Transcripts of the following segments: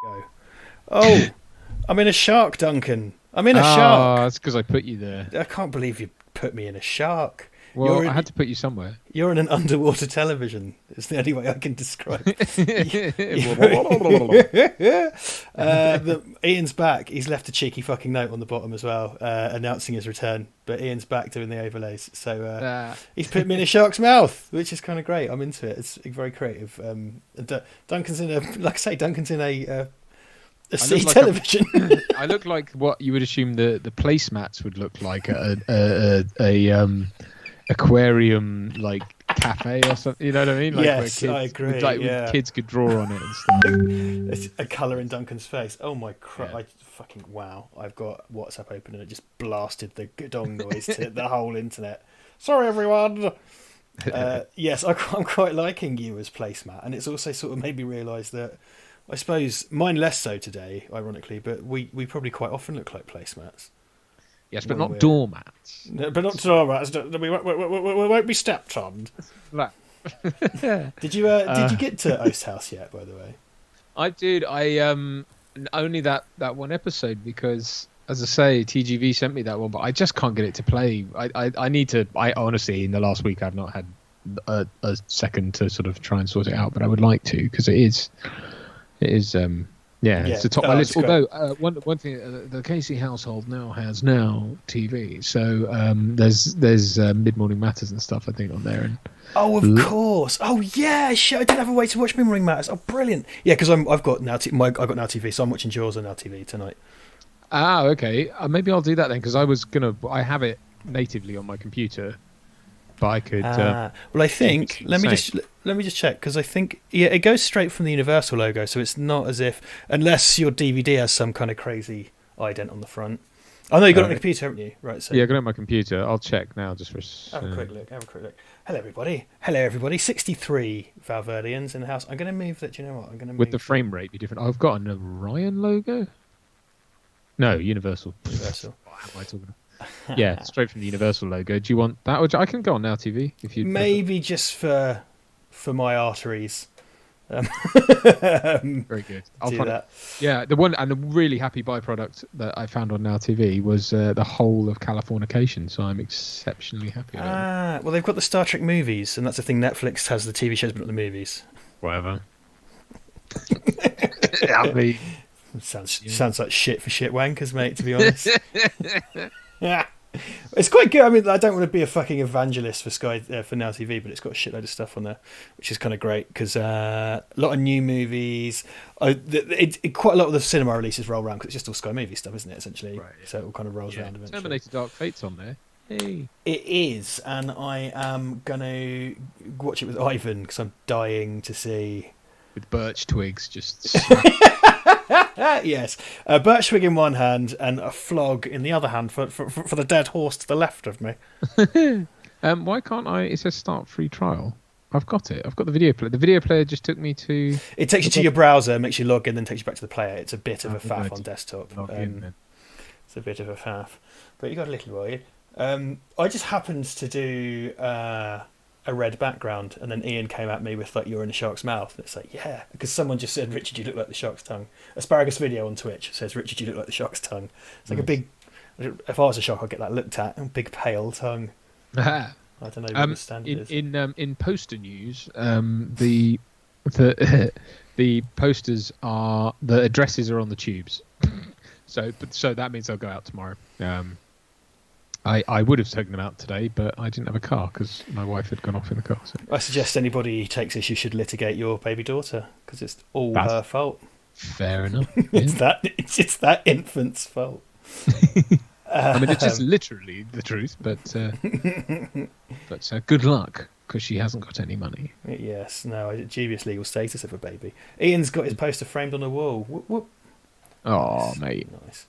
go. Oh, I'm in a shark, Duncan. I'm in a shark. that's because I put you there. I can't believe you put me in a shark. Well, I had to put you somewhere. You're in an underwater television. It's the only way I can describe Ian's back. He's left a cheeky fucking note on the bottom as well, announcing his return. But Ian's back doing the overlays. So he's put me in a shark's mouth, which is kind of great. I'm into it. It's very creative. Duncan's in Duncan's in a sea television. I look like what you would assume the placemats would look like at a aquarium like cafe or something. You know what I mean? Like, yes, I agree. Like kids could draw on it and stuff. It's a colour in Duncan's face. Oh my crap! Yeah. Wow! I've got WhatsApp open and it just blasted the dong noise to the whole internet. Sorry, everyone. Yes, I'm quite liking you as placemat, and it's also sort of made me realise that I suppose mine less so today, ironically, but we probably quite often look like placemats. Yes, but not doormats. No, but not doormats. We won't be stepped on. Did you get to Oast House yet? By the way, I did. I only that one episode because, as I say, TGV sent me that one, but I just can't get it to play. I need to. I honestly, in the last week, I've not had a second to sort of try and sort it out, but I would like to because it is. It's the top of my list. Although one thing, the Casey household now has TV, so there's Mid Morning Matters and stuff I think on there. And oh, of course. Oh yeah, shit! I didn't have a way to watch Mid Morning Matters. Oh, brilliant. Yeah, because I've got now I've got Now TV, so I'm watching Jaws on Now TV tonight. Ah, okay. Maybe I'll do that then because I have it natively on my computer. But I could. Well, I think let me just check because I think it goes straight from the Universal logo, so it's not as if unless your DVD has some kind of crazy ident on the front. I know you got it on the computer, haven't you? Right. So yeah, I got it on my computer. I'll check now just for. Have a quick look. Hello, everybody. 63 Val Verdeans in the house. I'm going to move that. Do you know what? I'm going to with the frame rate be different. I've got an Orion logo. No, Universal. What am I talking about? Yeah, straight from the Universal logo. Do you want that? Or I can go on Now TV if you maybe just for my arteries. Very good. I'll do find that. Yeah, the one and the really happy byproduct that I found on Now TV was the whole of Californication. So I'm exceptionally happy about it. Well, they've got the Star Trek movies, and that's the thing. Netflix has the TV shows, but not the movies. Whatever. I mean, sounds like shit for shit wankers, mate. To be honest. Yeah, it's quite good. I mean, I don't want to be a fucking evangelist for Sky for Now TV, but it's got a shitload of stuff on there, which is kind of great because a lot of new movies. Quite a lot of the cinema releases roll around because it's just all Sky Movie stuff, isn't it? Essentially, right, yeah. So it all kind of rolls around eventually. Terminator Dark Fate's on there. Hey. It is, and I am gonna watch it with Ivan because I'm dying to see. With birch twigs, just. Yes, a birch twig in one hand and a flog in the other hand for the dead horse to the left of me. Why can't I? It says start free trial. I've got it. I've got the video player. The video player just took me to. It takes you to your browser, makes you log in, then takes you back to the player. It's a bit of a faff on desktop. It's a bit of a faff, but you got a little way. I just happened to do a red background, and then Ian came at me with like, "You're in a shark's mouth." And it's like, yeah, because someone just said, "Richard, you look like the shark's tongue." Asparagus Video on Twitch says, "Richard, you look like the shark's tongue." It's like a big. If I was a shark, I'd get that looked at. A big pale tongue. I don't know what the standard is. In poster news, the posters are the addresses are on the tubes, so that means they'll go out tomorrow. I would have taken them out today, but I didn't have a car because my wife had gone off in the car. So. I suggest anybody takes this, you should litigate your baby daughter because it's all her fault. Fair enough. Yeah. It's that infant's fault. I mean, it's just literally the truth, but good luck because she hasn't got any money. Yes, no, dubious legal status of a baby. Ian's got his poster framed on the wall. Whoop, whoop. Oh, mate. Nice.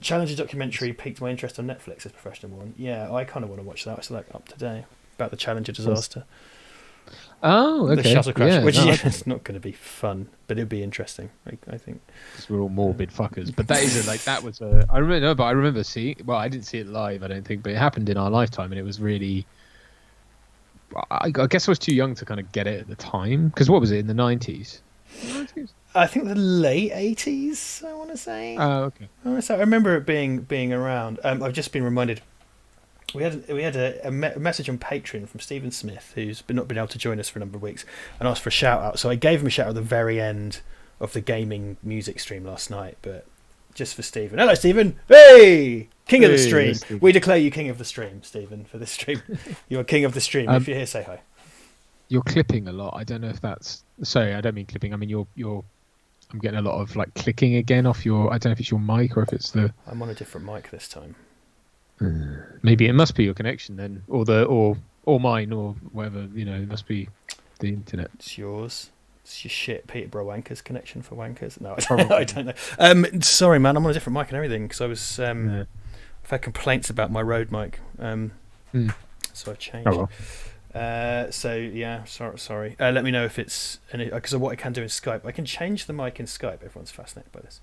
Challenger documentary piqued my interest on Netflix, as professional one. Yeah, I kind of want to watch that. It's like up to date about the Challenger disaster. Oh, okay. The shuttle crash, which it's not going to be fun, but it'd be interesting. I think because we're all morbid fuckers. But that is that was a. I remember seeing. Well, I didn't see it live, I don't think, but it happened in our lifetime, and it was really. I guess I was too young to kind of get it at the time. Because what was it in the 90s? I think the late 80s. I want to say. Oh, okay. I remember it being around. I've just been reminded. We had a message on Patreon from Stephen Smith, who's not been able to join us for a number of weeks, and asked for a shout out. So I gave him a shout out at the very end of the gaming music stream last night, but just for Stephen. Hello, Stephen. Hey, king of the stream. We declare you king of the stream, Stephen, for this stream. You're king of the stream. If you're here, say hi. You're clipping a lot. I don't know if that's. Sorry, I don't mean clipping. I mean you're. I'm getting a lot of like clicking again off your. I don't know if it's your mic or if it's the. I'm on a different mic this time. Maybe it must be your connection then, or mine, or whatever. It must be the internet. It's yours. It's your shit Peterborough Wankers connection for wankers. No, I don't know. Sorry, man. I'm on a different mic and everything because I was. I've had complaints about my Rode mic. So I've changed. Oh, well. So yeah, sorry. Let me know if it's because what I can do in Skype. I can change the mic in Skype. Everyone's fascinated by this.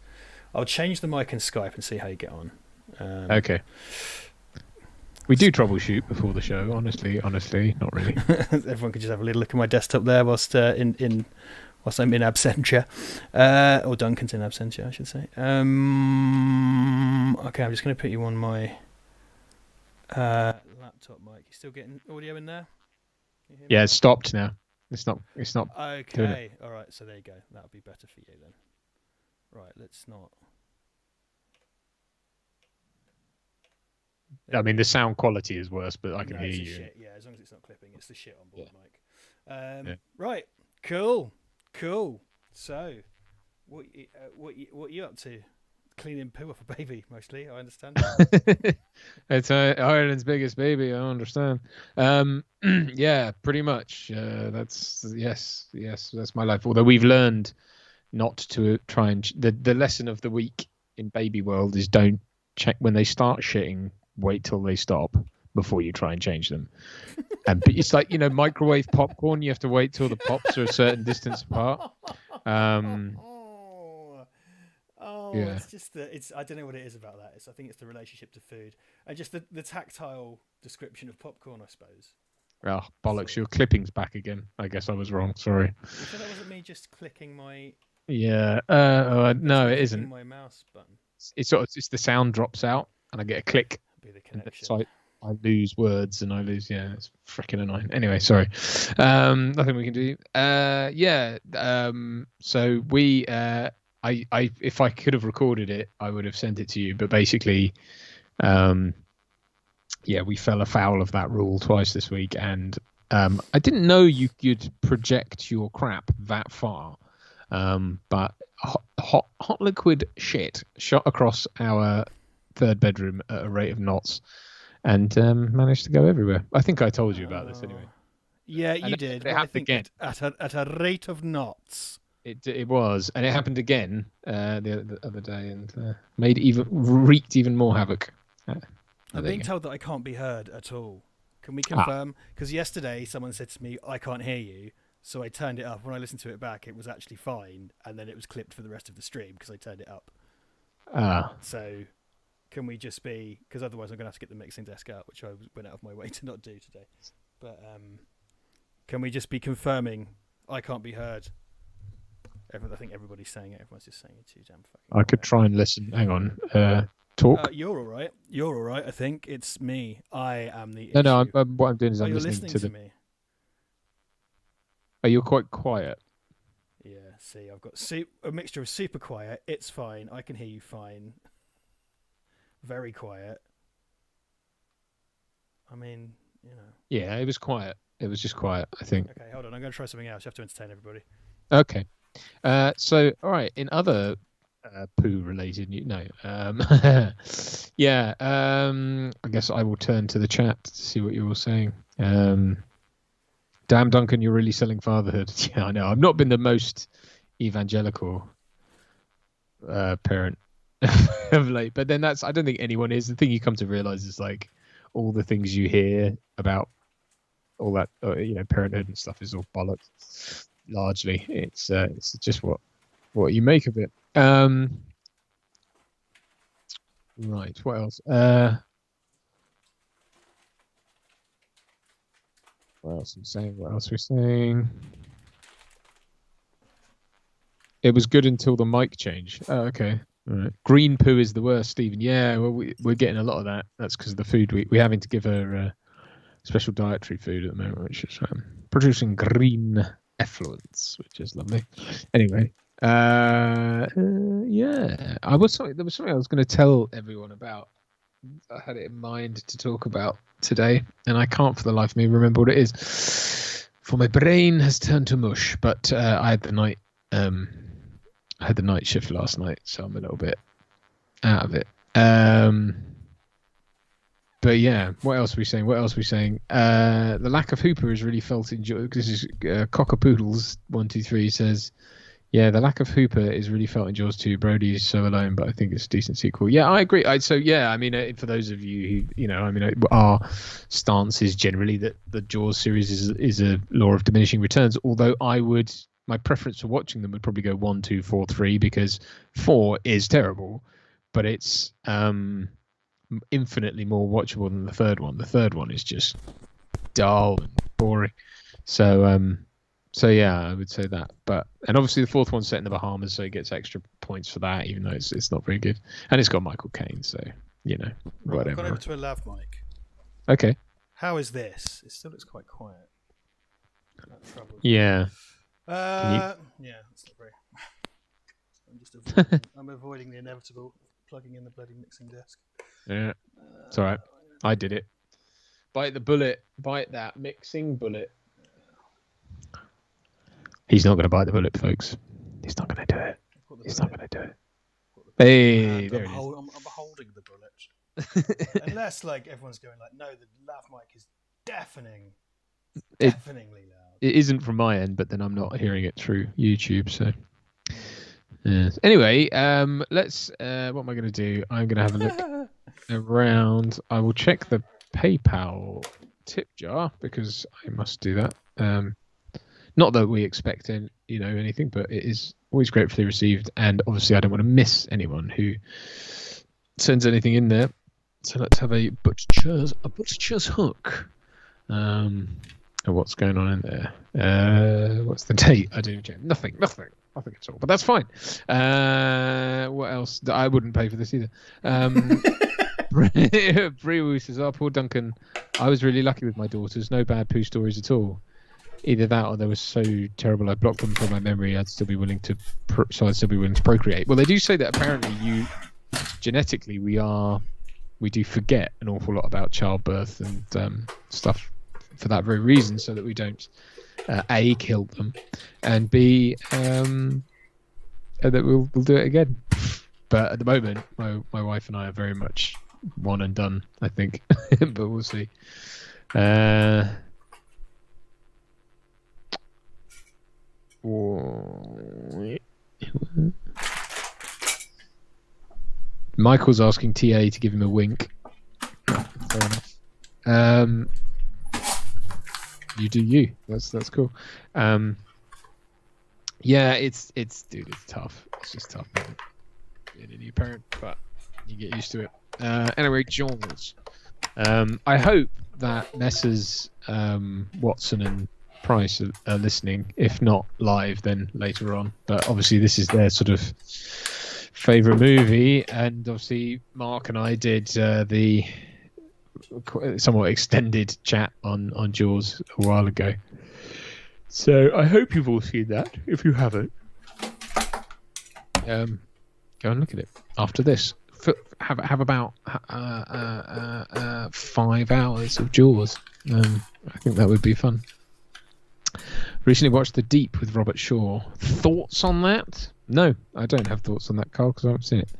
I'll change the mic in Skype and see how you get on. Okay. We do troubleshoot before the show. Honestly, not really. Everyone could just have a little look at my desktop there whilst I'm in absentia, or Duncan's in absentia, I should say. Okay, I'm just going to put you on my laptop mic. You still getting audio in there? Yeah, it's stopped now. It's not. Okay, all right. So there you go. That'll be better for you then. Right, let's not. I mean, the sound quality is worse, but I can hear you. Shit. Yeah, as long as it's not clipping, it's the shit on board mic. Right, cool. So, what you up to? Cleaning poo off a baby, mostly. I understand. It's Ireland's biggest baby. I understand. Yeah, pretty much. That's yes. That's my life. Although we've learned not to try and the lesson of the week in baby world is don't check when they start shitting. Wait till they stop before you try and change them. But it's like microwave popcorn. You have to wait till the pops are a certain distance apart. Yeah. It's just I don't know what it is about that. I think it's the relationship to food and just the tactile description of popcorn, I suppose. Oh, bollocks! Your clipping's back again. I guess I was wrong. Sorry. So that wasn't me just clicking my. Yeah. No, it isn't. My mouse button. It's the sound drops out and I get a click. Be the connection. So I lose words and I lose. Yeah, it's freaking annoying. Anyway, sorry. Nothing we can do. Yeah. So we. I if I could have recorded it, I would have sent it to you. But basically, we fell afoul of that rule twice this week, and I didn't know you could project your crap that far. But hot liquid shit shot across our third bedroom at a rate of knots, and managed to go everywhere. I think I told you about this anyway. Yeah, you did. It happened again at a rate of knots. It was, and it happened again the other day, and wreaked even more havoc. I'm being told that I can't be heard at all. Can we confirm? Because yesterday someone said to me, "I can't hear you," so I turned it up. When I listened to it back, it was actually fine, and then it was clipped for the rest of the stream because I turned it up. So, can we just be? Because otherwise, I'm going to have to get the mixing desk out, which I went out of my way to not do today. But can we just be confirming I can't be heard? I think everybody's saying it. Everyone's just saying it too damn fucking. I could try and listen. Hang on. Talk. You're all right. You're all right. I think it's me. I am the. No. What I'm doing is I'm listening to me. Oh, you're quite quiet. Yeah. See, I've got a mixture of super quiet. It's fine. I can hear you fine. Very quiet. I mean, Yeah, it was quiet. It was just quiet, I think. Okay, hold on. I'm going to try something else. You have to entertain everybody. Okay. So, all right. In other poo-related news, no. Yeah. I guess I will turn to the chat to see what you're all saying. Damn, Duncan, you're really selling fatherhood. Yeah, I know. I've not been the most evangelical parent of late, but then I don't think anyone is. The thing you come to realize is like all the things you hear about all that, parenthood and stuff is all bollocks. Largely, it's just what you make of it. Right. What else? What else we're saying? It was good until the mic change. Oh, okay. All right. Green poo is the worst, Stephen. Yeah, well, we're getting a lot of that. That's because of the food we're having to give her special dietary food at the moment, which is producing green effluents, which is lovely. Anyway, yeah, there was something I was going to tell everyone about. I had it in mind to talk about today, and I can't for the life of me remember what it is. For my brain has turned to mush. But I had the night shift last night, so I'm a little bit out of it. But yeah, what else are we saying? The lack of Hooper is really felt in Jaws. This is Cockapoodles 123 says, yeah, the lack of Hooper is really felt in Jaws 2. Brody is so alone, but I think it's a decent sequel. Yeah, I agree. For those of you who, our stance is generally that the Jaws series is a law of diminishing returns. Although my preference for watching them would probably go 1, 2, 4, 3, because 4 is terrible, but it's infinitely more watchable than the third one. The third one is just dull and boring. So yeah, I would say that. And obviously the fourth one's set in the Bahamas, so it gets extra points for that, even though it's not very good. And it's got Michael Caine, so whatever. I've gone over to a lav mic. Okay. How is this? It still looks quite quiet. Yeah. Yeah, it's not very. I'm avoiding the inevitable plugging in the bloody mixing desk. Yeah, it's all right. I did it. Bite the bullet. Bite that mixing bullet. He's not going to bite the bullet, folks. He's not going to do it. He's not going to do it. Hey, there it is. I'm holding the bullet. Unless everyone's going no, the lav mic is deafeningly loud. It isn't from my end, but then I'm not hearing it through YouTube, so. Yes. Anyway, let's. What am I going to do? I'm going to have a look around. I will check the PayPal tip jar because I must do that. Not that we expect anything, but it is always gratefully received, and obviously I don't want to miss anyone who sends anything in there. So let's have a butcher's hook. What's going on in there? What's the date? I didn't check. Nothing at all. But that's fine. What else? I wouldn't pay for this either. Brewu says, poor Duncan. I was really lucky with my daughters. No bad poo stories at all. Either that, or they were so terrible I blocked them from my memory. I'd still be willing to procreate. Well, they do say that apparently genetically we do forget an awful lot about childbirth and stuff for that very reason, so that we don't A, kill them, and B, that we'll do it again. But at the moment, my wife and I are very much one and done, I think. But we'll see. Michael's asking TA to give him a wink. Fair enough. You do you. That's cool. Yeah, it's tough. It's just tough being a new parent, but you get used to it. Anyway, Jaws. I hope that Messrs. Watson and Price are listening. If not live, then later on. But obviously, this is their sort of favourite movie, and obviously, Mark and I did the somewhat extended chat on Jaws a while ago. So I hope you've all seen that. If you haven't, go and look at it after this. Have about 5 hours of Jaws. I think that would be fun. Recently watched The Deep with Robert Shaw. Thoughts on that? No, I don't have thoughts on that, Carl, because I haven't seen it.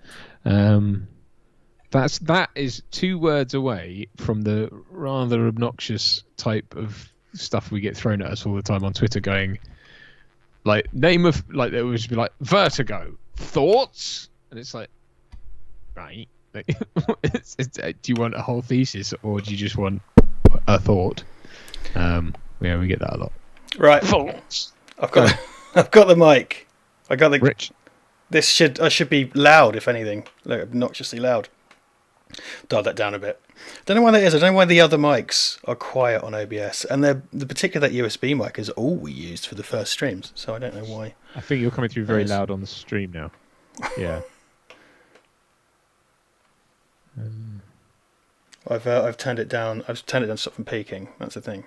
That is 2 words away from the rather obnoxious type of stuff we get thrown at us all the time on Twitter, going name of it would just be Vertigo. Thoughts? And it's right. Do you want a whole thesis, or do you just want a thought? Yeah, we get that a lot. Right. Thoughts. I've got the mic. I got the Rich. I should be loud, if anything, obnoxiously loud. Dial that down a bit. Don't know why that is. I don't know why the other mics are quiet on OBS, and the particular that USB mic is all we used for the first streams. So I don't know why. I think you're coming through very loud on the stream now. Yeah. I've turned it down. I've turned it down to stop from peaking. That's the thing.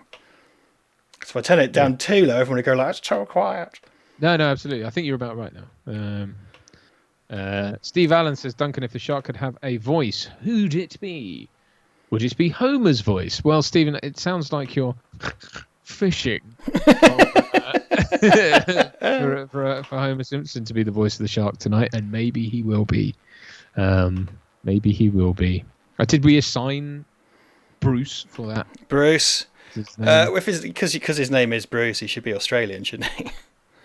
So if I turn it down too low, everyone will go like, "It's so quiet." No, absolutely. I think you're about right now. Steve Allen says, Duncan, if the shark could have a voice, who'd it be? Would it be Homer's voice? Well, Stephen, it sounds like you're fishing for Homer Simpson to be the voice of the shark tonight, and maybe he will be. Maybe he will be. Did we assign Bruce for that? Bruce. Because his name is Bruce, he should be Australian, shouldn't he?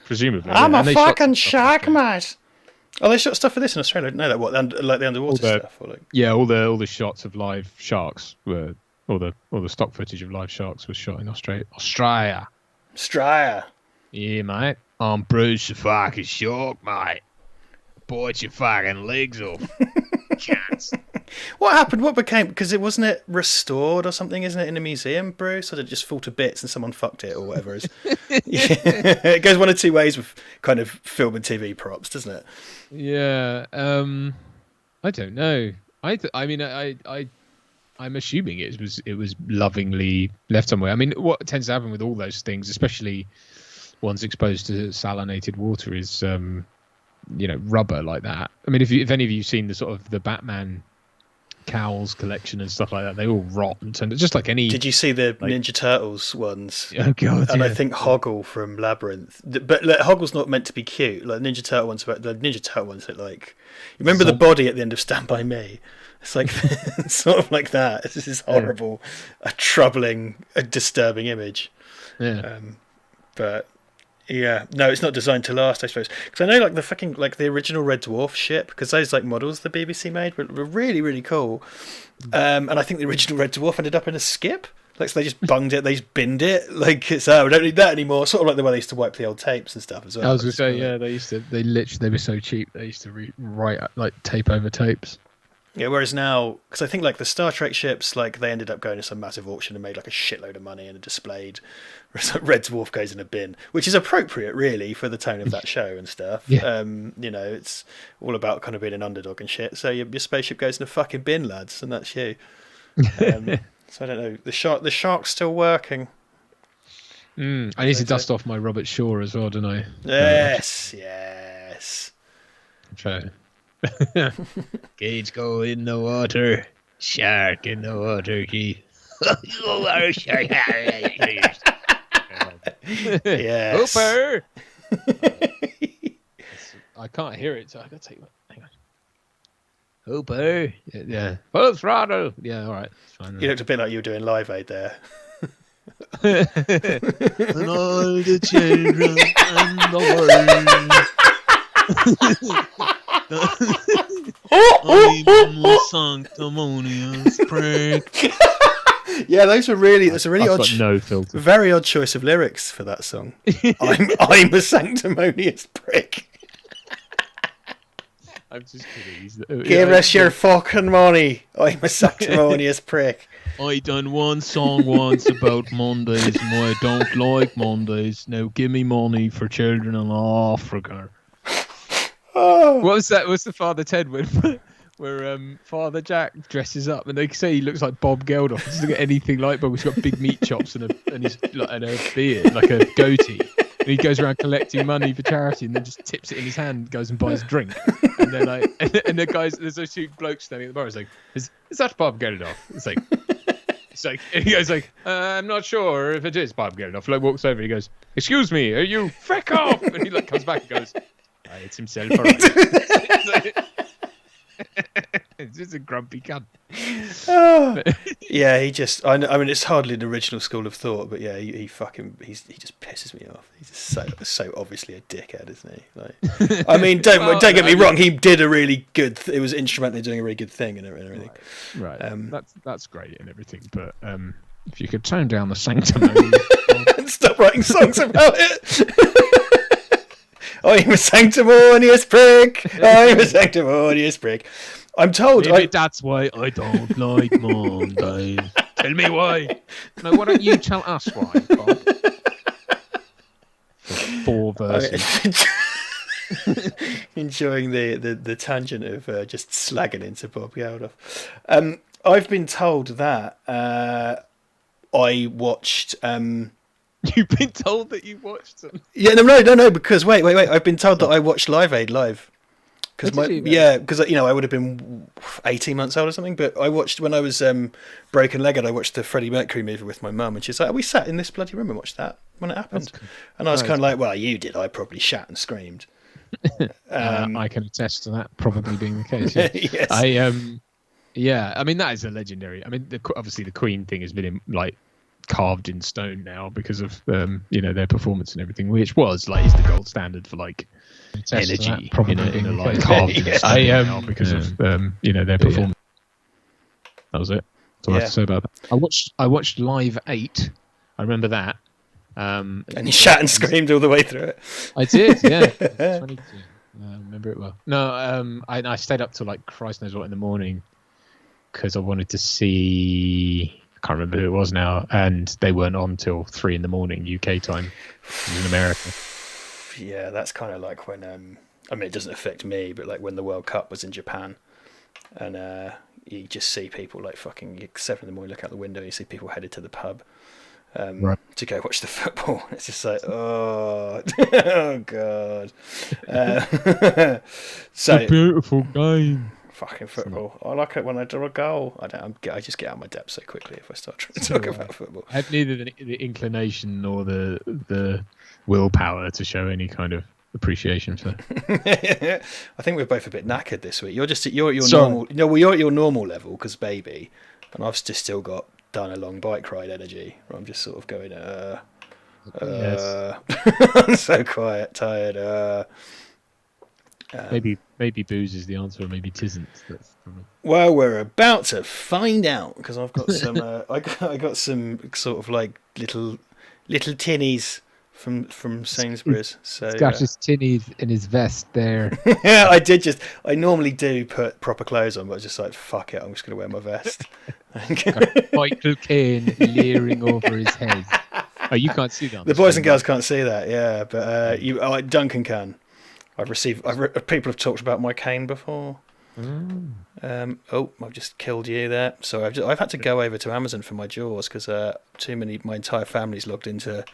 Presumably. I'm a fucking shark, mate. Oh, they shot stuff for this in Australia. I didn't know that. What, like the underwater stuff? Or like... Yeah, all the shots of live sharks were, all the stock footage of live sharks was shot in Australia. Australia. Yeah, mate. I'm Bruce the fucking shark, mate. Bite your fucking legs off. Chance. What happened? What became? Because wasn't it restored or something? Isn't it in a museum, Bruce? Or did it just fall to bits and someone fucked it or whatever? It goes one of two ways with kind of film and TV props, doesn't it? Yeah. I don't know. I'm assuming it was lovingly left somewhere. I mean, what tends to happen with all those things, especially ones exposed to salinated water, is rubber like that. I mean, if any of you've seen the sort of the Batman cowls collection and stuff like that, they all rot and turn just like any. Did you see the Ninja Turtles ones? Oh god! And I think Hoggle from Labyrinth, but like, Hoggle's not meant to be cute. Like the Ninja Turtle ones look like. You remember the body at the end of Stand By Me? It's like sort of like that. This is horrible, a troubling, a disturbing image. Yeah. But. Yeah, no, it's not designed to last, I suppose. Because I know, like the original Red Dwarf ship, because those like models the BBC made were really, really cool. And I think the original Red Dwarf ended up in a skip. Like, so they just bunged it, they just binned it. Like, it's we don't need that anymore. Sort of like the way they used to wipe the old tapes and stuff as well. I was gonna say, yeah, they were so cheap. They used to write like tape over tapes. Yeah, whereas now, because I think like the Star Trek ships, like they ended up going to some massive auction and made like a shitload of money and are displayed. Red Dwarf goes in a bin, which is appropriate really for the tone of that show and stuff. Yeah. It's all about kind of being an underdog and shit. So your spaceship goes in a fucking bin, lads, and that's you. So I don't know. The shark's still working. I need to dust off my Robert Shaw as well, don't I? Yes. Try. Cage go in the water, shark in the water, Keith. Yes. Hooper. I can't hear it, so I gotta take one. Hang on. Hooper. Yeah. Full throttle. Yeah, all right. Fine, you looked a bit like you were doing Live Aid there. And all the children in the world. I'm a sanctimonious prick. Yeah, that's a really odd, no filter. Very odd choice of lyrics for that song. I'm a sanctimonious prick. I'm just kidding. Give us your fucking money. I'm a sanctimonious prick. I done one song once about Mondays, and I don't like Mondays. Now give me money for children in Africa. Oh. What was that? What's the Father Ted where Father Jack dresses up and they say he looks like Bob Geldof? He doesn't look anything like Bob. He's got big meat chops and a beard, like a goatee. And he goes around collecting money for charity and then just tips it in his hand and goes and buys a drink. And they're like, and the guys, there's those two blokes standing at the bar. It's like, is that Bob Geldof? It's like, and he goes like, I'm not sure if it is Bob Geldof. Like walks over, he goes, excuse me, are you feck off? And he like comes back and goes, it's himself, all right. It's just a grumpy cunt. Oh. Yeah, he just. I mean, it's hardly an original school of thought, but yeah, he just pisses me off. He's just so obviously a dickhead, isn't he? Like, I mean, don't get me wrong. He did a really good. It was instrumental in doing a really good thing and everything. Right. That's great and everything, but if you could tone down the sanctimony and stop writing songs about it. I'm a sanctimonious prick. I'm a sanctimonious prick. I'm told. Maybe that's why I don't like Mondays. Tell me why. No, why don't you tell us why, Bob? For 4 verses. Enjoying the tangent of just slagging into Bob Geldof. I've been told that I watched. You've been told that you watched them. Yeah, no. Because wait. I've been told that I watched Live Aid live. Because I would have been 18 months old or something. But I watched when I was broken legged. I watched the Freddie Mercury movie with my mum, and she's like, "We sat in this bloody room and watched that when it happened." Cool. And I was kind of like, "Well, you did. I probably shat and screamed." I can attest to that probably being the case. Yeah. Yes. I mean that is a legendary. I mean, obviously the Queen thing has been carved in stone now because of their performance and everything, which was is the gold standard for energy. Probably carved in stone now because of their performance. That was it. That's all I have to say about that. I watched Live 8. I remember that. And you shat and screamed all the way through it. I did, yeah. 22. I remember it well. No, I stayed up till Christ knows what in the morning because I wanted to see. I can't remember who it was now, and they weren't on till 3 in the morning UK time in America. Yeah, that's kind of like when I mean, it doesn't affect me, but when the World Cup was in Japan, and you just see people fucking 7 in the morning, look out the window, and you see people headed to the pub. To go watch the football. It's just oh god. So it's a beautiful game. Fucking football. I like it when I draw a goal. I just get out of my depth so quickly if I start trying to talk about football. I have neither the inclination nor the willpower to show any kind of appreciation for I think we're both a bit knackered this week. You're at your normal. You're at your normal level because baby, and I've just still got done a long bike ride energy. I'm just sort of going, I'm so quiet, tired. Maybe booze is the answer, or maybe tisn't. Well, we're about to find out because I've got some. I got some sort of little tinnies from Sainsbury's. So he's got his tinnies in his vest there. Yeah, I normally do put proper clothes on, but I was just fuck it, I'm just going to wear my vest. Michael Caine leering over his head. Oh, you can't see that. The boys and girls can't see that, yeah, but Duncan can. People have talked about my cane before. I've just killed you there. So I've had to go over to Amazon for my jaws because my entire family's logged into.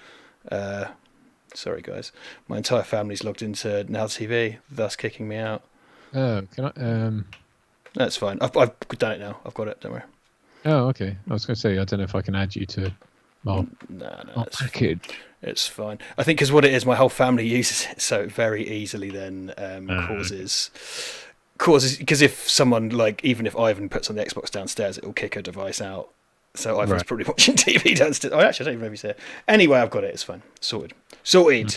Sorry guys, my entire family's logged into Now TV, thus kicking me out. Oh, can I? That's fine. I've done it now. I've got it. Don't worry. Oh, okay. I was going to say I don't know if I can add you to. No, it's fine. I think because what it is, my whole family uses it, so it very easily then causes. Because if someone even if Ivan puts on the Xbox downstairs, it will kick a device out. So Ivan's probably watching TV downstairs. I don't even know if he's here. Anyway, I've got it. It's fine. Sorted.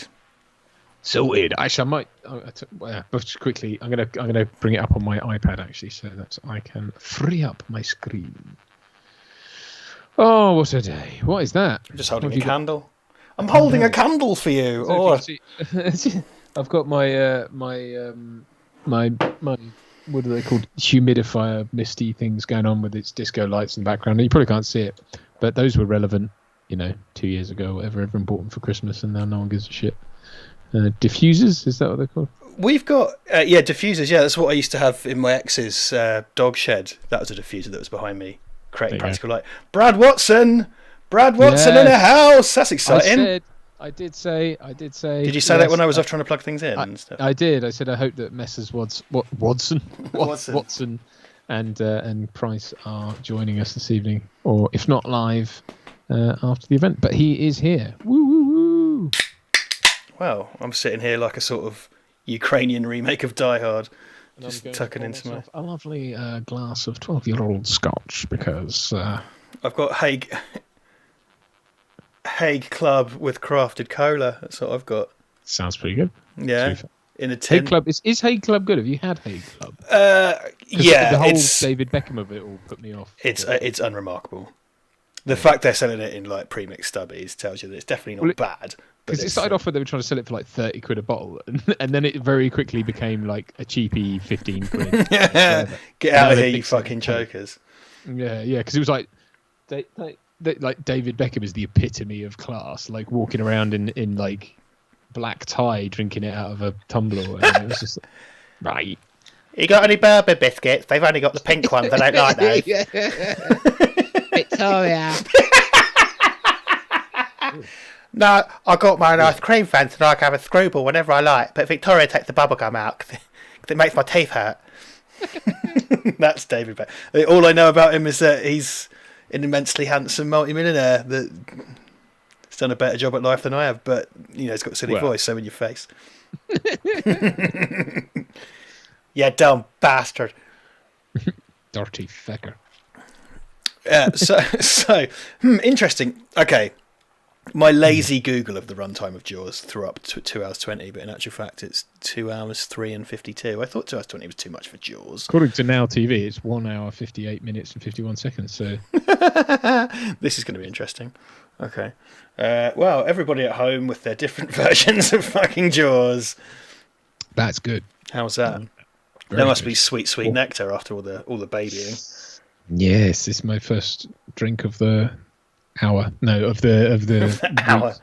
Actually, I might. But quickly, I'm gonna bring it up on my iPad actually, so that I can free up my screen. Oh, what a day! What is that? I'm just holding a candle. I'm holding a candle for you. I've got my my what are they called? Humidifier, misty things going on with its disco lights in the background. You probably can't see it, but those were relevant, 2 years ago, or whatever. Everyone bought them for Christmas, and now no one gives a shit. Diffusers, is that what they're called? We've got diffusers. Yeah, that's what I used to have in my ex's dog shed. That was a diffuser that was behind me, creating practical light. Brad Watson in a house. That's exciting. I did say. Did you say that when I was off trying to plug things in and stuff? I did. I said I hope that Messrs. Watson and Price are joining us this evening, or if not live, after the event. But he is here. Woo woo woo! Well, I'm sitting here like a sort of Ukrainian remake of Die Hard, just tucking into a lovely glass of 12-year-old Scotch because I've got Hague Club with crafted cola. That's what I've got. Sounds pretty good. Yeah, in a tin. Hague Club is Hague Club good? Have you had Hague Club? Yeah, the whole David Beckham of it all put me off. It's unremarkable. The fact they're selling it in premixed stubbies tells you that it's definitely not bad. Because it started off with they were trying to sell it for like 30 quid a bottle, and then it very quickly became like a cheapy 15 quid. Get out of here, you fucking chokers. Yeah, because it was like, like David Beckham is the epitome of class, like walking around in like black tie, drinking it out of a tumbler. And it was just right. You got any bourbon biscuits? They've only got the pink ones. I don't like those. Victoria. No, I got my ice cream fan so I can have a screwball whenever I like, but Victoria takes the bubblegum out because it makes my teeth hurt. That's David Beckham. All I know about him is that he's an immensely handsome multi-millionaire that's done a better job at life than I have, but, you know, he's got a silly voice, so in your face. Yeah, dumb bastard. Dirty fecker. Yeah, so interesting. Okay. My lazy Google of the runtime of Jaws threw up 2 hours 20, but in actual fact it's 2 hours 3 and 52. I thought 2 hours 20 was too much for Jaws. According to Now TV, it's 1 hour 58 minutes and 51 seconds. So this is going to be interesting. Okay. Well, everybody at home with their different versions of fucking Jaws. That's good. How's that? There must be sweet nectar after all the babying. Yes, it's my first drink of the hour. No, of the hour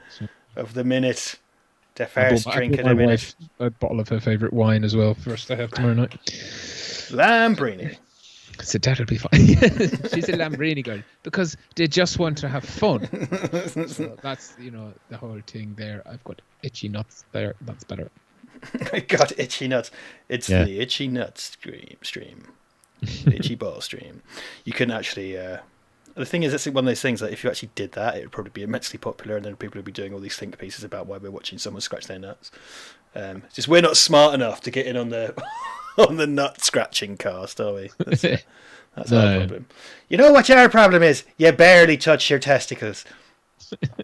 of the minute. The first drink of the minute. A bottle of her favourite wine as well for us to have tomorrow night. Lambrini. So that'll be fine. She's a Lambrini girl because they just want to have fun. So that's the whole thing there. I've got itchy nuts there. That's better. I got itchy nuts. It's the itchy nuts stream. Itchy ball stream. You couldn't actually. The thing is, it's one of those things that if you actually did that, it would probably be immensely popular, and then people would be doing all these think pieces about why we're watching someone scratch their nuts. Just we're not smart enough to get in on the on the nut scratching cast, are we? That's our problem. You know what your problem is? You barely touch your testicles.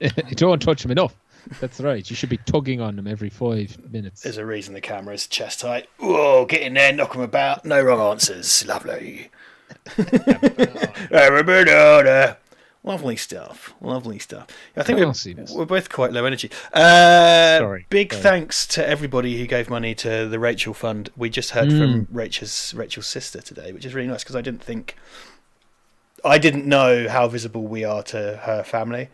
You don't touch them enough. That's right. You should be tugging on them every 5 minutes. There's a reason the camera's chest height. Whoa, get in there, knock them about. No wrong answers. Lovely. Lovely stuff. I think we're both quite low energy. Big thanks to everybody who gave money to the Rachel Fund. We just heard from Rachel's sister today, which is really nice because I didn't know how visible we are to her family.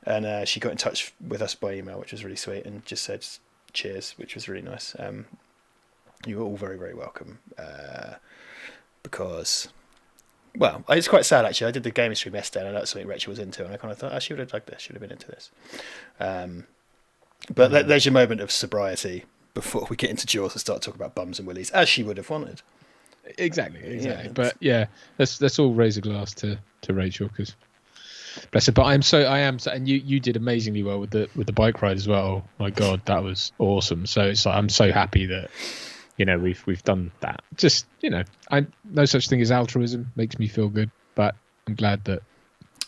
And she got in touch with us by email, which was really sweet, and just said cheers, which was really nice. You were all very, very welcome. Because, well, it's quite sad actually. I did the gaming stream yesterday, and that's something Rachel was into, and I kind of thought, she would have liked this, should have been into this. But there's your moment of sobriety before we get into Jaws and start talking about bums and willies, as she would have wanted. Exactly. Yeah, but yeah, let's all raise a glass to Rachel because. Bless her. But I am so, and you did amazingly well with the bike ride as well. Oh my God, that was awesome. So it's like I'm so happy that we've done that. Just I no such thing as altruism makes me feel good, but I'm glad that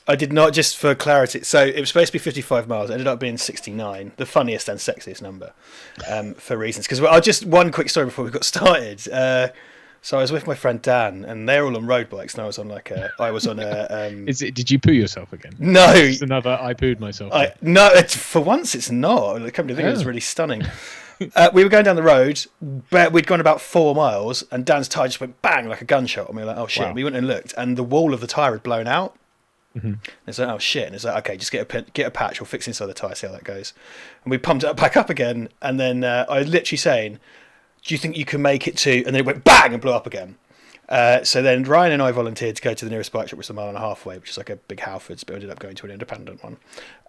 I did not. Just for clarity, so it was supposed to be 55 miles. It ended up being 69, the funniest and sexiest number, for reasons. Because I'll just one quick story before we got started. So I was with my friend Dan, and they're all on road bikes, and I was on Did you poo yourself again? No. It's another I pooed myself. No, for once it's not. The company thing was really stunning. We were going down the road, but we'd gone about 4 miles, and Dan's tyre just went bang like a gunshot, and we were like, oh shit. Wow. We went and looked, and the wall of the tyre had blown out. Mm-hmm. And it's like, oh shit. And it's like, okay, just get a patch, we'll fix inside the tyre, see how that goes. And we pumped it back up again, and then I was literally saying, do you think you can make it to... And then it went bang and blew up again. So then Ryan and I volunteered to go to the nearest bike shop, which was 1.5 miles away, which is like a big Halfords, but we ended up going to an independent one.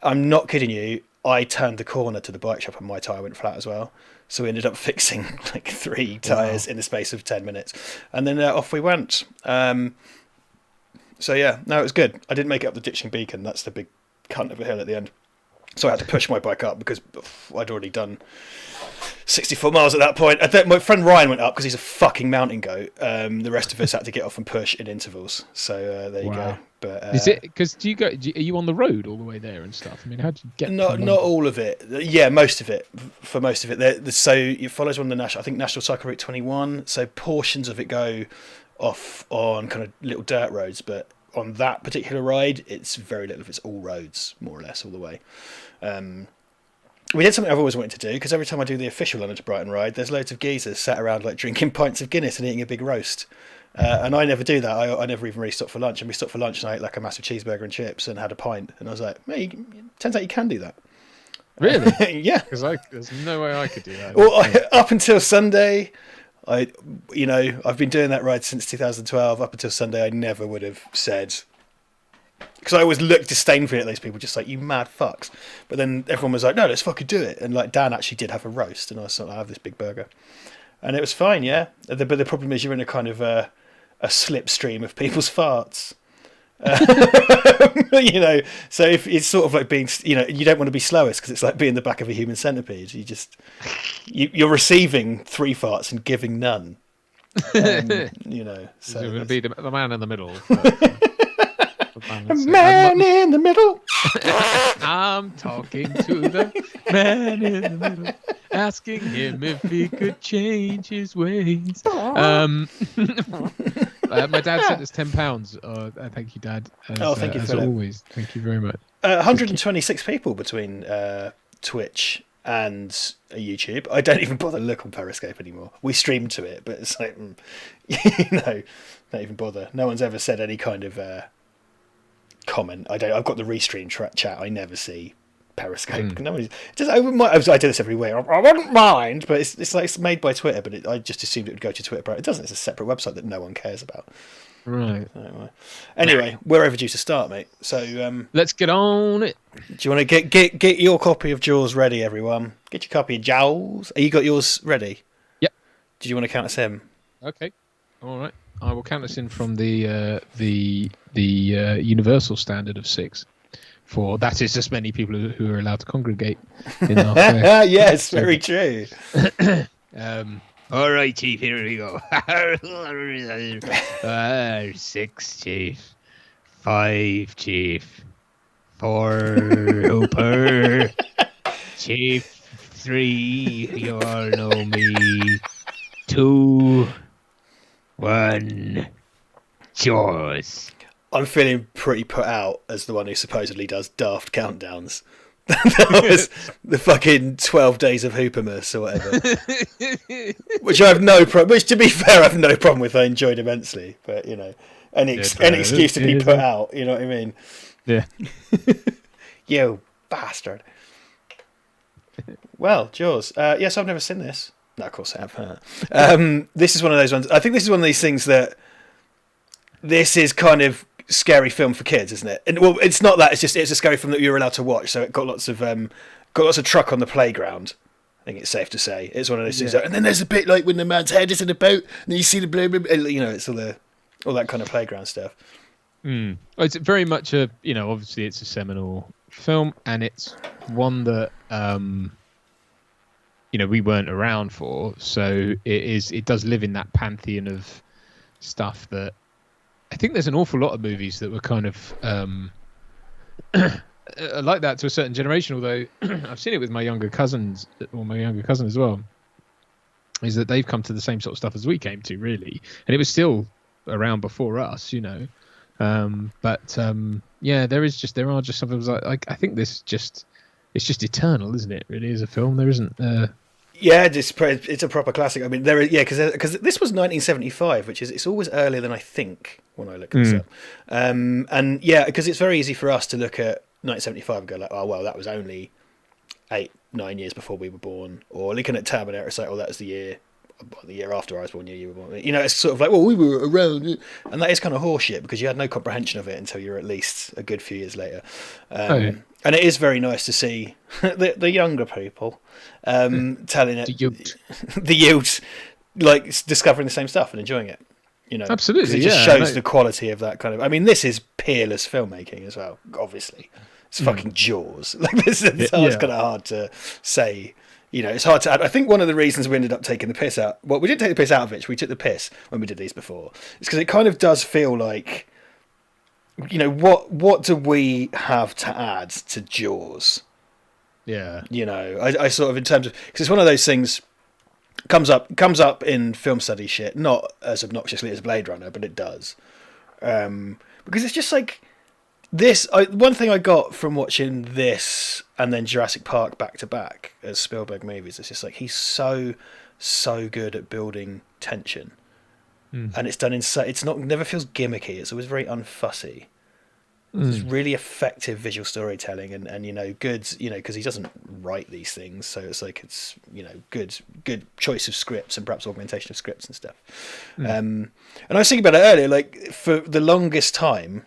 I'm not kidding you. I turned the corner to the bike shop and my tyre went flat as well. So we ended up fixing like 3 tyres in the space of 10 minutes. And then off we went. So yeah, no, it was good. I didn't make it up the Ditching Beacon. That's the big cunt of a hill at the end. So I had to push my bike up because I'd already done 64 miles at that point. My friend Ryan went up because he's a fucking mountain goat. The rest of us had to get off and push in intervals. So there you go. But is it because are you on the road all the way there and stuff? I mean, how do you get? Not all of it. Yeah, most of it. For most of it, so it follows on the National Cycle Route 21. So portions of it go off on kind of little dirt roads, but on that particular ride, it's very little. It's all roads, more or less, all the way. we did something I've always wanted to do, because every time I do the official London to Brighton ride, there's loads of geezers sat around like drinking pints of Guinness and eating a big roast. And I never do that. I never even really stopped for lunch. And we stopped for lunch and I ate like a massive cheeseburger and chips and had a pint. And I was like, mate, turns out you can do that. Really? Yeah. Because there's no way I could do that. Well, up until Sunday, I've been doing that ride since 2012. Up until Sunday, I never would have said, because I always looked disdainfully at those people, just like, you mad fucks. But then everyone was like, no, let's fucking do it. And like Dan actually did have a roast, and I was like, I have this big burger, and it was fine, yeah. But the problem is you're in a kind of a slipstream of people's farts. So if it's sort of like being, you don't want to be slowest, because it's like being the back of a human centipede. You're receiving 3 farts and giving none. So you're going to be the man in the middle. A man in the middle. I'm talking to the man in the middle, asking him if he could change his ways. My dad sent us £10. Thank you, Dad. Thank you, as Philip. Always. Thank you very much. 126 people between Twitch and YouTube. I don't even bother to look on Periscope anymore. We stream to it, but it's like, don't even bother. No one's ever said any kind of comment. I've got the restream chat. I never see Periscope. I do this every week. I wouldn't mind, but it's like it's made by Twitter. But I just assumed it would go to Twitter. It doesn't. It's a separate website that no one cares about. Right. Anyway, we're overdue to start, mate. So let's get on it. Do you want to get your copy of Jaws ready, everyone? Get your copy of Jaws. You got yours ready? Yep. Did you want to count us in? Okay. All right. I will count us in from the universal standard of 6. For that is just many people who are allowed to congregate in our fair. Yes, very true. All right, Chief, here we go. 6, Chief. 5, Chief. 4, Hooper. Chief. 3, you all know me. 2, 1, Jaws. I'm feeling pretty put out as the one who supposedly does daft countdowns. That was the fucking 12 days of Hoopermas or whatever. Which I have no problem. Which, to be fair, I have no problem with. I enjoyed immensely. But any excuse to be put out. You know what I mean? Yeah. You bastard. Well, Jaws. Yes, I've never seen this. No, of course I have. This is one of those ones. I think this is one of these things that this is kind of scary film for kids, isn't it? And well, it's not that. It's a scary film that you're allowed to watch. So it got lots of truck on the playground. I think it's safe to say it's one of those things. And then there's a bit like when the man's head is in a boat, and you see the blue. It's all that kind of playground stuff. It's very much obviously it's a seminal film, and it's one that we weren't around for. So it does live in that pantheon of stuff that. I think there's an awful lot of movies that were kind of like that to a certain generation, although I've seen it with my younger cousins, or my younger cousin as well, is that they've come to the same sort of stuff as we came to, really. And it was still around before us, there are just some films like I think it's just eternal, isn't it, really, as a film? There isn't... Yeah, it's a proper classic. I mean, because this was 1975, it's always earlier than I think when I look this up. And yeah, because it's very easy for us to look at 1975 and go like, oh well, that was only 8-9 years before we were born. Or looking at Terminator, it's like, oh, that was the year after I was born, you were born. It's sort of like, well, we were around, and that is kind of horseshit because you had no comprehension of it until you're at least a good few years later. And it is very nice to see the younger people telling it, the youth, like discovering the same stuff and enjoying it. Absolutely, it just shows the quality of that kind of. I mean, this is peerless filmmaking as well. Obviously, it's fucking Jaws. Like this, it's kind of hard to say. It's hard to add. I think one of the reasons we ended up taking the piss out. Well, we didn't take the piss out of it. We took the piss when we did these before. It's because it kind of does feel like. What do we have to add to Jaws? Yeah. I sort of, in terms of, because it's one of those things comes up in film study shit, not as obnoxiously as Blade Runner, but it does. Because it's just like One thing I got from watching this and then Jurassic Park back to back as Spielberg movies, it's just like he's so good at building tension, and it's done in never feels gimmicky. It's always very unfussy. It's really effective visual storytelling, and good, because he doesn't write these things, so it's like it's good choice of scripts and perhaps augmentation of scripts and stuff. And I was thinking about it earlier, like for the longest time,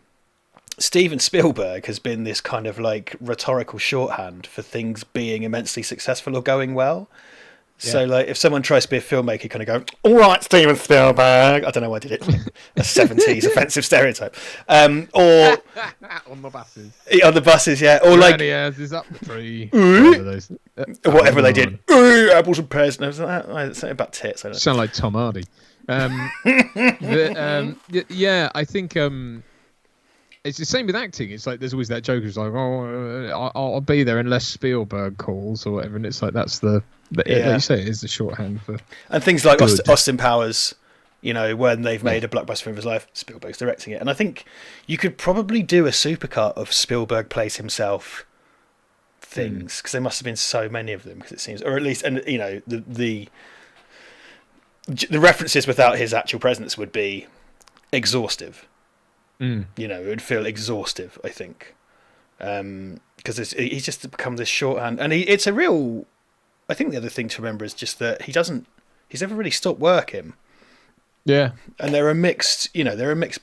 Steven Spielberg has been this kind of like rhetorical shorthand for things being immensely successful or going well. Yeah. So, like, if someone tries to be a filmmaker, you kind of go, "All right, Steven Spielberg." I don't know why I did it. A 70s offensive stereotype. Or on the buses. On the buses, yeah. Or like, is up the tree. Whatever they did. Apples and pears. No, something about tits. I don't know. Sound like Tom Hardy. Yeah, I think it's the same with acting. It's like there's always that joke who's like, "Oh, I'll be there unless Spielberg calls" or whatever, and it's like that's like you say, it is the shorthand for. And things like Austin Powers, when they've made a blockbuster film of his life, Spielberg's directing it, and I think you could probably do a supercut of Spielberg plays himself things, because there must have been so many of them, because it seems, or at least, and the references without his actual presence would be exhaustive. It would feel exhaustive, I think, because he's just become this shorthand, and it's a real. I think the other thing to remember is just that he's never really stopped working. Yeah, and they're a mixed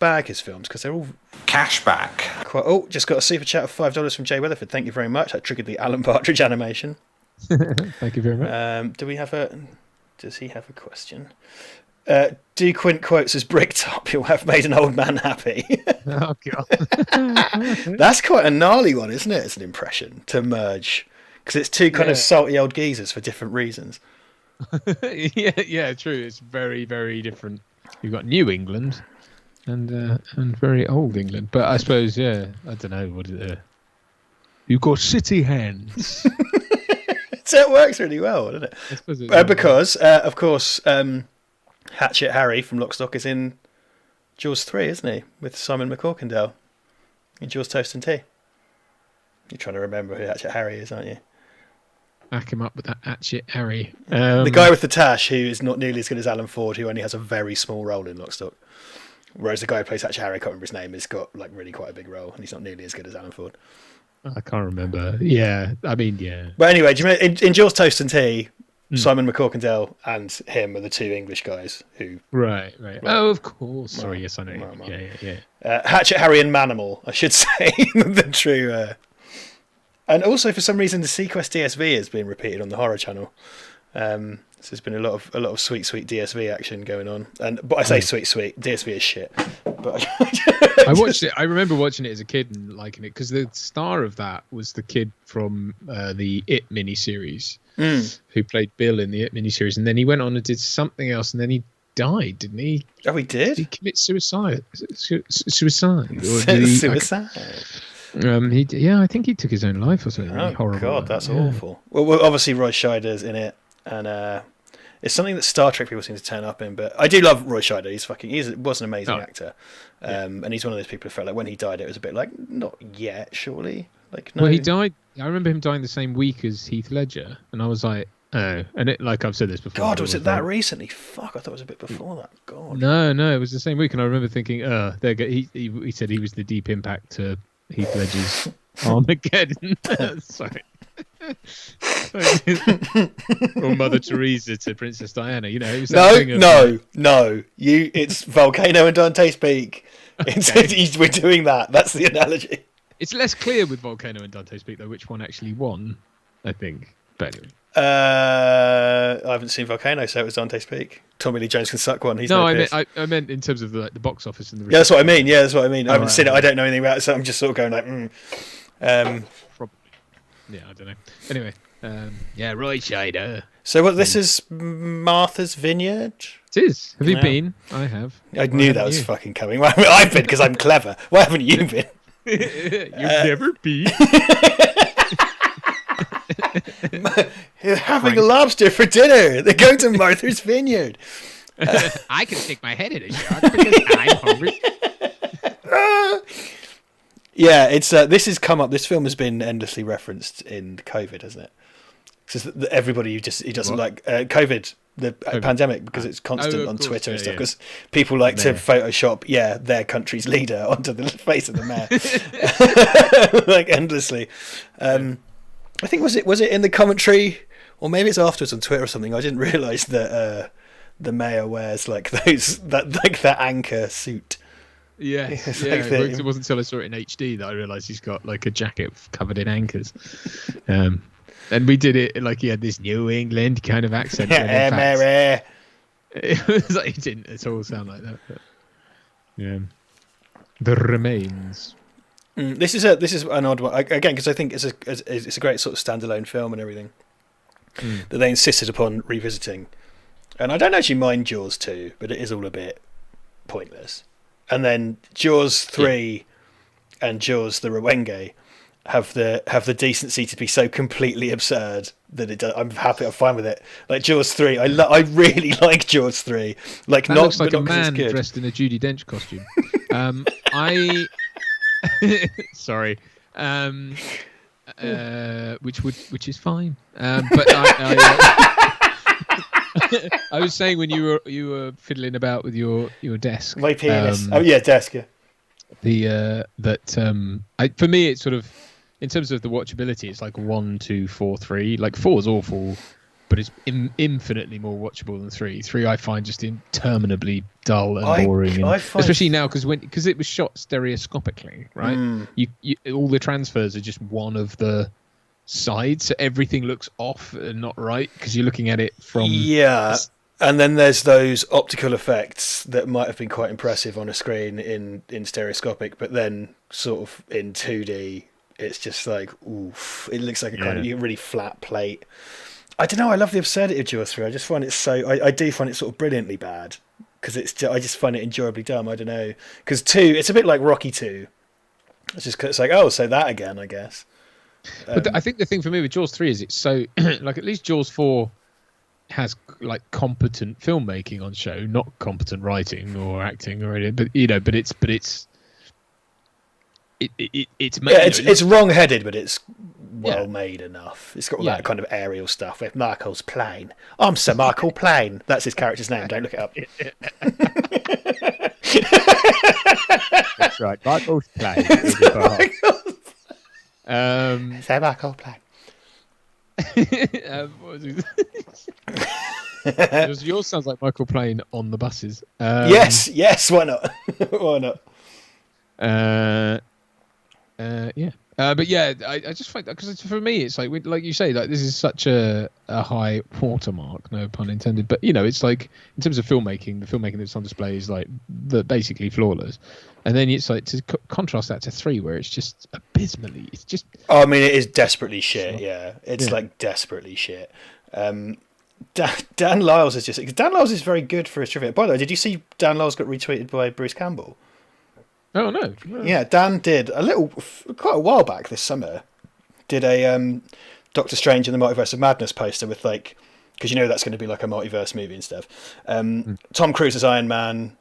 bag, his films, because they're all cashback. Just got a super chat of $5 from Jay Weatherford. Thank you very much. That triggered the Alan Partridge animation. Thank you very much. Does he have a question? Do Quint quotes as Bricktop, you'll have made an old man happy. Oh, God. That's quite a gnarly one, isn't it? It's an impression to merge, because it's two kind of salty old geezers for different reasons. yeah, true. It's very, very different. You've got New England and very old England. But I suppose, I don't know. What is it? You've got city hands. So it works really well, doesn't it? I suppose it because, of course... Hatchet Harry from Lock, Stock is in Jaws 3, isn't he? With Simon McCorkindale in Jaws Toast and Tea. You're trying to remember who Hatchet Harry is, aren't you? Back him up with that Hatchet Harry. The guy with the tash, who is not nearly as good as Alan Ford, who only has a very small role in Lock, Stock. Whereas the guy who plays Hatchet Harry, I can't remember his name, has got like really quite a big role, and he's not nearly as good as Alan Ford. I can't remember. Yeah, I mean, yeah. But anyway, do you remember in Jaws Toast and Tea, Simon McCorkindale and him are the two English guys who... Right. Oh, of course. Sorry, yes, I know. Yeah. Hatchet, Harry and Manimal, I should say. The true... And also, for some reason, the Sequest DSV has been repeated on the Horror Channel. So there's been a lot of sweet DSV action going on. But I say sweet, DSV is shit. But I watched it. I remember watching it as a kid and liking it, because the star of that was the kid from the It miniseries. Who played Bill in the It miniseries, and then he went on and did something else, and then he died, didn't he? Oh, he did? Did he commit suicide? Suicide? Suicide. I think he took his own life or something. Oh, horrible. God, that's awful. Well, obviously Roy Scheider's in it, and it's something that Star Trek people seem to turn up in, but I do love Roy Scheider. He was an amazing actor. And he's one of those people who felt like when he died, it was a bit like, not yet, surely. Like, no. Well, he died. I remember him dying the same week as Heath Ledger, and I was like, oh. And it, like I've said this before. God, was it that recently? Fuck, I thought it was a bit before that. God. No, it was the same week, and I remember thinking, there you go. He said he was the Deep Impact to Heath Ledger's Armageddon. Sorry. Or Mother Teresa to Princess Diana. It was no. It's Volcano and Dante's Peak. We're doing that. That's the analogy. It's less clear with Volcano and Dante's Peak, though, which one actually won, I think. But anyway. I haven't seen Volcano, so it was Dante's Peak. Tommy Lee Jones can suck one. I meant in terms of the box office and the. Yeah, that's what I mean. I haven't seen it. I don't know anything about it, so I'm just sort of going like. Probably. Yeah, I don't know. Anyway, Roy Scheider. So this is Martha's Vineyard? It is. Have you been? I have. I knew that was fucking coming. Well, I've been because I'm clever. Why haven't you been? You've never been. Having a lobster for dinner. They're going to Martha's Vineyard. I can stick my head in a shark because I'm hungry. Yeah, it's this has come up. This film has been endlessly referenced in COVID, hasn't it? Because everybody who doesn't like COVID, the pandemic, because it's constant on Twitter and stuff. Because people like to Photoshop, their country's leader onto the face of the mayor, like endlessly. I think was it in the commentary, or maybe it's afterwards on Twitter or something. I didn't realise that the mayor wears like that anchor suit. Yes, it wasn't until I saw it in HD that I realised he's got like a jacket covered in anchors. And we did it like he had this New England kind of accent. Mary. It was like he didn't at all sound like that. But, yeah, The Remains. This is an odd one again, because I think it's a great sort of standalone film and everything that they insisted upon revisiting. And I don't actually mind Jaws 2, but it is all a bit pointless. And then Jaws 3 and Jaws the Rwenge have the decency to be so completely absurd that it does, I'm fine with it. Like Jaws 3, I really like Jaws 3. Like that not looks like not a man dressed in a Judi Dench costume. Sorry. Which is fine. But I was saying when you were fiddling about with your desk. My penis. Desk. Yeah. For me, it's sort of in terms of the watchability, it's like 1, 2, 4, 3. Like 4 is awful, but it's infinitely more watchable than 3. 3 I find just interminably dull and boring, especially now because it was shot stereoscopically, right? You all the transfers are just one of the sides, so everything looks off and not right because you're looking at it from and then there's those optical effects that might have been quite impressive on a screen in stereoscopic, but then sort of in 2D it's just like oof, it looks like a kind of really flat plate. I don't know, I love the absurdity of Jaws 3. I just find it I do find it sort of brilliantly bad because I just find it enjoyably dumb. I don't know, because 2, it's a bit like Rocky 2. It's like, oh, so that again, I guess. But I think the thing for me with Jaws 3 is it's so like at least Jaws 4 has like competent filmmaking on show, not competent writing or acting or anything. But it's wrong-headed, but it's well made enough. It's got all that kind of aerial stuff with Michael's plane. I'm Sir Michael Plane. That's his character's name. Don't look it up. That's right, Michael's plane. Sir Michael Plane. Yours sounds like Michael Plane on the buses. Yes. Why not? Why not? But yeah, I just find that because for me, it's like you say, like this is such a high watermark, no pun intended. But it's like in terms of filmmaking, the filmmaking that's on display is like basically flawless. And then it's like to contrast that to 3, where it's just abysmally. It's just. Oh, I mean, it is desperately shit. Yeah, it's like desperately shit. Dan Lyles is Dan Lyles is very good for his trivia. By the way, did you see Dan Lyles got retweeted by Bruce Campbell? Oh no! Yeah, Dan did quite a while back this summer. Did a Doctor Strange and the Multiverse of Madness poster with like, because that's going to be like a multiverse movie and stuff. Tom Cruise as Iron Man,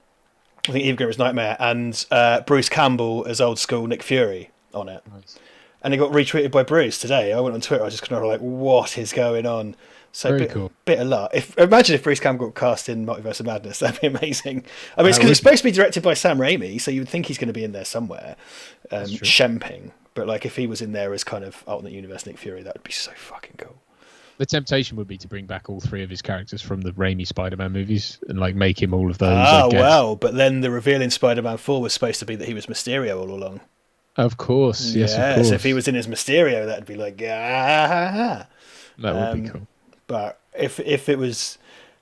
I think Eva Green as Nightmare, and Bruce Campbell as old school Nick Fury on it. Nice. And it got retweeted by Bruce today. I went on Twitter. I was just kind of like, what is going on? So bit of luck. Imagine if Bruce Campbell got cast in Multiverse of Madness. That'd be amazing. I mean, it's because it's supposed to be directed by Sam Raimi, so you would think he's going to be in there somewhere, shemping. But like, if he was in there as kind of alternate universe Nick Fury, that would be so fucking cool. The temptation would be to bring back all 3 of his characters from the Raimi Spider-Man movies and like make him all of those. Oh well, but then the reveal in Spider-Man 4 was supposed to be that he was Mysterio all along. Of course, yes. Of course. So if he was in his Mysterio, that'd be like, that would be cool. But if it was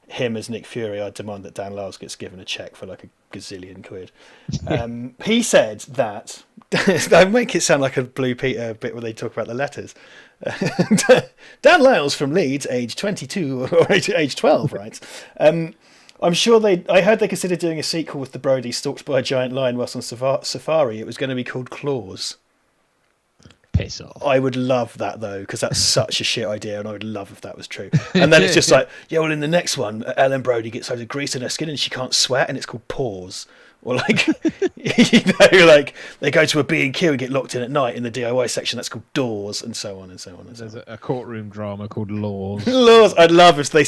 him as Nick Fury, I'd demand that Dan Lyles gets given a check for like a gazillion quid. He said that I make it sound like a Blue Peter bit where they talk about the letters. Dan Lyles from Leeds, age 22 or age 12, right? I'm sure I heard they considered doing a sequel with the Brody stalked by a giant lion whilst on safari. It was going to be called Claws. Piss off. I would love that though, because that's such a shit idea, and I would love if that was true. And then it's just like, yeah, well, in the next one, Ellen Brody gets loads of grease in her skin and she can't sweat, and it's called pores. Or like, like they go to a B&Q and get locked in at night in the DIY section. That's called doors, and so on and so on. And There's a courtroom drama called Laws. Laws. I'd love if they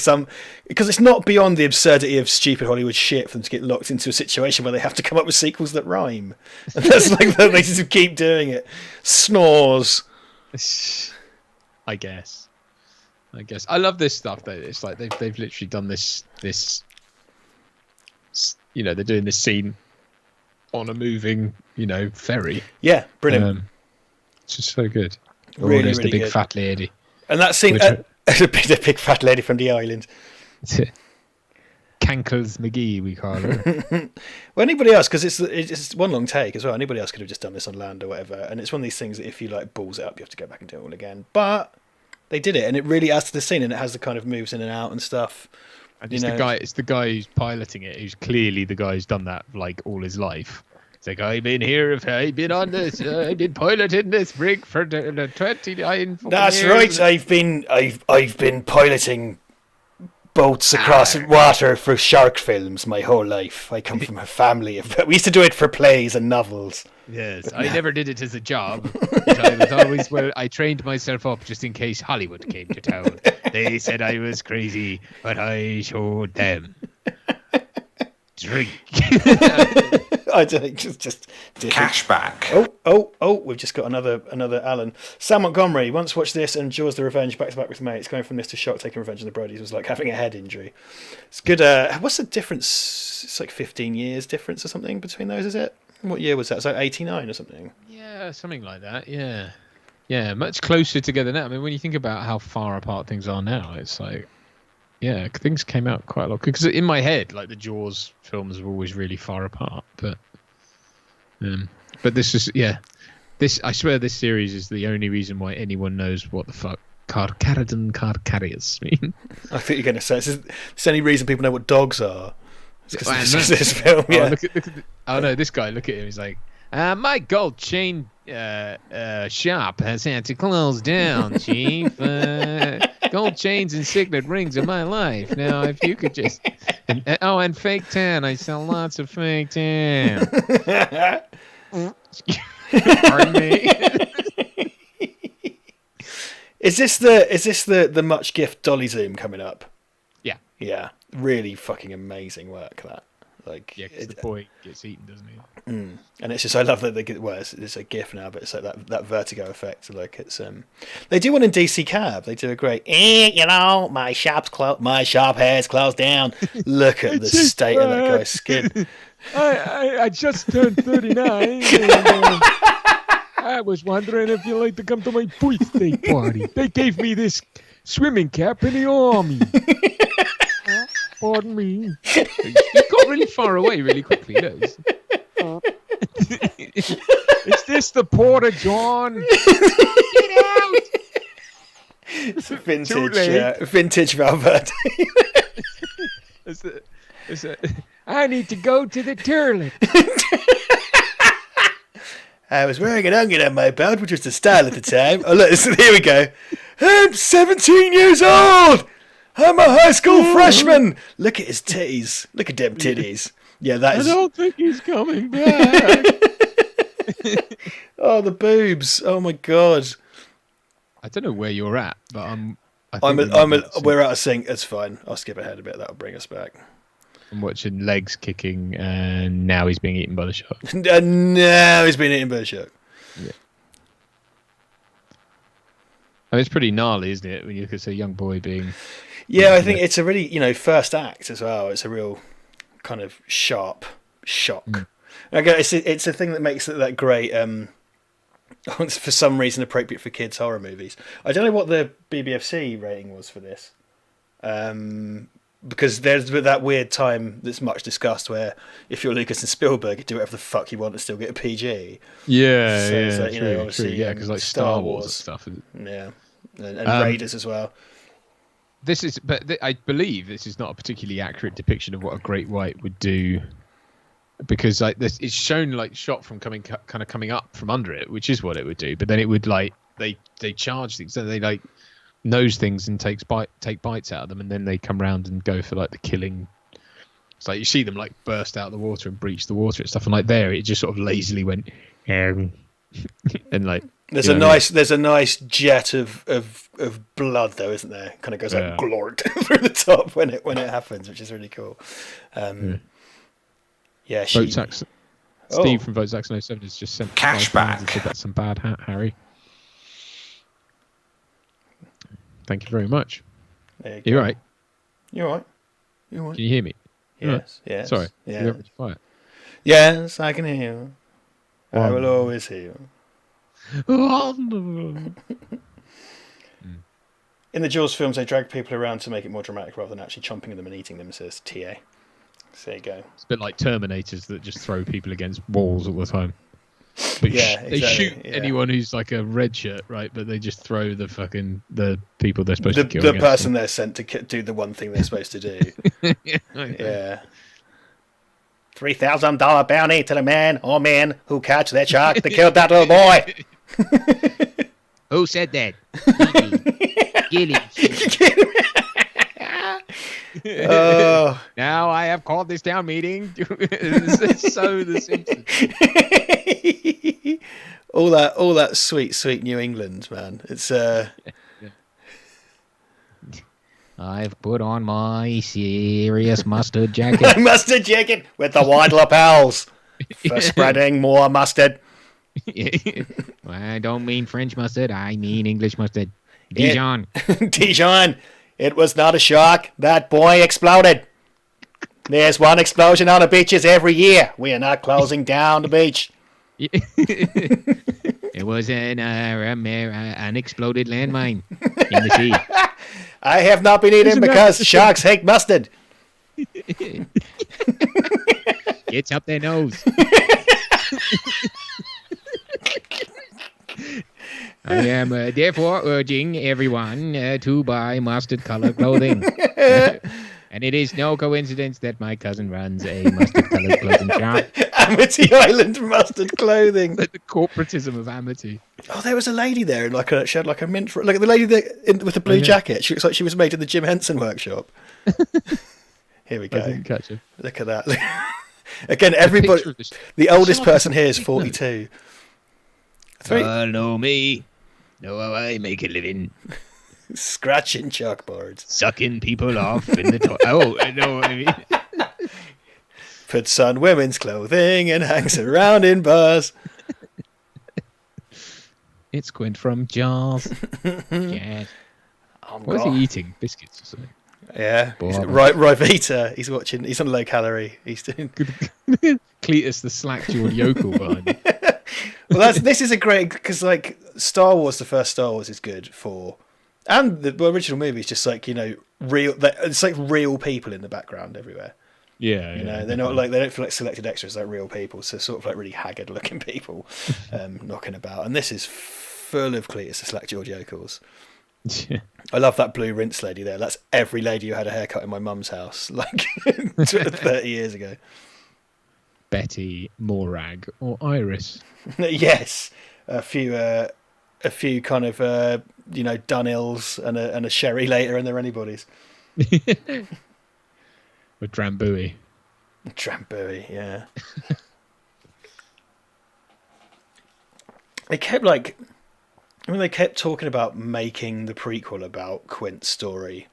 because it's not beyond the absurdity of stupid Hollywood shit for them to get locked into a situation where they have to come up with sequels that rhyme. And that's like they just keep doing it. Snores. I guess. I love this stuff though. It's like they've literally done this. They're doing this scene on a moving, ferry. Yeah, brilliant. It's just so good. Really, there's really the big good. Fat lady. And that scene, the big fat lady from the island. Cankles McGee, we call her. Well, anybody else, because it's one long take as well. Anybody else could have just done this on land or whatever. And it's one of these things that if you like balls it up, you have to go back and do it all again. But they did it, and it really adds to the scene, and it has the kind of moves in and out and stuff. And it's the guy who's piloting it, who's clearly the guy who's done that like all his life. It's like, I've been here, I've been on this, I've been piloting this rig for 29 That's years. right. I've been piloting boats across water for shark films my whole life. I come from a family we used to do it for plays and novels. Yes, I never did it as a job. But I was always I trained myself up just in case Hollywood came to town. They said I was crazy, but I showed them. Drink. I don't just Cashback. Oh! We've just got another Alan. Sam Montgomery once watched this and Jaws the Revenge back to back with mates. Going from this to Shock taking revenge on the Brodies was like having a head injury. It's good. What's the difference? It's like 15 years difference or something between those, is it? What year was that? It's like 89 or something. Yeah, something like that. Yeah, much closer together now. I mean, when you think about how far apart things are now, it's like, yeah, things came out quite a lot. Because in my head, like the Jaws films were always really far apart. But this is, I swear this series is the only reason why anyone knows what the fuck card carriers mean. I think you're going to say it's the only reason people know what dogs are. It's because this film, yeah. No, this guy, look at him. He's like, my gold chain shop has had to close down, Chief. Gold chains and signet rings are my life. Now, if you could just... And fake tan. I sell lots of fake tan. Pardon me? Is this the much gift dolly zoom coming up? Yeah. Yeah. Really fucking amazing work, that. Like, yeah, because the boy gets eaten, doesn't he? And it's just, I love that they get, well, it's a GIF now, but it's like that vertigo effect. Like it's they do one in DC Cab. They do a great, my shop has closed down. Look at the state of that guy's skin. I just turned 39. I was wondering if you'd like to come to my birthday party. They gave me this swimming cap in the army. Pardon me. He got really far away really quickly. Is this the Porta John? Get out! It's a vintage Val Verde. I need to go to the toilet. I was wearing an onion on my belt, which was the style at the time. Oh, look, here we go. I'm 17 years old. I'm a high school freshman. Look at his titties. Look at them titties. Yeah, that is. I don't think he's coming back. Oh, the boobs. Oh my god. I don't know where you're at, but we're out of sync. It's fine. I'll skip ahead a bit. That'll bring us back. I'm watching legs kicking, and now he's being eaten by the shark. And now he's being eaten by the shark. Yeah. I mean, it's pretty gnarly, isn't it, when you look at a young boy being... Yeah, I think it's a really, first act as well. It's a real kind of sharp shock. Okay, it's a thing that makes it that great, for some reason appropriate for kids horror movies. I don't know what the BBFC rating was for this. Because there's that weird time that's much discussed where if you're Lucas and Spielberg, you do whatever the fuck you want and still get a PG. Yeah, so yeah, it's like, obviously, yeah, because like Star Wars and stuff. Yeah, and Raiders as well. I believe this is not a particularly accurate depiction of what a great white would do, because like this, it's shown like shot from coming up from under it, which is what it would do. But then it would like they charge things. So they like nose things and take bites out of them, and then they come round and go for like the killing. It's like you see them like burst out of the water and breach the water and stuff, and like there it just sort of lazily went, and like there's a nice jet of blood though, isn't there? Kind of goes like glort through the top when it happens, which is really cool. Steve from Vote Saxon 07 has just sent cashback. And said that's some bad hat, Harry. Thank you very much. You're right. You're right. Can you hear me? Yes. Yes. Sorry. Yes. You're quiet. Yes, I can hear you. I will always hear you. In the Jaws films, they drag people around to make it more dramatic rather than actually chomping them and eating them, says TA. So there you go. It's a bit like Terminators that just throw people against walls all the time. But they shoot anyone who's like a red shirt, right? But they just throw the people they're supposed to kill. The person they're sent to do the one thing they're supposed to do. Yeah. $3,000 bounty to the man or men who catch that shark to kill that little boy. Who said that? Gilly. Now I have called this town meeting. It's so The Simpsons. all that sweet New England, man. It's I've put on my serious mustard jacket. Mustard jacket with the wide lapels for spreading more mustard. I don't mean French mustard. I mean English mustard. Dijon. Dijon. It was not a shark. That boy exploded. There's one explosion on the beaches every year. We are not closing down the beach. It was an unexploded landmine in the sea. I have not been eaten because sharks hate mustard. It's up their nose. I am therefore urging everyone to buy mustard-colored clothing. And it is no coincidence that my cousin runs a mustard-colored clothing shop. Amity Island mustard clothing. Like the corporatism of Amity. Oh, there was a lady there, she had like a mint. Look at the lady there with the blue jacket. She looks like she was made in the Jim Henson workshop. Here we go. I didn't catch it. Look at that. Again, everybody. The oldest person here is 42. Follow me. Know how I make a living. Scratching chalkboards. Sucking people off in the toilet. Oh, I know what I mean. Puts on women's clothing and hangs around in bars. It's Quint from Jaws. Yeah. What is he eating? Biscuits or something? Yeah. Rivita. He's on low calorie. He's doing Cletus the slack-jawed yokel behind him. Well, this is a great, because like Star Wars, the first Star Wars is good for, and the original movie is just like, real. It's like real people in the background everywhere. Yeah, they're not like, they don't feel like selected extras, like real people. So sort of like really haggard looking people knocking about, and this is full of Cletus the slack-jawed yokels. Yeah. I love that blue rinse lady there. That's every lady who had a haircut in my mum's house, like 30 years ago. Betty, Morag, or Iris. Yes, a few kind of Dunhills and a Sherry later, and they're anybody's. With Drambuie. Drambuie, yeah. They kept talking about making the prequel about Quint's story.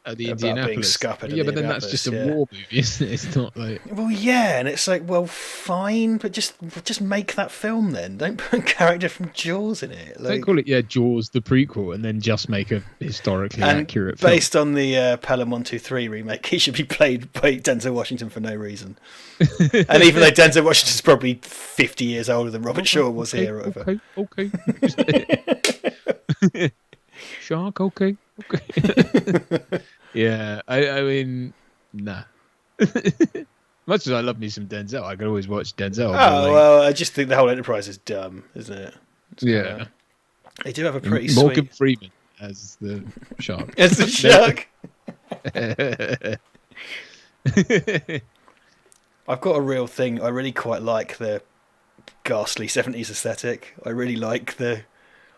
The about being Indianapolis. scuppered. Yeah, but then that's just a war movie, isn't it? It's not like. Well, yeah, and it's like, well, fine, but just make that film then. Don't put a character from Jaws in it. Don't call it Jaws the prequel, and then just make a historically accurate film. Based on the Pelham 123 remake, he should be played by Denzel Washington for no reason. And even though Denzel Washington's probably 50 years older than Robert Shaw was here, or whatever. Okay. Shark, okay. Yeah, I mean, nah. Much as I love me some Denzel, I could always watch Denzel. Well, I just think the whole enterprise is dumb, isn't it? Yeah. They do have a pretty Morgan sweet... Freeman as the shark. As the shark. I've got a real thing. I really quite like the ghastly 70s aesthetic. I really like the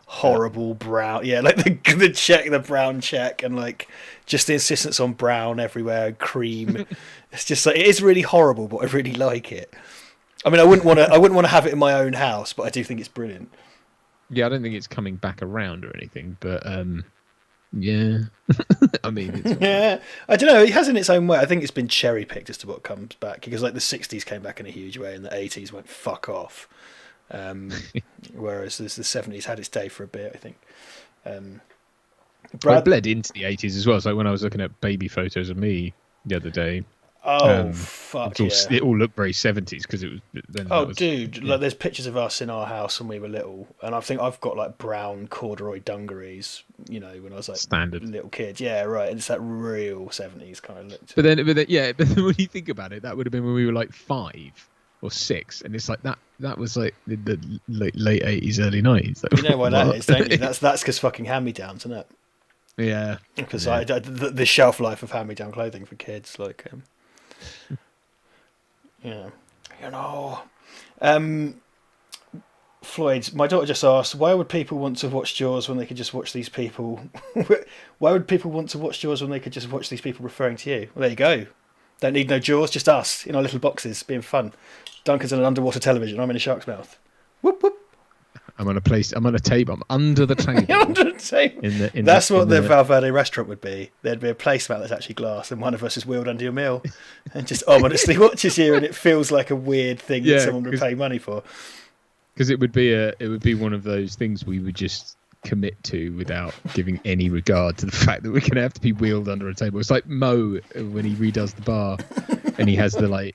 horrible brown. Yeah, like the brown check, and like just the insistence on brown everywhere, cream. It's just like, it is really horrible, but I really like it. I mean, I wouldn't want to have it in my own house, but I do think it's brilliant. Yeah, I don't think it's coming back around or anything, but yeah. I mean, it's yeah, I don't know. It has in its own way. I think it's been cherry picked as to what comes back, because like the '60s came back in a huge way, and the '80s went fuck off. Whereas the '70s had its day for a bit, I think. I bled into the '80s as well. So when I was looking at baby photos of me the other day, fuck it all looked very '70s because it was. Dude, like there's pictures of us in our house when we were little, and I think I've got like brown corduroy dungarees. You know, when I was like standard little kid. Yeah, right. It's that real '70s kind of look. But then when you think about it, that would have been when we were like 5 or 6, and it's like that was like the late '80s, early '90s. You know why that is, don't you? That's because fucking hand-me-downs, isn't it? Yeah. Because the shelf life of hand-me-down clothing for kids, like, you know. Floyd, my daughter just asked, why would people want to watch Jaws when they could just watch these people? Why would people want to watch Jaws when they could just watch these people referring to you? Well, there you go. Don't need no Jaws, just us in our little boxes being fun. Duncan's in an underwater television. I'm in a shark's mouth. Whoop whoop. I'm on a table. I'm under the table. Under the table. That's what the Val Verde restaurant would be. There'd be a placemat that's actually glass, and one of us is wheeled under your meal, and just ominously watches you, and it feels like a weird thing that someone would pay money for. Because it would be one of those things we would just commit to without giving any regard to the fact that we're going to have to be wheeled under a table. It's like Mo when he redoes the bar, and he has the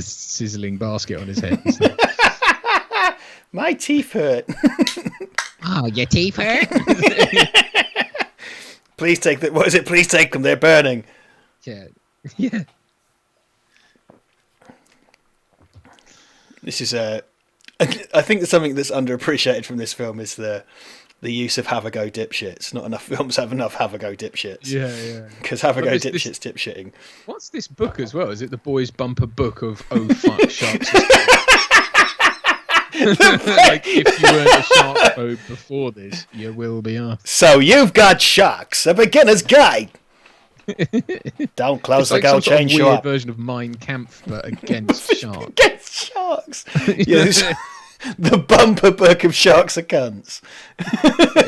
sizzling basket on his head. My teeth hurt. Oh, your teeth hurt? Please take them. What is it? Please take them. They're burning. Yeah. This is I think something that's underappreciated from this film is the use of have a go dipshits. Not enough films have enough have a go dipshits. Yeah. Because have a go dipshits dipshitting. What's this book as well? Is it the boys' bumper book of fuck sharks? Like if you weren't a shark phobe before this, you will be after. So you've got sharks, a beginner's guide. Don't close the gold chain shop. Weird version of Mein Kampf, but against sharks. Against sharks. Yeah, the bumper book of sharks are cunts.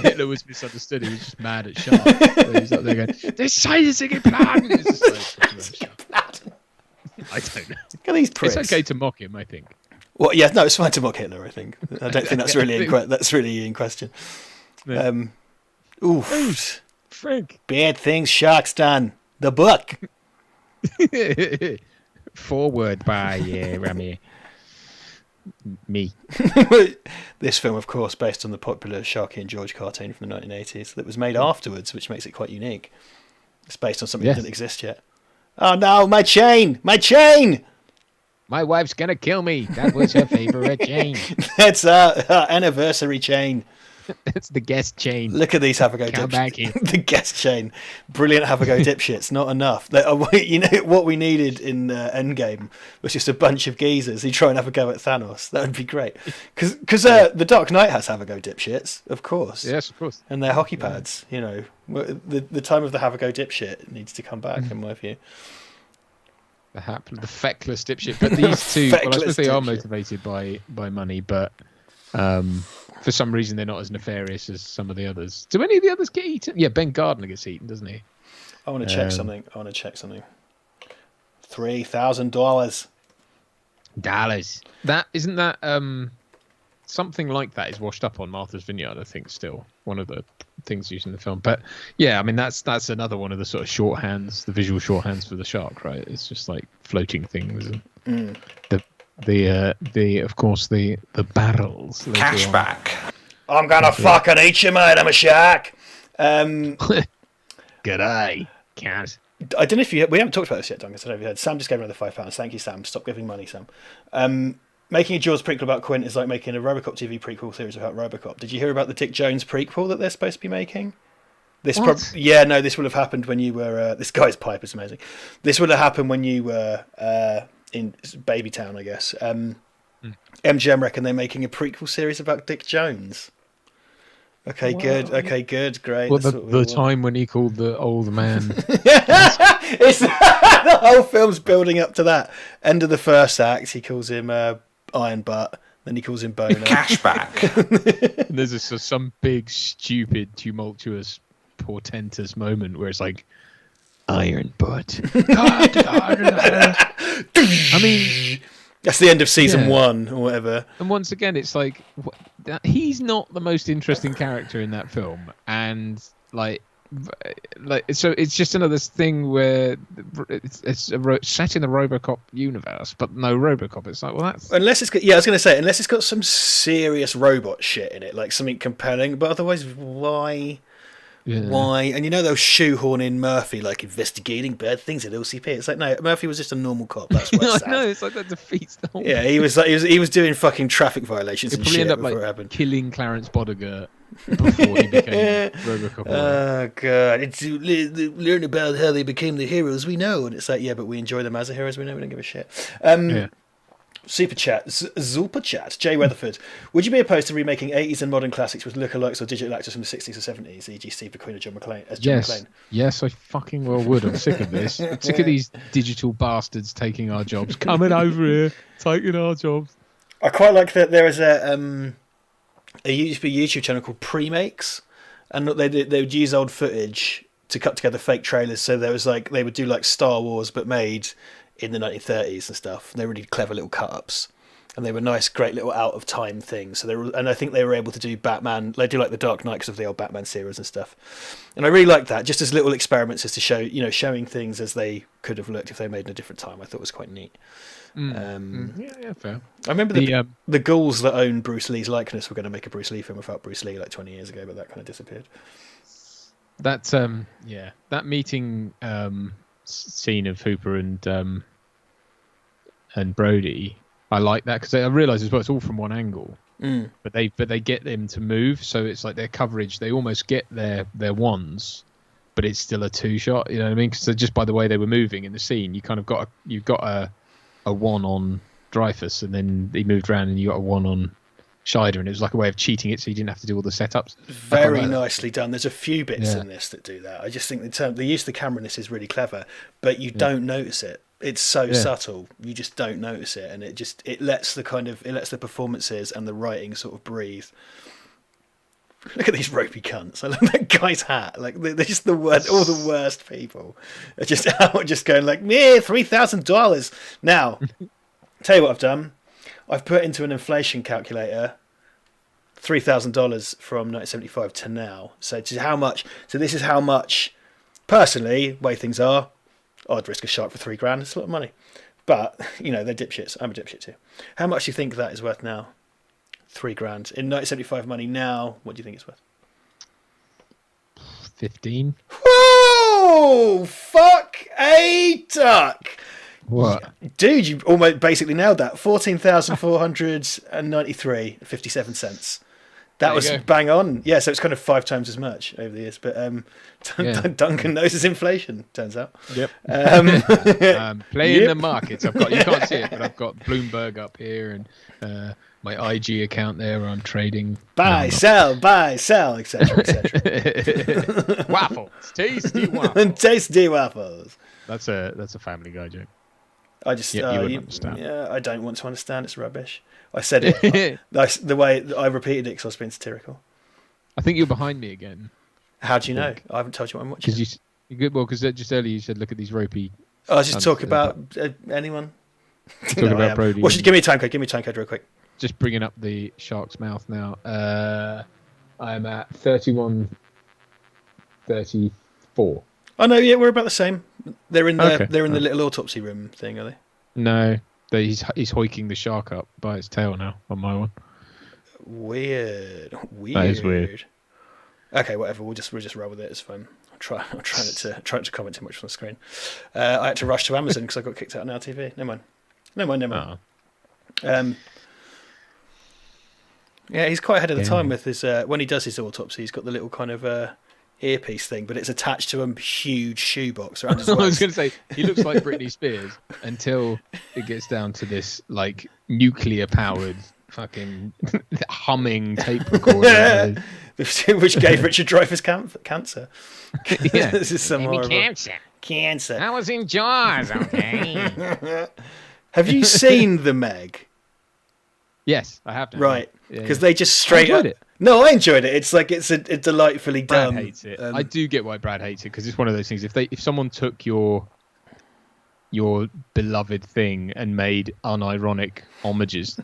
Hitler was misunderstood. He was just mad at sharks. So he's up there going, "There's scientific plan." I don't know. Look at these pricks. It's okay to mock him, I think. Well, yeah, no, it's fine to mock Hitler. I think. I don't think that's really in question. Yeah. Oof. Frank. Bad things sharks done. The book. Forward by me. This film, of course, based on the popular Sharky and George cartoon from the 1980s that was made afterwards, which makes it quite unique. It's based on something that didn't exist yet. Oh no, my chain! My chain! My wife's gonna kill me. That was her favorite chain. That's our anniversary chain. That's the guest chain. Look at these have a go dipshits. The guest chain. Brilliant have a go dipshits. Not enough. You know what we needed in Endgame was just a bunch of geezers who try and have a go at Thanos. That would be great. Because the Dark Knight has have a go dipshits, of course. Yes, of course. And their hockey pads. You know, the time of the have a go dipshit needs to come back, in my view. The feckless dipshit. But these two, well, I suppose they are motivated by money, but for some reason they're not as nefarious as some of the others. Do any of the others get eaten? Yeah, Ben Gardner gets eaten, doesn't he? I want to check something. $3,000. That isn't that something like that is washed up on Martha's Vineyard, I think, still one of the things used in the film. But yeah, I mean that's another one of the sort of shorthands, the visual shorthands for the shark, right? It's just like floating things. And the of course the barrels. Cashback. I'm gonna fucking eat you, mate. I'm a shark. G'day, cat. I don't know if we haven't talked about this yet, Duncan. I don't know if you heard. Sam just gave another £5. Thank you, Sam. Stop giving money, Sam. Making a Jaws prequel about Quint is like making a RoboCop TV prequel series about RoboCop. Did you hear about the Dick Jones prequel that they're supposed to be making? This will have happened when you were. This guy's pipe is amazing. This would have happened when you were in Babytown, I guess. MGM reckon they're making a prequel series about Dick Jones. Okay, good. Okay, good. Great. Well, the time when he called the old man. It's the whole film's building up to that. End of the first act, he calls him Iron Butt. Then he calls him Boner. Cashback. There's some big, stupid, tumultuous, portentous moment where it's like, Iron Butt. I mean, that's the end of season 1 or whatever. And once again, it's like he's not the most interesting character in that film, and like so it's just another thing where it's set in the RoboCop universe, but no RoboCop. It's like, well, that's unless it's got, I was going to say, unless it's got some serious robot shit in it, like something compelling. But otherwise, why? Yeah. Why? And they'll shoehorn in Murphy, like investigating bad things at LCP. It's like, no, Murphy was just a normal cop. That's why it's sad. No, it's like that defeats the whole. Yeah, he was doing fucking traffic violations and shit before it happened. Killing Clarence Boddiger before he became RoboCop. Oh god, it's learn about how they became the heroes we know, and it's like, yeah, but we enjoy them as the heroes we know. We don't give a shit. Super chat, Zulpa chat. Jay Weatherford, would you be opposed to remaking 80s and modern classics with lookalikes or digital actors from the 60s or 70s, e.g. Steve McQueen or John McClane? Yes, I fucking well would. I'm sick of this. Sick of these digital bastards taking our jobs, coming over here, taking our jobs. I quite like that there is a YouTube channel called Pre-Makes, and they would use old footage to cut together fake trailers. So there was they would do like Star Wars but made in the 1930s and stuff. And they were really clever little cut-ups, and they were nice, great little out-of-time things. So I think they were able to do Batman. They do like the Dark Knight because of the old Batman series and stuff. And I really liked that, just as little experiments as to show, showing things as they could have looked if they made in a different time. I thought was quite neat. Yeah, fair. I remember the ghouls that own Bruce Lee's likeness were going to make a Bruce Lee film without Bruce Lee like 20 years ago, but that kind of disappeared. That that meeting scene of Hooper and Brody, I like that because I realise as well it's all from one angle, but they get them to move, so it's like their coverage. They almost get their wands, but it's still a two shot. You know what I mean? Because just by the way they were moving in the scene, you kind of got a one on Dreyfus, and then he moved around, and you got a one on Scheider, and it was like a way of cheating it, so you didn't have to do all the setups. Very nicely done. There's a few bits in this that do that. I just think the use of the camera in this is really clever, but you don't notice it. It's so subtle, you just don't notice it, and it lets the performances and the writing sort of breathe. Look at these ropey cunts. I love that guy's hat. Like they're just the worst. All the worst people are just out, just going like, "Yeah, $3,000." Now, tell you what I've done. I've put into an inflation calculator $3,000 from 1975 to now. So this is how much. Personally, way things are, I'd risk a shark for $3,000. It's a lot of money, but they're dipshits. I'm a dipshit too. How much do you think that is worth now? $3,000 in 1975 money. Now, what do you think it's worth? 15. Whoa! Fuck a duck! What? Dude, you almost basically nailed that. 14,493 57 cents. That was bang on. Yeah, so it's kind of 5 times as much over the years. But Duncan knows his inflation, turns out. Yep. Playing the markets. You can't see it, but I've got Bloomberg up here and my IG account there where I'm trading. Buy, sell, etc., etc. Waffles. Tasty waffles. Tasty waffles. That's a Family Guy joke. I just you wouldn't understand. Yeah, I don't want to understand. It's rubbish. I said it the way I repeated it because I was being satirical. I think you're behind me again. How do you know? I haven't told you what I'm watching. Because just earlier you said, look at these ropey. I was just talking about anyone. Talking about Brody. Well, give me a time code. Give me a time code real quick. Just bringing up the shark's mouth now. I'm at 31:34. Oh no, yeah, we're about the same. They're in the the little autopsy room thing, are they? No, he's hoiking the shark up by its tail now on my one. Weird. That is weird. Okay, whatever. We'll just roll with it. It's fine. I'm trying not to comment too much on the screen. I had to rush to Amazon because I got kicked out of Now TV. Never mind. Oh. Yeah, he's quite ahead of the time with his when he does his autopsy. He's got the little kind of earpiece thing, but it's attached to a huge shoebox around his waist. I was going to say he looks like Britney Spears until it gets down to this like nuclear powered fucking humming tape recorder. Which gave Richard Dreyfuss cancer. Yeah. This is some horrible... Cancer. I was in Jaws, okay. Have you seen The Meg? Yes, I have done. Right, because because they just straight up... it. No, I enjoyed it. It's like it's delightfully Brad dumb. hates it. I do get why Brad hates it, because it's one of those things. If someone took your beloved thing and made unironic homages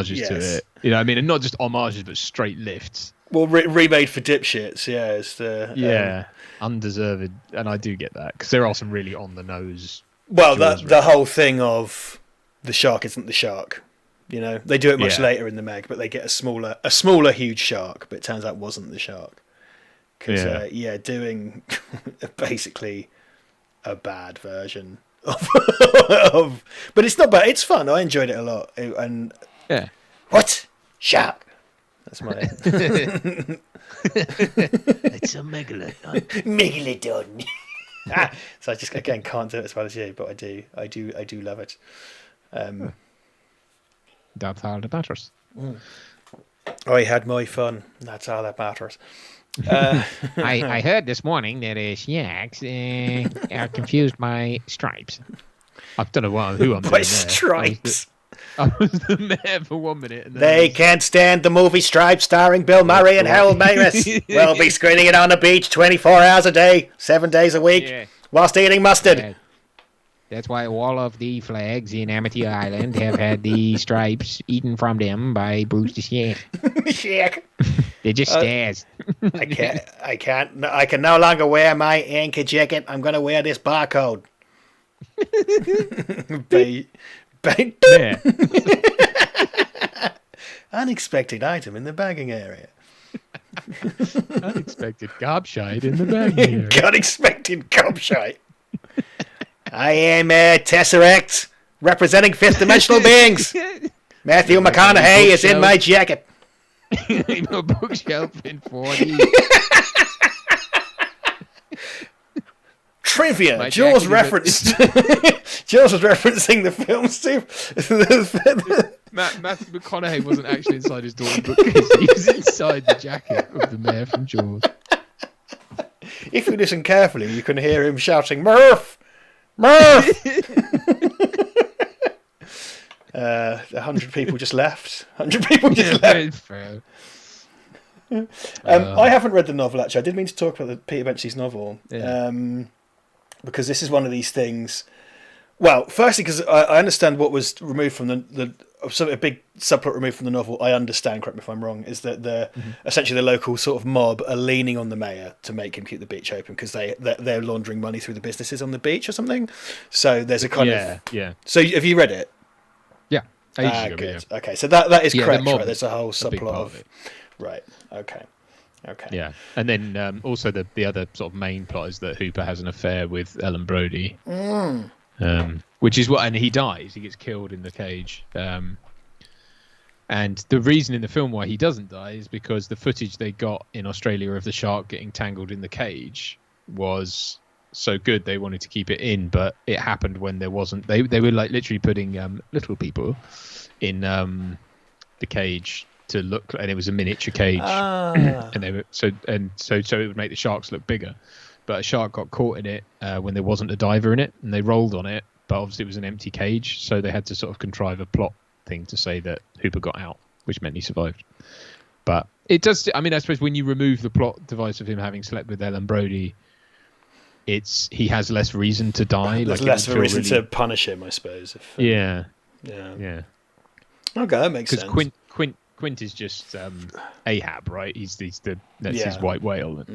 Yes. to it, you know what I mean, and not just homages but straight lifts. Well, remade for dipshits, yeah. It's the undeserved, and I do get that, because there are some really on the nose. Well, the whole thing of the shark isn't the shark. You know, they do it much later in the Meg, but they get a smaller huge shark, but it turns out wasn't the shark. Because doing basically a bad version of but it's not bad. It's fun. I enjoyed it a lot. And what shark? That's my. It's a megalodon. Megalodon. So I just again can't do it as well as you, but I do love it. That's all that matters. I had my fun. That's all that matters. I heard this morning that sharks are confused by stripes. I don't know who I'm by doing stripes. I was the mayor for 1 minute. And they can't stand the movie Stripes starring Bill Murray and Harold Maris. We'll be screening it on the beach 24 hours a day, 7 days a week, whilst eating mustard. That's why all of the flags in Amity Island have had the stripes eaten from them by Bruce the Shark. Shark. They're just stairs. I can no longer wear my anchor jacket. I'm going to wear this barcode. Unexpected item in the bagging area. Unexpected gobshite in the bagging area. Unexpected gobshite. I am Tesseract, representing fifth dimensional beings. Matthew McConaughey is in my jacket. A bookshelf in 40. Trivia. Jules referenced. Jules was referencing the film too. Matthew McConaughey wasn't actually inside his daughter's bookcase. He was inside the jacket of the mayor from Jaws. If you listen carefully, you can hear him shouting, "Murph! Murph!" 100 people just left. 100 people just left. I haven't read the novel, actually. I did mean to talk about the Peter Benchley's novel. Because this is one of these things. Well, firstly, because I understand what was removed from a big subplot removed from the novel. I understand, correct me if I'm wrong, is that essentially the local sort of mob are leaning on the mayor to make him keep the beach open because they're laundering money through the businesses on the beach or something. So there's a kind of... Yeah. So have you read it? Yeah. Good. Yeah. Okay, so that is correct, right? There's a whole subplot of it. Right, okay. Yeah, and then also the other sort of main plot is that Hooper has an affair with Ellen Brody. Which is and he dies. He gets killed in the cage. And the reason in the film why he doesn't die is because the footage they got in Australia of the shark getting tangled in the cage was so good they wanted to keep it in, but it happened when there wasn't. They were like literally putting little people in the cage to look, and it was a miniature cage, and they were so it would make the sharks look bigger. But a shark got caught in it when there wasn't a diver in it, and they rolled on it. But obviously it was an empty cage, so they had to sort of contrive a plot thing to say that Hooper got out, which meant he survived. But it does. I mean, I suppose when you remove the plot device of him having slept with Ellen Brody, he has less reason to die. There's less of a reason to punish him, I suppose. Yeah. Okay, that makes sense. Because Quint is just Ahab, right? That's his white whale.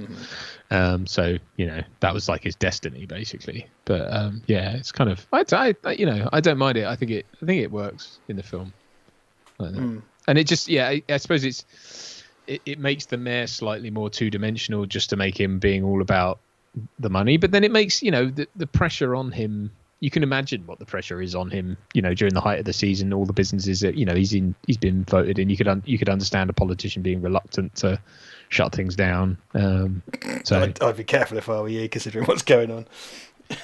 So that was like his destiny, basically. But it's kind of I don't mind it. I think it works in the film. And it just I suppose it makes the mayor slightly more two-dimensional just to make him being all about the money. But then it makes the pressure on him. You can imagine what the pressure is on him, during the height of the season, all the businesses that, he's been voted in. You could understand a politician being reluctant to shut things down. So I'd be careful if I were you, considering what's going on.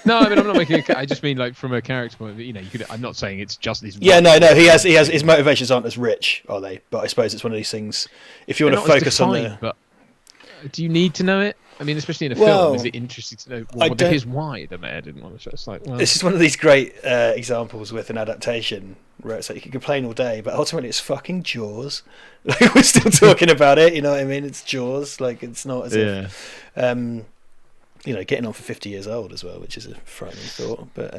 No, I mean I'm not making. I just mean like from a character point of view. You could. I'm not saying it's just this. Yeah, no. He has his motivations aren't as rich, are they? But I suppose it's one of these things. If you want to focus on the. But do you need to know it? I mean, especially in a film, is it interesting to know? Here's why the mayor didn't want to show. It's like, well, this is one of these great examples with an adaptation where it's like you can complain all day, but ultimately it's fucking Jaws. Like we're still talking about it, you know what I mean? It's Jaws. Like it's not as if, getting on for 50 years old as well, which is a frightening thought. But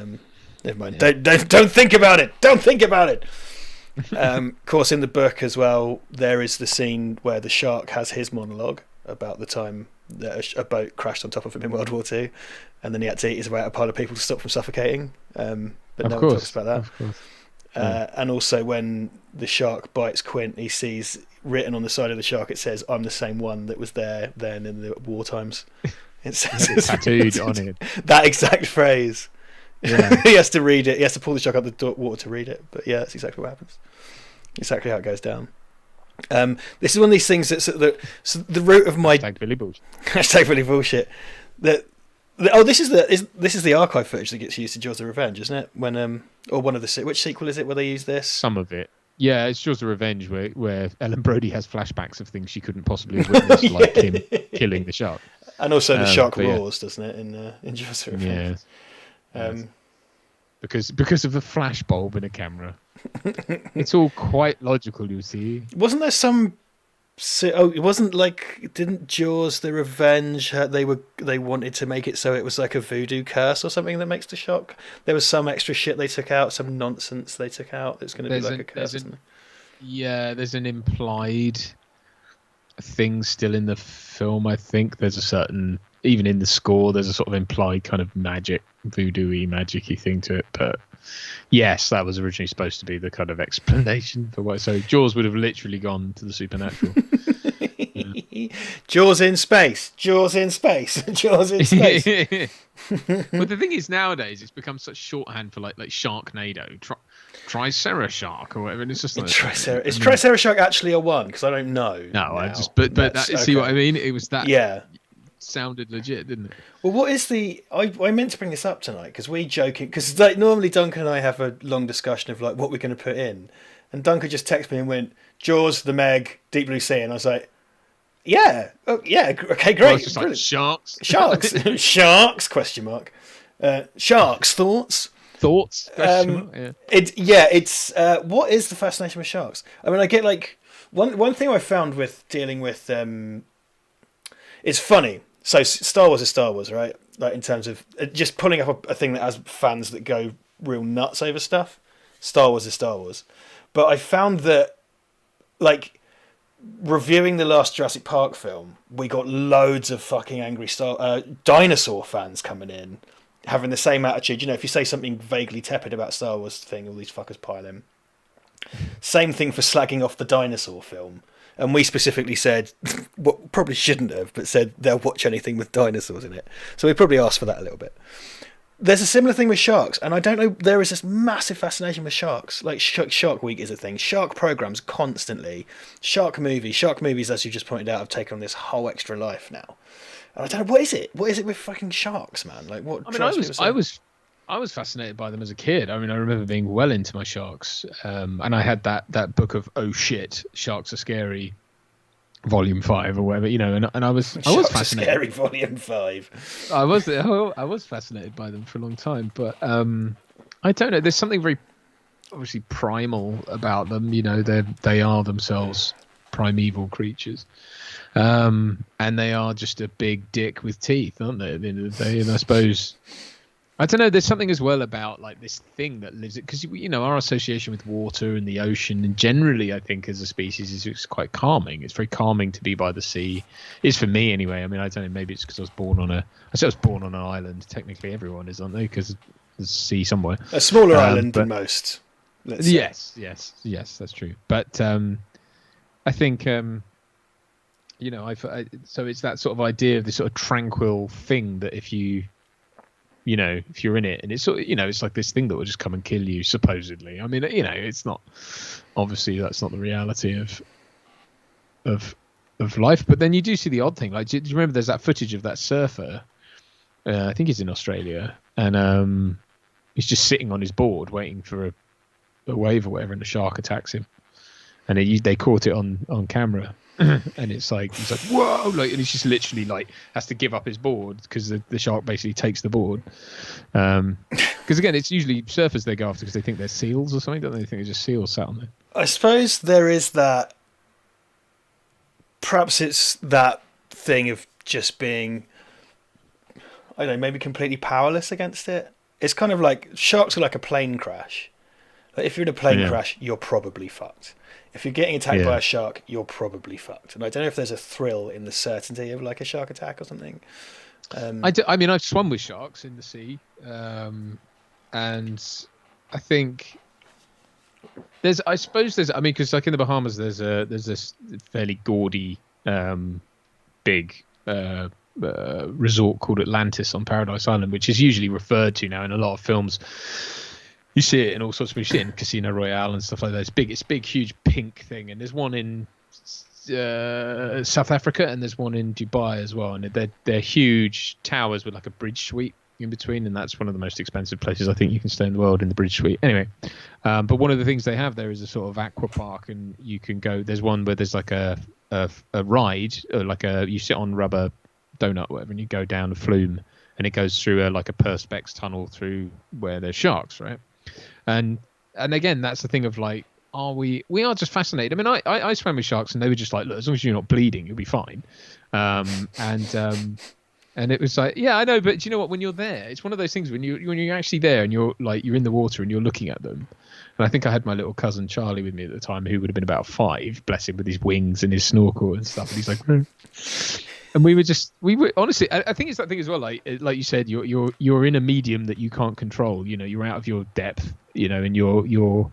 never mind. Yeah. Don't think about it. Don't think about it. Of course, in the book as well, there is the scene where the shark has his monologue about the time that a boat crashed on top of him in World War II, and then he had to eat his way out of a pile of people to stop from suffocating. But no one talks about that. Of course. And also when the shark bites Quint, he sees written on the side of the shark, it says, "I'm the same one that was there then in the war times." It says it's tattooed on it. That exact phrase. Yeah. He has to read it. He has to pull the shark out of the water to read it. But yeah, that's exactly what happens. Exactly how it goes down. This is one of these things that's the root of my hashtag Billy Bullshit. Hashtag Billy Bullshit. This is the archive footage that gets used in Jaws of Revenge, isn't it? When or one of the which sequel is it where they use this? Some of it. Yeah, it's Jaws of Revenge where Ellen Brody has flashbacks of things she couldn't possibly have witnessed, like him killing the shark. And also the shark roars, doesn't it, in Jaws of Revenge? Yeah. Because of the flash bulb in a camera. It's all quite logical, you see. Wasn't there some? It wasn't like didn't Jaws the Revenge? They wanted to make it so it was like a voodoo curse or something that makes the shark. There was some extra shit they took out, some nonsense they took out. That's going to be like a curse, isn't it? Yeah, there's an implied thing still in the film. I think there's a certain, even in the score, there's a sort of implied kind of magic, voodoo-y, magic-y thing to it. But yes, that was originally supposed to be the kind of explanation for why. So Jaws would have literally gone to the supernatural. Jaws in space. Jaws in space. Jaws in space. But the thing is, nowadays it's become such shorthand for like Sharknado, Tricera Shark or whatever. And it's just like Is Tricera Shark actually a one? Because I don't know. No, I just but that, see what I mean? It was that. Yeah. Sounded legit, didn't it? Well, what is the? I meant to bring this up tonight because we joking because like normally Duncan and I have a long discussion of like what we're going to put in, and Duncan just texted me and went Jaws, The Meg, Deep Blue Sea, and I was like, yeah, okay, great. Well, it's just like sharks, sharks? Question mark. Sharks thoughts. Yeah. It's what is the fascination with sharks? I mean, I get like one thing I found with dealing with it's funny. So Star Wars is Star Wars, right? Like in terms of just pulling up a thing that has fans that go real nuts over stuff. Star Wars is Star Wars. But I found that, like, reviewing the last Jurassic Park film, we got loads of fucking angry dinosaur fans coming in, having the same attitude. You know, if you say something vaguely tepid about Star Wars thing, all these fuckers pile in. Same thing for slagging off the dinosaur film. And we specifically said, what probably shouldn't have, but said they'll watch anything with dinosaurs in it. So we probably asked for that a little bit. There's a similar thing with sharks, and I don't know, there is this massive fascination with sharks. Like Shark Week is a thing. Shark programs constantly. Shark movies, as you just pointed out, have taken on this whole extra life now. And I don't know, what is it? What is it with fucking sharks, man? Like what? I mean, I was fascinated by them as a kid. I mean, I remember being well into my sharks, and I had that book of "Oh shit, sharks are scary," Volume 5 or whatever, you know. And I was fascinated. Scary Volume 5. I was fascinated by them for a long time, but I don't know. There's something very obviously primal about them. You know, they are themselves primeval creatures, and they are just a big dick with teeth, aren't they? At the end of the day, and I suppose. I don't know. There's something as well about like this thing that lives it because you know our association with water and the ocean and generally I think as a species is it's quite calming. It's very calming to be by the sea. It's for me anyway. I mean I don't know. Maybe it's because I was born on an island. Technically everyone is, aren't they? Because there's a sea somewhere. A smaller island than most. Yes, that's true. But I think you know so it's that sort of idea of this sort of tranquil thing that if you're in it and it's sort of, you know, it's like this thing that will just come and kill you supposedly. I mean, you know, it's not obviously that's not the reality of life, but then you do see the odd thing. Like, do you remember there's that footage of that surfer? I think he's in Australia, and he's just sitting on his board waiting for a wave or whatever, and the shark attacks him, and they caught it on camera. And it's like he's like whoa, like, and he's just literally like has to give up his board because the shark basically takes the board. Because again, it's usually surfers they go after because they think they're seals or something, don't they? They think they're just seals sat on there. I suppose there is that. Perhaps it's that thing of just being, I don't know, maybe completely powerless against it. It's kind of like sharks are like a plane crash. Like if you're in a plane crash, you're probably fucked. If you're getting attacked by a shark, you're probably fucked. And I don't know if there's a thrill in the certainty of like a shark attack or something. I mean, I've swum with sharks in the sea, and I think I suppose there's. I mean, because like in the Bahamas, there's this fairly gaudy, big resort called Atlantis on Paradise Island, which is usually referred to now in a lot of films. You see it in all sorts of. You see it in Casino Royale and stuff like that. It's big, huge pink thing. And there's one in South Africa, and there's one in Dubai as well. And they're huge towers with like a bridge suite in between, and that's one of the most expensive places I think you can stay in the world, in the bridge suite. Anyway, but one of the things they have there is a sort of aqua park, and you can go. There's one where there's like a ride, or like you sit on rubber donut, or whatever, and you go down a flume, and it goes through a perspex tunnel through where there's sharks, right? And again, that's the thing of like, we are just fascinated. I mean, I swam with sharks, and they were just like, look, as long as you're not bleeding, you'll be fine. And it was like, yeah, I know, but do you know what? When you're there, it's one of those things when you're actually there and you're in the water and you're looking at them. And I think I had my little cousin Charlie with me at the time, who would have been about 5, bless him, with his wings and his snorkel and stuff. And he's like, and we were honestly, I think it's that thing as well. Like you said, you're in a medium that you can't control. You know, you're out of your depth. You know, and you're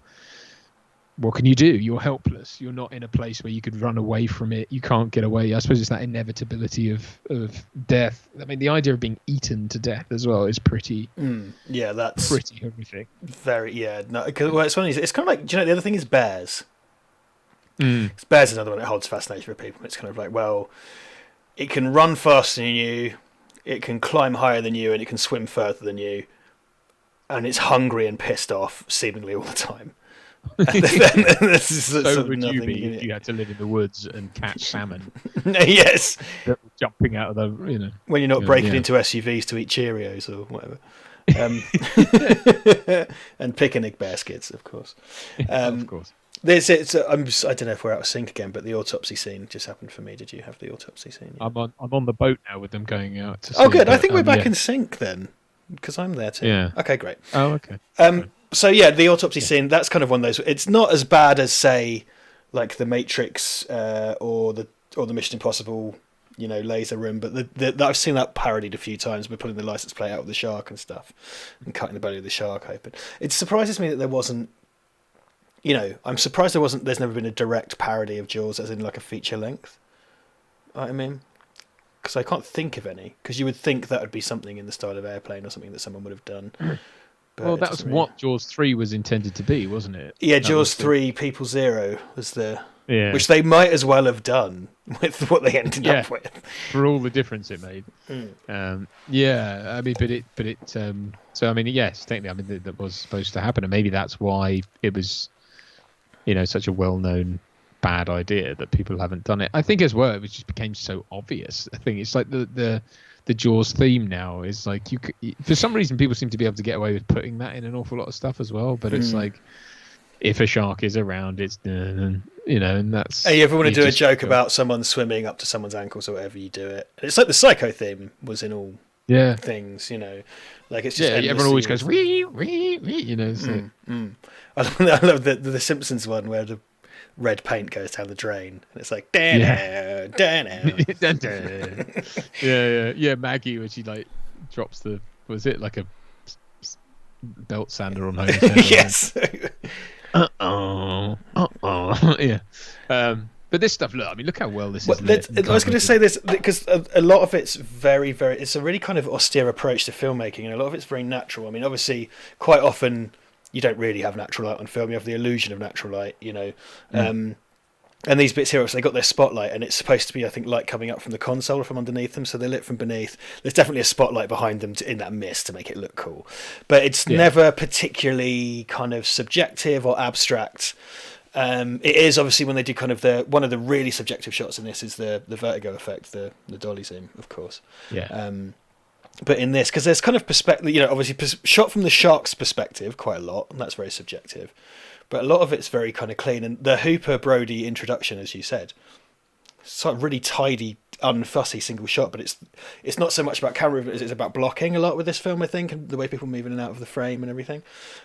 what can you do? You're helpless. You're not in a place where you could run away from it. You can't get away. I suppose it's that inevitability of death. I mean, the idea of being eaten to death as well is pretty. That's pretty horrific. Very No, well, it's funny. It's kind of like, do you know, the other thing is bears. Bears is another one that holds fascination for people. It's kind of like, well, it can run faster than you, it can climb higher than you, and it can swim further than you, and it's hungry and pissed off seemingly all the time. So would you be if you had to live in the woods and catch salmon? Yes, jumping out of the when you're not breaking into SUVs to eat Cheerios or whatever, and picnic baskets, of course. Of course. I don't know if we're out of sync again, but the autopsy scene just happened for me. Did you have the autopsy scene? I'm on the boat now with them going out to sea. Oh, good. I think we're back in sync then, because I'm there too. Yeah. Okay, great. Oh, okay. So yeah, the autopsy scene, that's kind of one of those. It's not as bad as, say, like the Matrix or the Mission Impossible, laser room. But I've seen that parodied a few times. We're pulling the license plate out of the shark and stuff, and cutting the belly of the shark open. It surprises me that there wasn't. I'm surprised there's never been a direct parody of Jaws, as in like a feature length. You know what I mean? Because I can't think of any. Because you would think that would be something in the style of Airplane or something that someone would have done. But well, that was what Jaws 3 was intended to be, wasn't it? Yeah, Jaws 3 People Zero was which they might as well have done with what they ended up with. For all the difference it made. Yeah, I mean, but it. So I mean, yes, technically, I mean that was supposed to happen, and maybe that's why it was, such a well-known bad idea that people haven't done it. I think as well, it just became so obvious. I think it's like the Jaws theme now is like for some reason people seem to be able to get away with putting that in an awful lot of stuff as well. But it's like, if a shark is around, it's and that's. Hey, you ever want to do a joke about someone swimming up to someone's ankles or whatever, you do it. It's like the Psycho theme was in all things, like it's just everyone always goes wee wee wee, I love the Simpsons one where the red paint goes down the drain, and it's like yeah, Maggie, when she like drops was it like a belt sander on her? Yes. Yeah. But this stuff, look how well this is. I was going to say this because a lot of it's very, very. It's a really kind of austere approach to filmmaking, and a lot of it's very natural. I mean, obviously, quite often you don't really have natural light on film; you have the illusion of natural light, And And these bits here, they got their spotlight, and it's supposed to be, I think, light coming up from the console from underneath them, so they're lit from beneath. There's definitely a spotlight behind them in that mist to make it look cool. But it's never particularly kind of subjective or abstract. It is obviously when they do kind of one of the really subjective shots in this is the vertigo effect, the dolly zoom, of course. Yeah. But in this, because there's kind of perspective, obviously shot from the shark's perspective quite a lot, and that's very subjective. But a lot of it's very kind of clean. And the Hooper Brody introduction, as you said, it's sort of really tidy, unfussy single shot. But it's not so much about camera movement as it's about blocking a lot with this film, I think, and the way people move in and out of the frame and everything.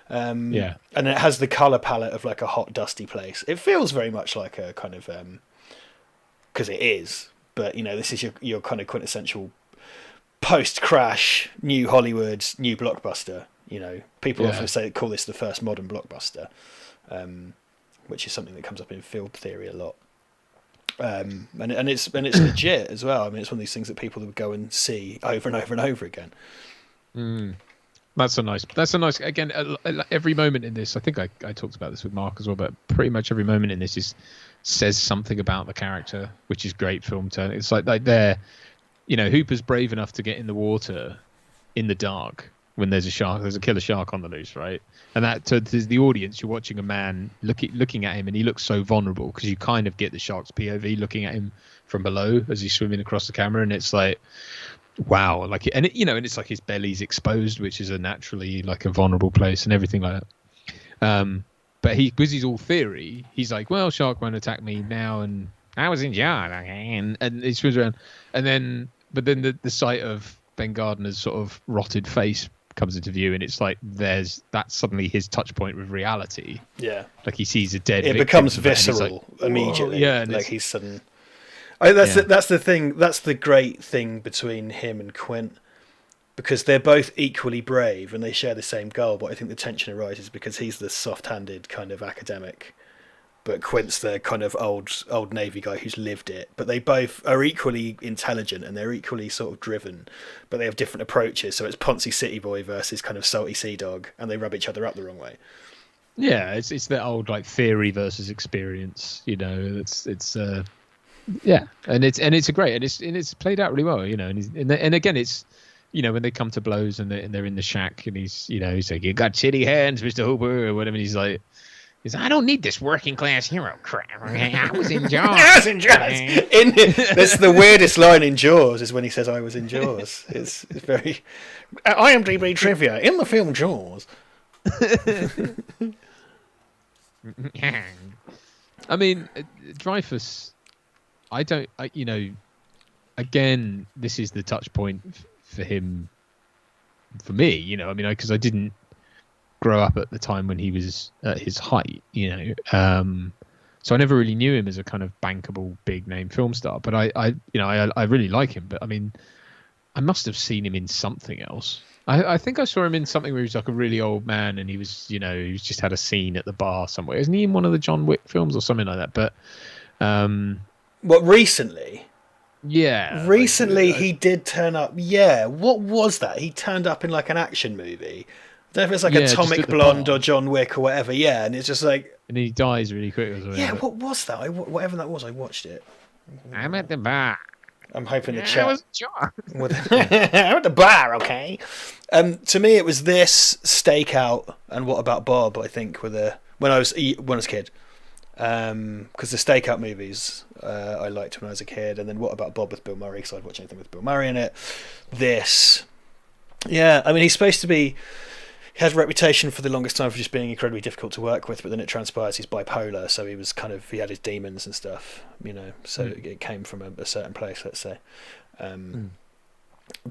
And it has the colour palette of like a hot, dusty place. It feels very much like a kind of... because it is. But, this is your kind of quintessential post-crash, new Hollywood, new blockbuster. People often call this the first modern blockbuster. Which is something that comes up in film theory a lot, and it's legit as well. I mean, it's one of these things that people would go and see over and over and over again. That's a nice. Again, every moment in this, I think I talked about this with Mark as well, but pretty much every moment in this says something about the character, which is great film turn. It's like they're, Hooper's brave enough to get in the water in the dark when there's a killer shark on the loose, right? And that to the audience, you're watching a man looking at him, and he looks so vulnerable because you kind of get the shark's POV looking at him from below as he's swimming across the camera, and it's like, wow, and it's like his belly's exposed, which is a naturally like a vulnerable place and everything like that. But because he's all theory, he's like, well, shark won't attack me now, and I was in jail, and he swims around, but then the sight of Ben Gardner's sort of rotted face comes into view, and it's like that's suddenly his touch point with reality. Yeah, like he sees a dead. It becomes visceral immediately. Yeah, like he's sudden. That's the thing. That's the great thing between him and Quint, because they're both equally brave and they share the same goal. But I think the tension arises because he's the soft-handed kind of academic, but Quint's the kind of old Navy guy who's lived it. But they both are equally intelligent and they're equally sort of driven, but they have different approaches. So it's Ponzi City Boy versus kind of Salty Sea Dog, and they rub each other up the wrong way. Yeah, it's the old like theory versus experience. And it's a great, and it's played out really well. And again, it's when they come to blows and they're in the shack, and he's like, "You got shitty hands, Mr. Hooper," or whatever. And he's like. I don't need this working class hero crap. I was in Jaws. I was in Jaws. That's the weirdest line in Jaws is when he says, "I was in Jaws." It's very IMDb trivia in the film Jaws. I mean, Dreyfuss. Again, this is the touch point for him. For me, because I didn't grow up at the time when he was at his height, so I never really knew him as a kind of bankable big name film star, but I really like him. But I mean, I must have seen him in something else. I think I saw him in something where he was like a really old man, and he was he's just had a scene at the bar somewhere. Isn't he in one of the John Wick films or something like that? But what, recently? Yeah, recently he did turn up. Yeah, what was that? He turned up in like an action movie. I don't know if it's like Atomic Blonde or John Wick or whatever. Yeah, and it's just like, and he dies really quick. Yeah, what was that? Whatever that was, I watched it. I'm at the bar. I'm hoping the chat. Was John. I'm at the bar, okay. To me, it was this, Stakeout, and What About Bob? I think when I was a kid, because the Stakeout movies I liked when I was a kid, and then What About Bob with Bill Murray, because I'd watch anything with Bill Murray in it. This, yeah, I mean, he's supposed to be. He has a reputation for the longest time for just being incredibly difficult to work with, but then it transpires he's bipolar, so he had his demons and stuff, so it came from a certain place, let's say.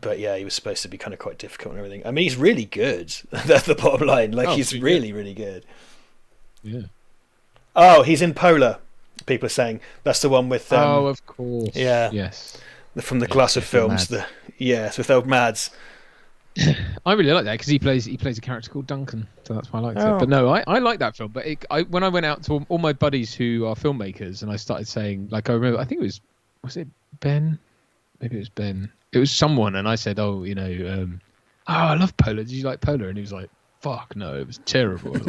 But yeah, he was supposed to be kind of quite difficult and everything. I mean, he's really good. That's the bottom line. He's really, really good. Yeah. Oh, he's in Polar, people are saying. That's the one with... oh, of course. Yeah. Yes. From the class of films. It's with old Mads. I really like that because he plays a character called Duncan, so that's why I liked it. But no, I like that film. But when I went out to all my buddies who are filmmakers, and I started saying, I remember, I think it was it Ben? Maybe it was Ben. It was someone, and I said, I love Polar. Did you like Polar? And he was like, fuck no, it was terrible. It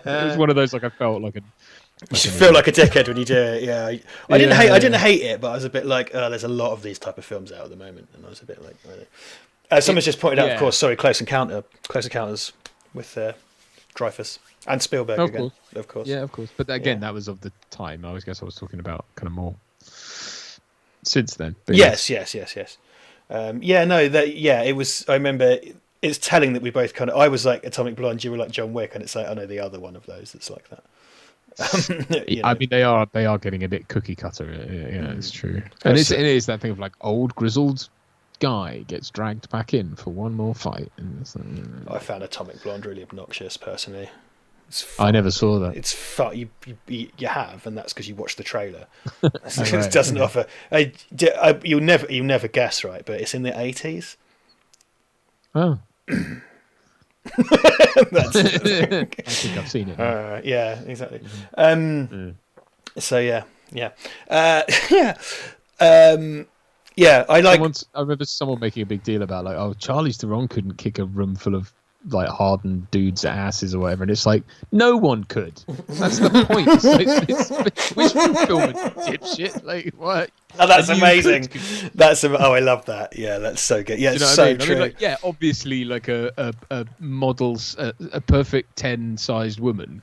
was one of those I felt like You should feel like a dickhead when you do it. Yeah, I didn't hate it, but I was a bit like, there's a lot of these type of films out at the moment, and I was a bit like, someone's just pointed out, of course. Sorry, Close Encounters with Dreyfuss and Spielberg again, of course. Yeah, of course. But again, that was of the time. I guess I was talking about kind of more since then. But yes. It was. I remember. It's telling that we both kind of. I was like Atomic Blonde, you were like John Wick, and it's like I know the other one of those that's like that. I mean, they are getting a bit cookie cutter. Yeah, it's true. And it is that thing of like old grizzled guy gets dragged back in for one more fight. And it's like, I found Atomic Blonde really obnoxious, personally. I never saw that. It's fun. You have, and that's because you watched the trailer. It doesn't offer. You'll never guess, right? But it's in the 80s. Oh. I think I've seen it. Yeah, exactly. So yeah. I like. I remember someone making a big deal about like, Charlize Theron couldn't kick a room full of like hardened dudes' asses or whatever, and it's like no one could. That's the point. It's wishful fulfillment, dipshit. Like what? Oh, that's amazing. I love that. Yeah, that's so good. Yeah, it's so true. I mean, like, obviously, like a model's a perfect 10-sized woman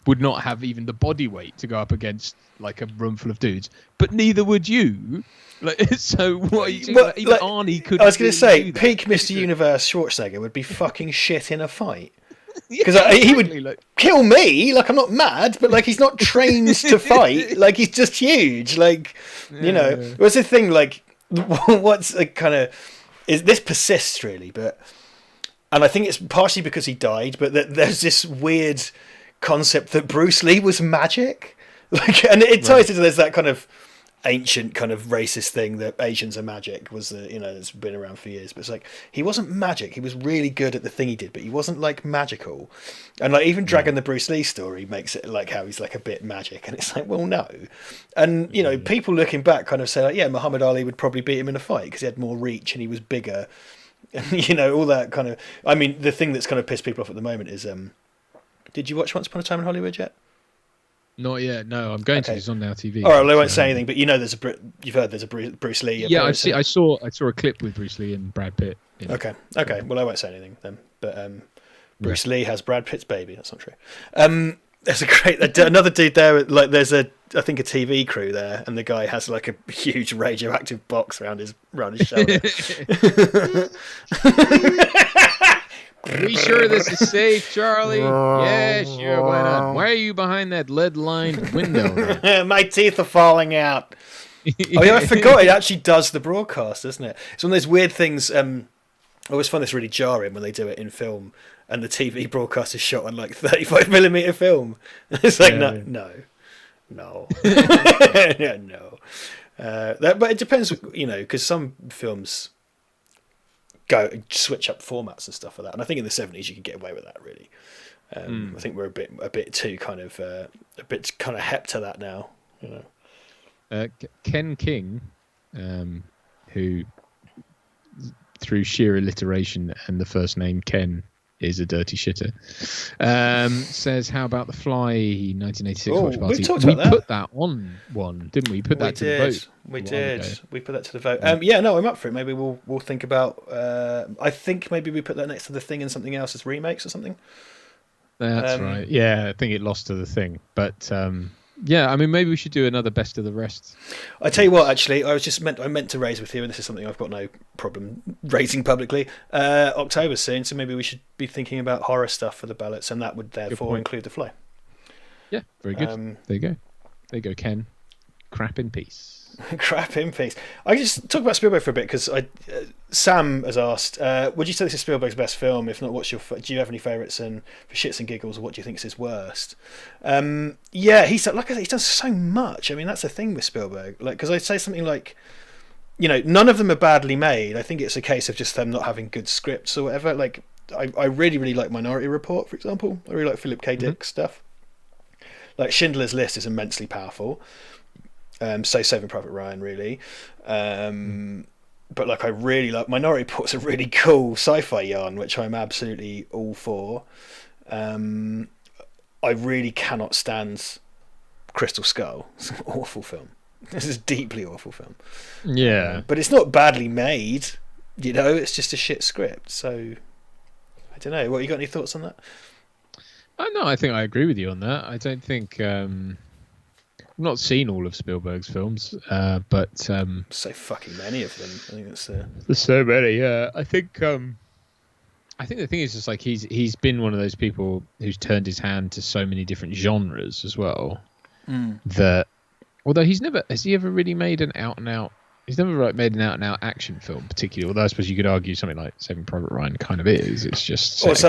would not have even the body weight to go up against like a room full of dudes, but neither would you. Like, so what are you doing? Well, even Arnie could. I was going to say, peak Mr. Universe Schwarzenegger would be fucking shit in a fight. Because he would kill me. Like, I'm not mad, but like he's not trained to fight. Like, he's just huge. Like, what's the thing? Like, what's a kind of this persists really, and I think it's partially because he died, but there's this weird concept that Bruce Lee was magic. Like, and it ties into there's that kind of ancient kind of racist thing that Asians are magic it's been around for years, but it's like he wasn't magic. He was really good at the thing he did, but he wasn't like magical. And like even dragging the Bruce Lee story makes it like how he's like a bit magic, and it's like, well, no. And people looking back kind of say like, Muhammad Ali would probably beat him in a fight because he had more reach and he was bigger, and all that kind of. I mean, the thing that's kind of pissed people off at the moment is did you watch Once Upon a Time in Hollywood yet? Not yet. No, I'm going to. It's on Now TV. All right, well, I won't say anything, but you've heard there's a Bruce Lee. Yeah, I saw a clip with Bruce Lee and Brad Pitt. Okay. Well, I won't say anything then. But Bruce Lee has Brad Pitt's baby. That's not true. There's another dude there. Like, there's I think a TV crew there, and the guy has like a huge radioactive box around his shoulder. Are we sure this is safe, Charlie? Yeah, sure, why not? Why are you behind that lead-lined window? My teeth are falling out. I forgot it actually does the broadcast, doesn't it? It's one of those weird things. I always find this really jarring when they do it in film and the TV broadcast is shot on like 35mm film. It's like, no. Yeah, no. But it depends, because some films switch up formats and stuff like that, and I think in the 70s you could get away with that really. I think we're a bit too kind of hep to that now. Ken King, who through sheer alliteration and the first name Ken is a dirty shitter, says, how about The Fly 1986 watch party? We put that on one, didn't we? Put that to the vote. We did. We put that to the vote. I'm up for it. Maybe we'll think about. I think maybe we put that next to The Thing and something else as remakes or something. That's right. Yeah, I think it lost to The Thing, but I mean, maybe we should do another best of the rest. I tell you what, actually, I meant to raise with you, and this is something I've got no problem raising publicly. October's soon, so maybe we should be thinking about horror stuff for the ballots, and that would therefore include The Fly. Yeah, very good. There you go, Ken. Crap in peace. Crap in peace. I just talk about Spielberg for a bit because Sam has asked, would you say this is Spielberg's best film? If not, do you have any favourites? And for shits and giggles, what do you think is his worst? He's like I said, he's done so much. I mean, that's the thing with Spielberg. Like, because I'd say something like, none of them are badly made. I think it's a case of just them not having good scripts or whatever. Like, I really, really like Minority Report, for example. I really like Philip K. Dick's stuff. Like, Schindler's List is immensely powerful. So Saving Private Ryan, really. But like, I really like Minority Report's a really cool sci-fi yarn, which I'm absolutely all for. I really cannot stand Crystal Skull. It's an awful film. This is a deeply awful film. Yeah. But it's not badly made, it's just a shit script. So, I don't know. What, you got any thoughts on that? No, I think I agree with you on that. I don't think... I've not seen all of Spielberg's films, but... so fucking many of them. I think it's... There's so many, yeah. I think the thing is just like he's been one of those people who's turned his hand to so many different genres as well, that... Although has he ever really made an out-and-out... He's never made an out-and-out action film, particularly. Although I suppose you could argue something like Saving Private Ryan kind of is. It's just... this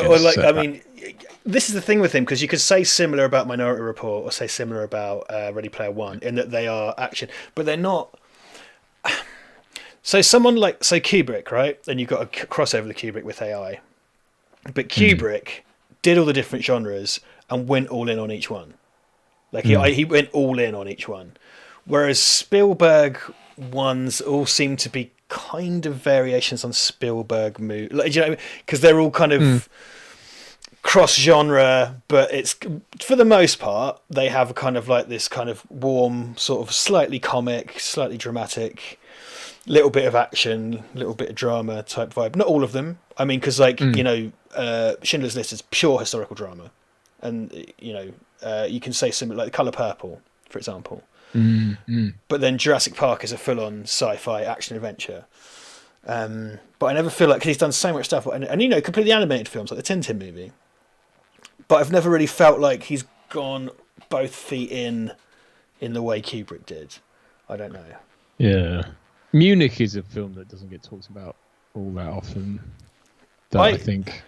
is the thing with him, because you could say similar about Minority Report or say similar about Ready Player One, in that they are action, but they're not... So someone like, say, Kubrick, right? And you've got a crossover the Kubrick with AI. But Kubrick did all the different genres and went all in on each one. Like, he went all in on each one. Whereas Spielberg ones all seem to be kind of variations on Spielberg movies. Like, because they're all kind of cross-genre, but it's, for the most part, they have a kind of like this kind of warm, sort of slightly comic, slightly dramatic, little bit of action, little bit of drama type vibe. Not all of them. I mean, because Schindler's List is pure historical drama. And, you can say similar, like The Colour Purple, for example. But then Jurassic Park is a full-on sci-fi action adventure. But I never feel like, because he's done so much stuff, and completely animated films like the Tintin movie. But I've never really felt like he's gone both feet in the way Kubrick did. I don't know. Yeah. Munich is a film that doesn't get talked about all that often, I think.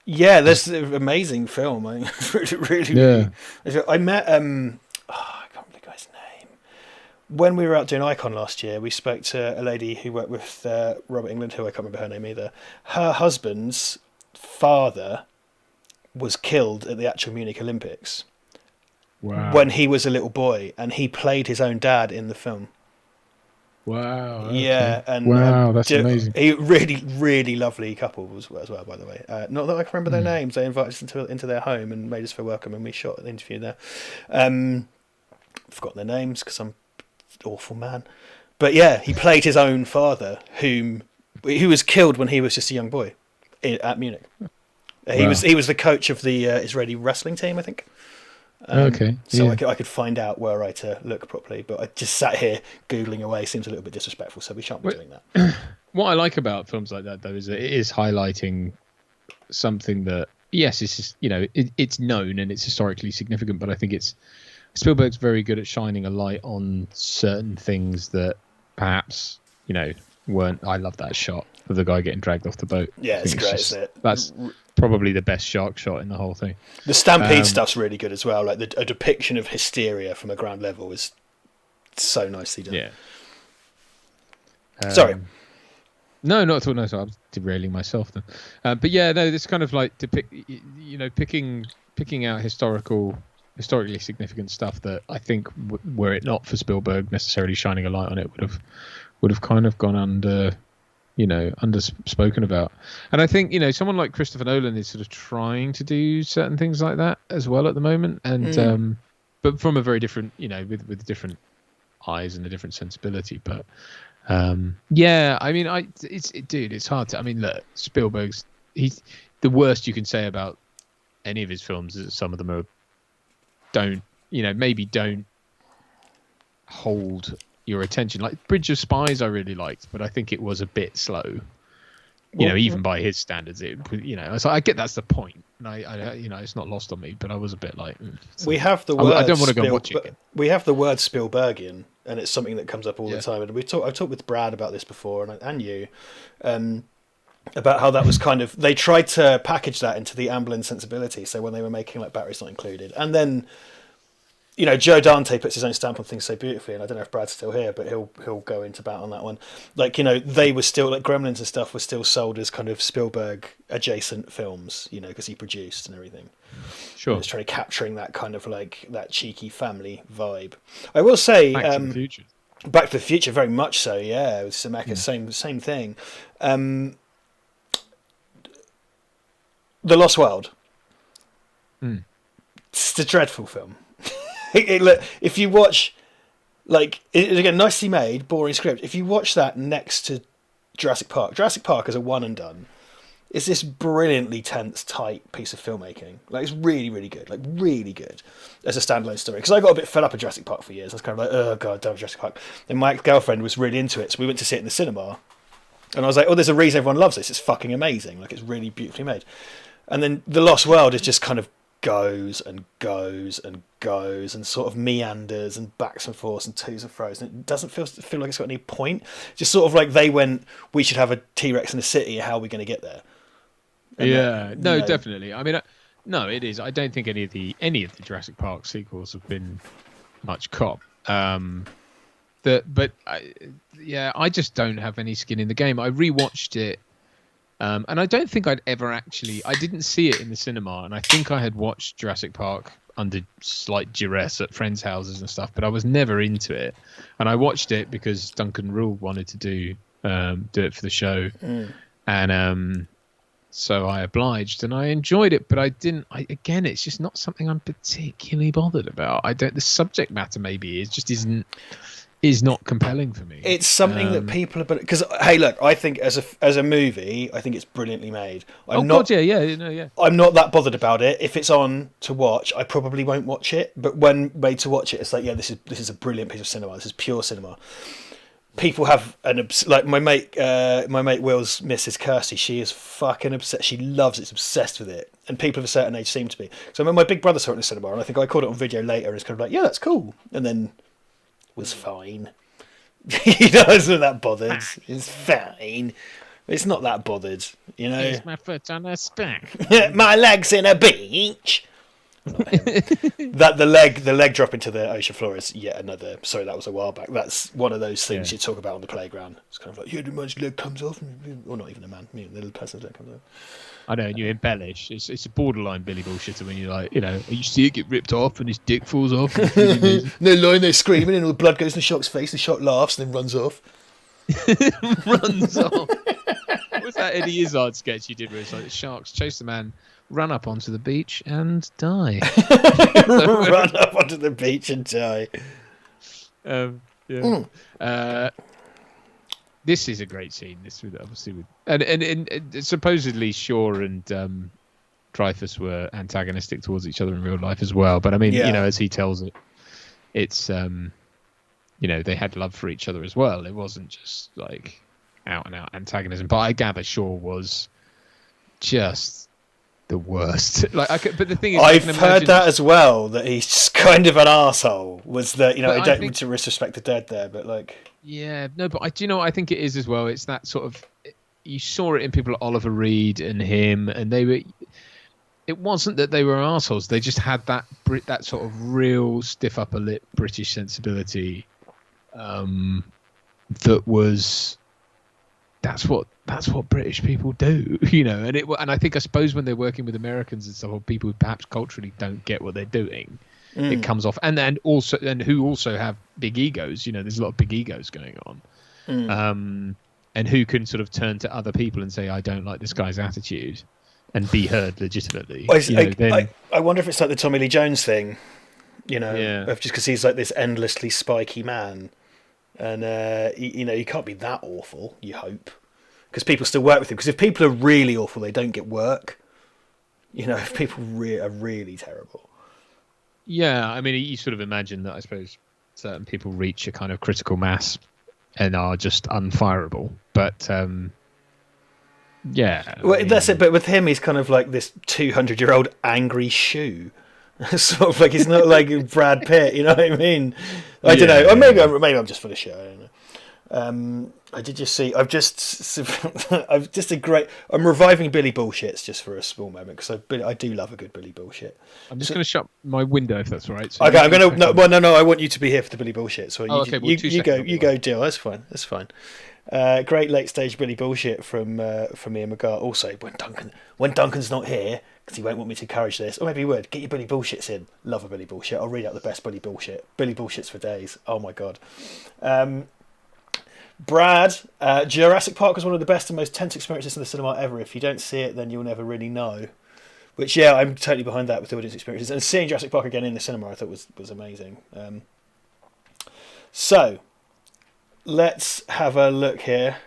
Yeah, that's an amazing film. I really. I met I can't remember the guy's name. When we were out doing Icon last year, we spoke to a lady who worked with Robert England, who I can't remember her name either. Her husband's father was killed at the actual Munich Olympics. Wow. When he was a little boy, and he played his own dad in the film. Wow. Okay. Yeah, and that's amazing. He really, really lovely couple as well, by the way. Not that I can remember their names. They invited us into their home and made us feel welcome, and we shot an interview there. Forgotten their names because I'm an awful man. But yeah, he played his own father, who was killed when he was just a young boy at Munich. He was the coach of the Israeli wrestling team, I think. Okay. So I could find out were I to look properly, but I just sat here Googling away. Seems a little bit disrespectful, so we shan't be doing that. What I like about films like that, though, is that it is highlighting something that, yes, it's just, it's known and it's historically significant, but I think Spielberg's very good at shining a light on certain things that perhaps, weren't. I love that shot of the guy getting dragged off the boat. Yeah, it's great, isn't it? That's probably the best shark shot in the whole thing. The Stampede stuff's really good as well. Like a depiction of hysteria from a ground level is so nicely done. Yeah. Sorry. No, not at all. No, so I'm derailing myself then. But yeah, no, this kind of like picking out historically significant stuff that I think, were it not for Spielberg necessarily shining a light on it, would have kind of gone underspoken about. And I think, someone like Christopher Nolan is sort of trying to do certain things like that as well at the moment. And, but from a very different, with different eyes and a different sensibility. But, yeah, I mean, it's hard to, I mean, look, Spielberg's, the worst you can say about any of his films is that some of them maybe don't hold your attention. Like Bridge of Spies I really liked, but I think it was a bit slow, even by his standards. So I get that's the point, and I it's not lost on me, but I was a bit like, we have the word, I don't want to go watch it. We have the word Spielbergian, and it's something that comes up all the time, and I've talked with Brad about this before, and you about how that was kind of, they tried to package that into the Amblin sensibility, so when they were making like Batteries Not Included, and then Joe Dante puts his own stamp on things so beautifully, and I don't know if Brad's still here, but he'll go into bat on that one. Like, they were still, like, Gremlins and stuff were still sold as kind of Spielberg adjacent films, because he produced and everything. Sure. He was trying to capturing that kind of like that cheeky family vibe. I will say, Back to the Future. Back to the Future, very much so. Yeah, with Zemeckis, same thing. The Lost World. It's a dreadful film. Look, if you watch, like, again, nicely made, boring script. If you watch that next to Jurassic Park is a one and done. It's this brilliantly tense, tight piece of filmmaking. Like, it's really, really good. Like, really good as a standalone story. Because I got a bit fed up with Jurassic Park for years. I was kind of like, oh, God, damn Jurassic Park. And my ex-girlfriend was really into it, so we went to see it in the cinema. And I was like, oh, there's a reason everyone loves this. It's fucking amazing. Like, it's really beautifully made. And then The Lost World is just kind of goes and goes and goes and sort of meanders and backs and forths and twos and fro's, and it doesn't feel like it's got any point. Just sort of like they went, we should have a T-Rex in the city, how are we going to get there? And yeah, no, definitely. I mean, no, it is. I don't think any of the Jurassic Park sequels have been much cop. But I just don't have any skin in the game. I rewatched it. And I don't think I'd ever actually... I didn't see it in the cinema, and I think I had watched Jurassic Park under slight duress at friends' houses and stuff, but I was never into it. And I watched it because Duncan Rule wanted to do it for the show. And so I obliged, and I enjoyed it, but again, it's just not something I'm particularly bothered about. The subject matter maybe is not compelling for me. It's something that people are... Because, hey, look, I think as a movie, I think it's brilliantly made. I'm not that bothered about it. If it's on to watch, I probably won't watch it. But when made to watch it, it's like, yeah, this is a brilliant piece of cinema. This is pure cinema. People have like my mate Will's Mrs. Kirsty. She is fucking obsessed. She loves it. She's obsessed with it. And people of a certain age seem to be. So I mean, my big brother saw it in the cinema, and I think I caught it on video later, and it's kind of like, yeah, that's cool. And then was fine. He wasn't that bothered. It's fine. It's not that bothered, you know. Here's my foot on a spank. My legs in a beach. That the leg drop into the ocean floor is yet another. Sorry, that was a while back. That's one of those things you talk about on the playground. It's kind of like, the man's leg comes off, or not even a man, the little person's leg comes off. I know, and you embellish. It's a borderline Billy bullshitter when you're like, you see it get ripped off and his dick falls off. They're lying there screaming, and all the blood goes in the shark's face. The shark laughs and then runs off. Runs off. What's that Eddie Izzard sketch you did where it's like the sharks chase the man, run up onto the beach and die. Run up onto the beach and die. This is a great scene. This with obviously and supposedly Shaw and Dreyfus were antagonistic towards each other in real life as well. But I mean, as he tells it, it's they had love for each other as well. It wasn't just like out and out antagonism. But I gather Shaw was just the worst. But the thing is, I've heard that as well. That he's just kind of an arsehole. Was that I don't mean to disrespect the dead there, but like. Yeah, no, but I think it is as well. It's that sort of, you saw it in people like Oliver Reed and him, and it wasn't that they were arseholes. They just had that sort of real stiff upper lip British sensibility. That's what British people do, and I suppose when they're working with Americans and stuff, or people who perhaps culturally don't get what they're doing, it comes off, and who also have big egos. There's a lot of big egos going on, and who can sort of turn to other people and say, I don't like this guy's attitude, and be heard legitimately. I wonder if it's like the Tommy Lee Jones thing, just because he's like this endlessly spiky man, and he can't be that awful. You hope, because people still work with him. Because if people are really awful, they don't get work. If people are really terrible. Yeah, I mean, you sort of imagine that, I suppose, certain people reach a kind of critical mass and are just unfireable. But, that's it. But with him, he's kind of like this 200-year-old angry shoe. Sort of like he's not like Brad Pitt, you know what I mean? I don't know. Or maybe I'm just for the show. I don't know. I did just see. I'm reviving Billy Bullshits just for a small moment because I do love a good Billy Bullshit. I'm just going to shut my window if that's all right. So okay, I'm going to. No. I want you to be here for the Billy Bullshit. So you go, deal. That's fine. Great late stage Billy Bullshit from Ian McGrath. Also, when Duncan's not here, because he won't want me to encourage this, or maybe he would, get your Billy Bullshits in. Love a Billy Bullshit. I'll read out the best Billy Bullshit. Billy Bullshits for days. Oh my god. Brad, Jurassic Park was one of the best and most tense experiences in the cinema ever. If you don't see it, then you'll never really know. Which, yeah, I'm totally behind that with audience experiences. And seeing Jurassic Park again in the cinema, I thought was amazing. So, let's have a look here.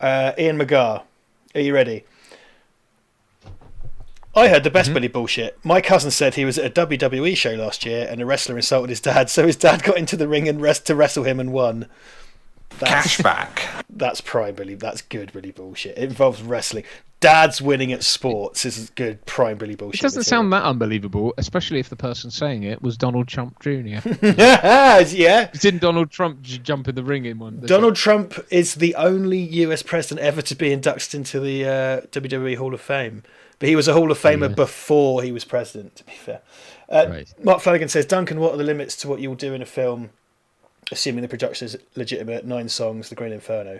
Ian McGar, are you ready? I heard the best Billy bullshit. My cousin said he was at a WWE show last year and a wrestler insulted his dad, so his dad got into the ring and to wrestle him and won. Cashback. That's prime Billy. That's good Billy bullshit. It involves wrestling. Dad's winning at sports is good prime Billy bullshit. It doesn't sound that unbelievable, especially if the person saying it was Donald Trump Jr. Yeah. Didn't Donald Trump jump in the ring in one? Donald Trump is the only US president ever to be inducted into the WWE Hall of Fame. But he was a Hall of Famer before he was president, to be fair. Right. Mark Flanagan says, Duncan, what are the limits to what you'll do in a film, assuming the production is legitimate? 9 songs, The Green Inferno.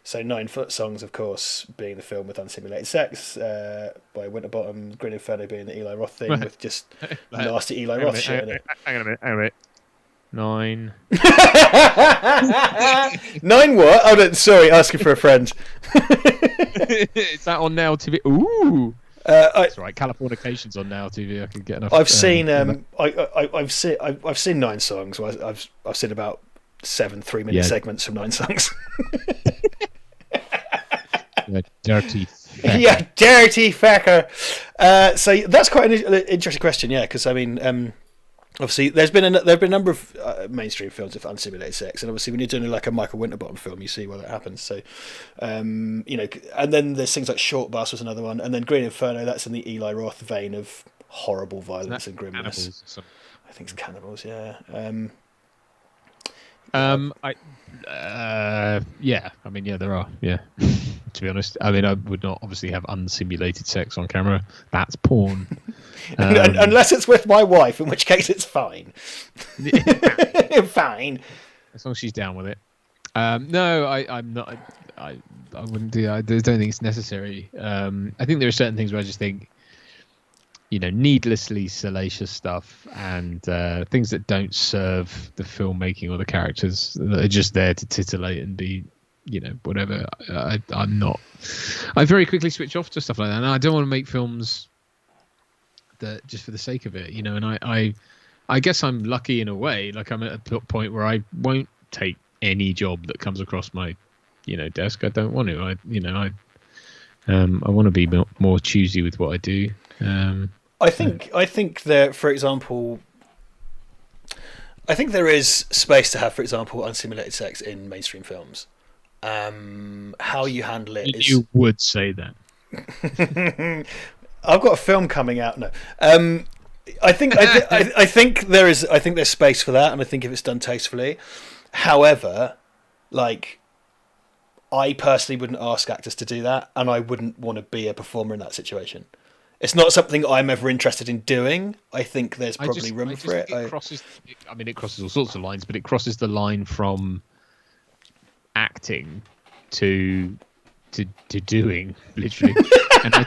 So 9 foot songs, of course, being the film with unsimulated sex by Winterbottom, Green Inferno being the Eli Roth thing with just nasty Eli Roth shit in it. Hang on a minute. 9. 9 what? Oh, no, sorry, asking for a friend. Is that on Now TV? Ooh. That's right. Californication's on Now TV. I could get enough. I've seen. I've seen 9 songs. I've seen about 7 3-minute segments from 9 songs. Dirty. Yeah, dirty fecker. So that's quite an interesting question. Yeah, because I mean, obviously there've been a number of mainstream films with unsimulated sex, and obviously when you're doing like a Michael Winterbottom film, you see where that happens. So, and then there's things like Short Bus was another one, and then Green Inferno. That's in the Eli Roth vein of horrible violence and grimness. I think it's Cannibals. Yeah. I mean, there are. Yeah. To be honest, I mean, I would not obviously have unsimulated sex on camera. That's porn. Unless it's with my wife, in which case it's fine. Fine. As long as she's down with it. No, I'm not. I wouldn't do that. I don't think it's necessary. I think there are certain things where I just think, needlessly salacious stuff and things that don't serve the filmmaking or the characters, that are just there to titillate and be, whatever. I'm not. I very quickly switch off to stuff like that, and I don't want to make films that just for the sake of it, And I guess I'm lucky in a way. Like I'm at a point where I won't take any job that comes across my, desk. I don't want to. I want to be more choosy with what I do. I think that, for example, I think there is space to have, for example, unsimulated sex in mainstream films. How you handle it is... You would say that. I've got a film coming out. No, I think there's space for that, and I think if it's done tastefully. However, I personally wouldn't ask actors to do that, and I wouldn't want to be a performer in that situation. It's not something I'm ever interested in doing. I think there's probably room for it. It crosses all sorts of lines, but it crosses the line from acting to doing, literally. And I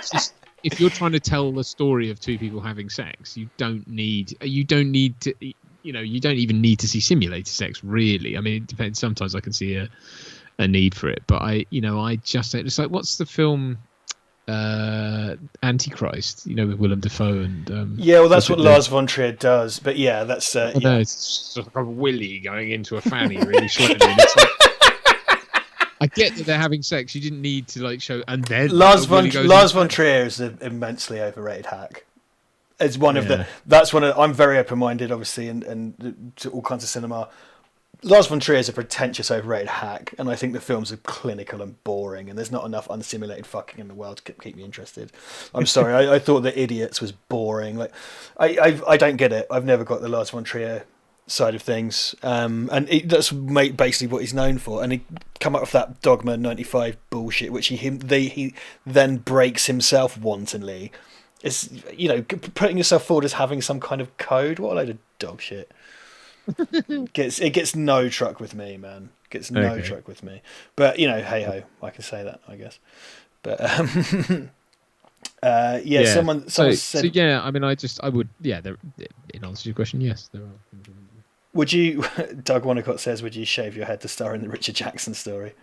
just, if you're trying to tell the story of 2 people having sex, you don't even need to see simulated sex, really. I mean, it depends. Sometimes I can see a need for it, but it's like, what's the film Antichrist, with Willem Dafoe and well, that's what Lars von Trier does. But yeah, that's no, it's sort of like a willy going into a fanny really slowly. It's like, I get that they're having sex. You didn't need to show. And then Lars von Trier is an immensely overrated hack. It's one of the. That's one of. I'm very open-minded, obviously, and to all kinds of cinema. Lars von Trier is a pretentious, overrated hack, and I think the films are clinical and boring, and there's not enough unsimulated fucking in the world to keep me interested. I'm sorry, I thought The Idiots was boring. I don't get it. I've never got the Lars von Trier side of things, and that's basically what he's known for. And he come up with that Dogma 95 bullshit, which he then breaks himself wantonly. It's putting yourself forward as having some kind of code. What a load of dog shit. It gets no truck with me, man. Gets no truck with me. But hey ho, I can say that, I guess. But someone said. So yeah, I mean, I would. Yeah, in answer to your question, yes, there are. Would you? Doug Wonnacott says, would you shave your head to star in the Richard Jackson story?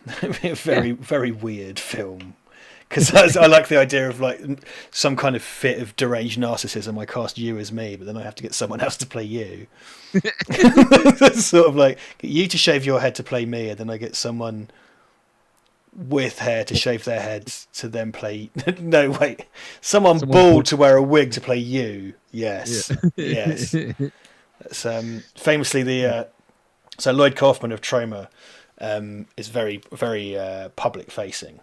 That'd be a very very weird film. because I like the idea of like some kind of fit of deranged narcissism. I cast you as me, but then I have to get someone else to play you. It's sort of like get you to shave your head to play me, and then I get someone with hair to shave their heads to then play. No, wait, someone bald to wear a wig to play you. Yes, yes. That's famously the so Lloyd Kaufman of Troma is very public facing.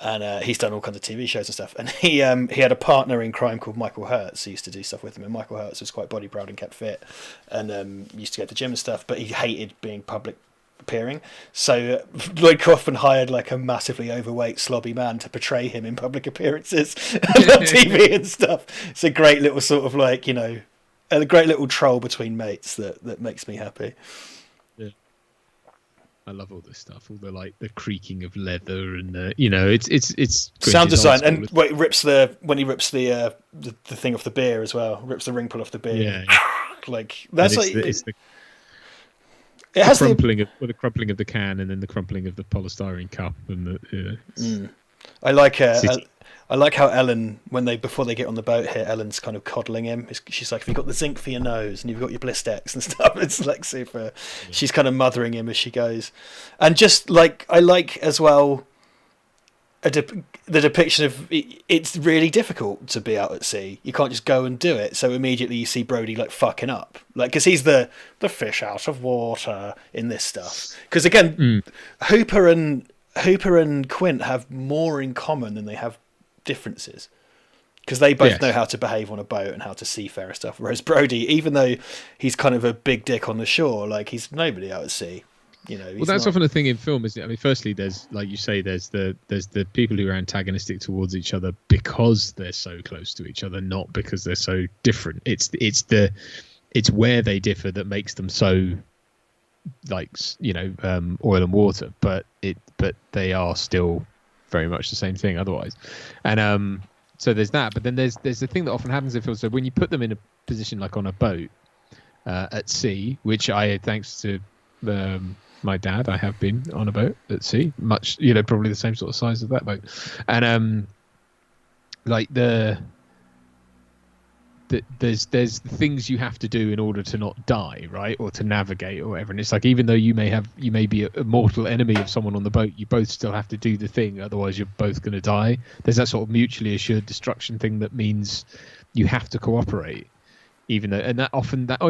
And he's done all kinds of TV shows and stuff. And he had a partner in crime called Michael Hertz who used to do stuff with him. And Michael Hertz was quite body proud and kept fit, and used to go to the gym and stuff. But he hated being public appearing. So Lloyd Kaufman hired like a massively overweight, slobby man to portray him in public appearances on TV and stuff. It's a great little sort of like, you know, a great little troll between mates that makes me happy. I love all this stuff, all the like the creaking of leather and the, you know, it's sound design. And when he rips the thing off the beer as well, rips the ring pull off the beer. Yeah. Like that's like it has the crumpling of the can, and then the crumpling of the polystyrene cup, and I like how Ellen, before they get on the boat here, Ellen's kind of coddling him. She's like, "You've got the zinc for your nose, and you've got your Blistex and stuff." It's like super. Yeah. She's kind of mothering him as she goes, and just like I like as well, the depiction of it's really difficult to be out at sea. You can't just go and do it. So immediately you see Brody like fucking up, like because he's the fish out of water in this stuff. Because again, Hooper and Quint have more in common than they have differences, because they both know how to behave on a boat and how to seafarer stuff, whereas Brody, even though he's kind of a big dick on the shore, like he's nobody out at sea, you know. Well, that's often a thing in film, isn't it? I mean, firstly, there's, like you say, there's the people who are antagonistic towards each other because they're so close to each other, not because they're so different. It's where they differ that makes them so, like, you know, oil and water, but they are still very much the same thing otherwise. And so there's that, but then there's the thing that often happens in films. So when you put them in a position like on a boat at sea, which I, thanks to my dad, I have been on a boat at sea, much, you know, probably the same sort of size as that boat, and like there's things you have to do in order to not die, right, or to navigate or whatever. And it's like, even though you may be a mortal enemy of someone on the boat, you both still have to do the thing, otherwise you're both going to die. There's that sort of mutually assured destruction thing that means you have to cooperate, even though, and that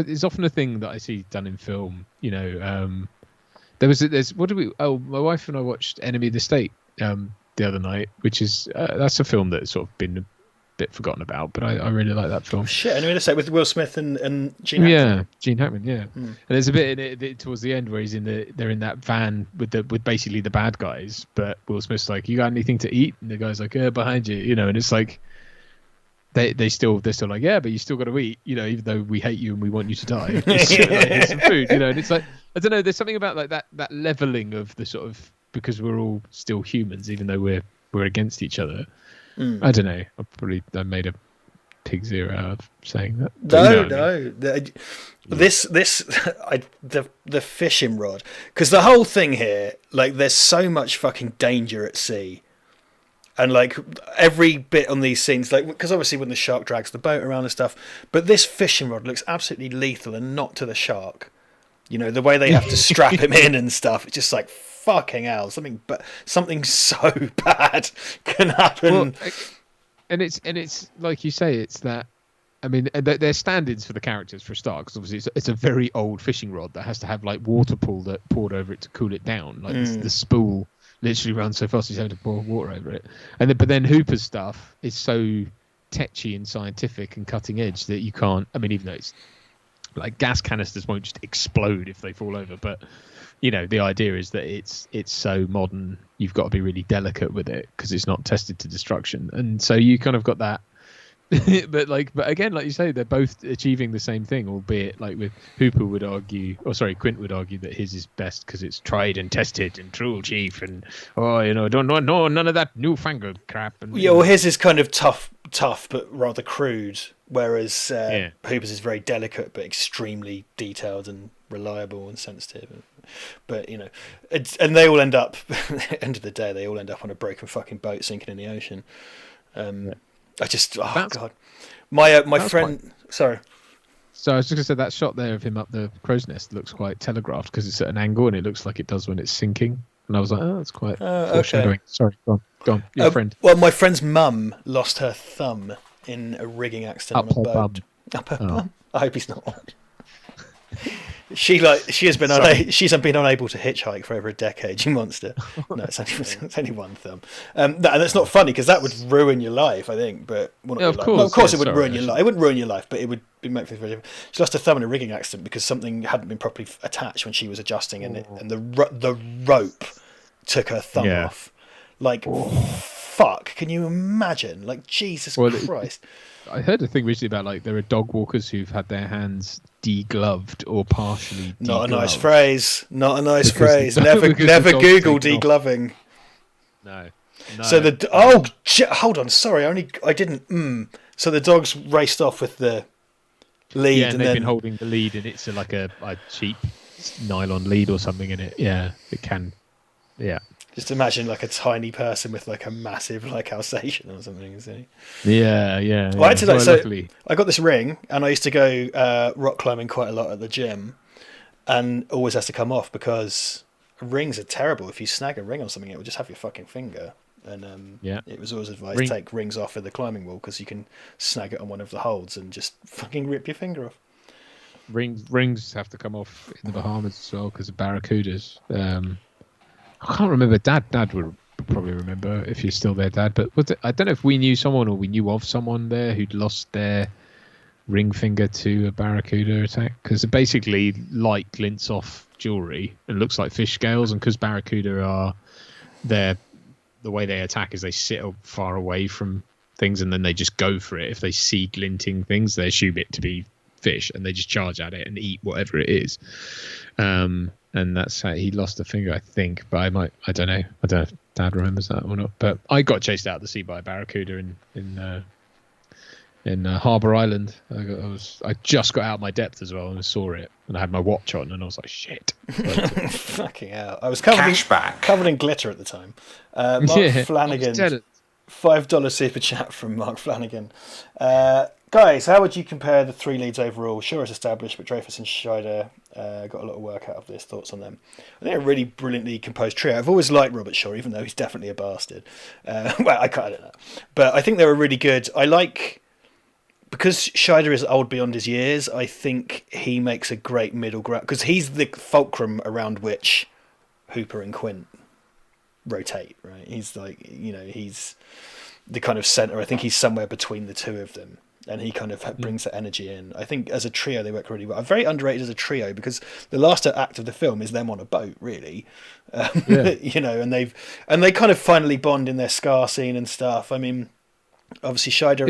is often a thing that I see done in film. You know, my wife and I watched Enemy of the State the other night, which is that's a film that's sort of been bit forgotten about, but I really like that film. Shit, Enemy of the State with Will Smith and Gene Hackman. Yeah, Gene Hackman. Yeah, and there's a bit in it towards the end where they're in that van with basically the bad guys, but Will Smith's like, "You got anything to eat?" And the guy's like, "Yeah, behind you," you know. And it's like they're still like, "Yeah, but you still got to eat," you know, even though we hate you and we want you to die. Like, here's some food, you know. And it's like, I don't know. There's something about like that leveling of the sort of, because we're all still humans, even though we're against each other. I don't know. I made a pig's ear out of saying that. No. The fishing rod, because the whole thing here, like, there's so much fucking danger at sea, and like every bit on these scenes, like, because obviously when the shark drags the boat around and stuff, but this fishing rod looks absolutely lethal, and not to the shark. You know, the way they have to strap him in and stuff. It's just like, fucking hell, something so bad can happen. Well, and it's like you say, it's that. I mean, there's stand-ins for the characters for a start, because obviously it's a very old fishing rod that has to have like water pool that poured over it to cool it down. Like the spool literally runs so fast he's having to pour water over it. And but then Hooper's stuff is so tetchy and scientific and cutting edge that you can't. I mean, even though it's like gas canisters won't just explode if they fall over, but you know, the idea is that it's so modern, you've got to be really delicate with it because it's not tested to destruction. And so you kind of got that. but again, like you say, they're both achieving the same thing, albeit like with Hooper would argue, Quint would argue that his is best because it's tried and tested and true, chief, and don't know none of that newfangled crap. And well, his is kind of tough but rather crude, whereas Hooper's is very delicate but extremely detailed and reliable and sensitive. But you know, and they all end up at the end of the day, they all end up on a broken fucking boat sinking in the ocean. I just God, my friend. Sorry. So I was just going to say that shot there of him up the crow's nest looks quite telegraphed because it's at an angle and it looks like it does when it's sinking. And I was like, oh, that's quite foreshadowing. Okay. Sorry, go on. Your friend. Well, my friend's mum lost her thumb in a rigging accident on a boat. Up her bum. I hope he's not. She's been unable to hitchhike for over a decade. You monster. No, it's only one thumb. And that's not funny because that would ruin your life, I think. But of course, it would ruin your life. It wouldn't ruin your life, but it would be make things very different. She lost her thumb in a rigging accident because something hadn't been properly attached when she was adjusting, and the rope took her thumb off. Like, fuck! Can you imagine? Like, Jesus Christ! I heard a thing recently about like there are dog walkers who've had their hands degloved or partially. Not a nice phrase. Not a nice phrase. Never Google degloving. No. So hold on. Sorry, I didn't. So the dogs raced off with the lead, and they've been holding the lead, and it's like a cheap nylon lead or something in it. Yeah, it can. Yeah. Just imagine like a tiny person with like a massive like Alsatian or something. Yeah. Well, I got this ring, and I used to go rock climbing quite a lot at the gym, and always has to come off because rings are terrible. If you snag a ring on something, it will just have your fucking finger. And it was always advised to take rings off of the climbing wall because you can snag it on one of the holds and just fucking rip your finger off. Rings have to come off in the Bahamas as well because of barracudas. I can't remember. Dad would probably remember if you're still there, Dad. But I don't know if we knew someone or we knew of someone there who'd lost their ring finger to a barracuda attack because it basically light glints off jewelry and looks like fish scales. And because barracuda are the way they attack is they sit far away from things and then they just go for it. If they see glinting things, they assume it to be fish and they just charge at it and eat whatever it is. And that's how he lost a finger, I think. But I don't know if Dad remembers that or not. But I got chased out of the sea by a barracuda in Harbour Island. I just got out of my depth as well and saw it. And I had my watch on and I was like, shit. Fucking hell. I was covered in glitter at the time. Mark Flanagan. $5 super chat from Mark Flanagan. Guys, how would you compare the three leads overall? Sure, it's established, but Dreyfuss and Scheider got a lot of work out of this. Thoughts on them? I think a really brilliantly composed trio. I've always liked Robert Shaw, even though he's definitely a bastard. Well, I don't know. But I think they were really good. I like... Because Scheider is old beyond his years, I think he makes a great middle ground. Because he's the fulcrum around which Hooper and Quint rotate, right? He's like, he's the kind of centre. I think he's somewhere between the two of them. And he kind of brings that energy in. I think as a trio, they work really well. I'm very underrated as a trio because the last act of the film is them on a boat, really. And they kind of finally bond in their scar scene and stuff. I mean, obviously Scheider.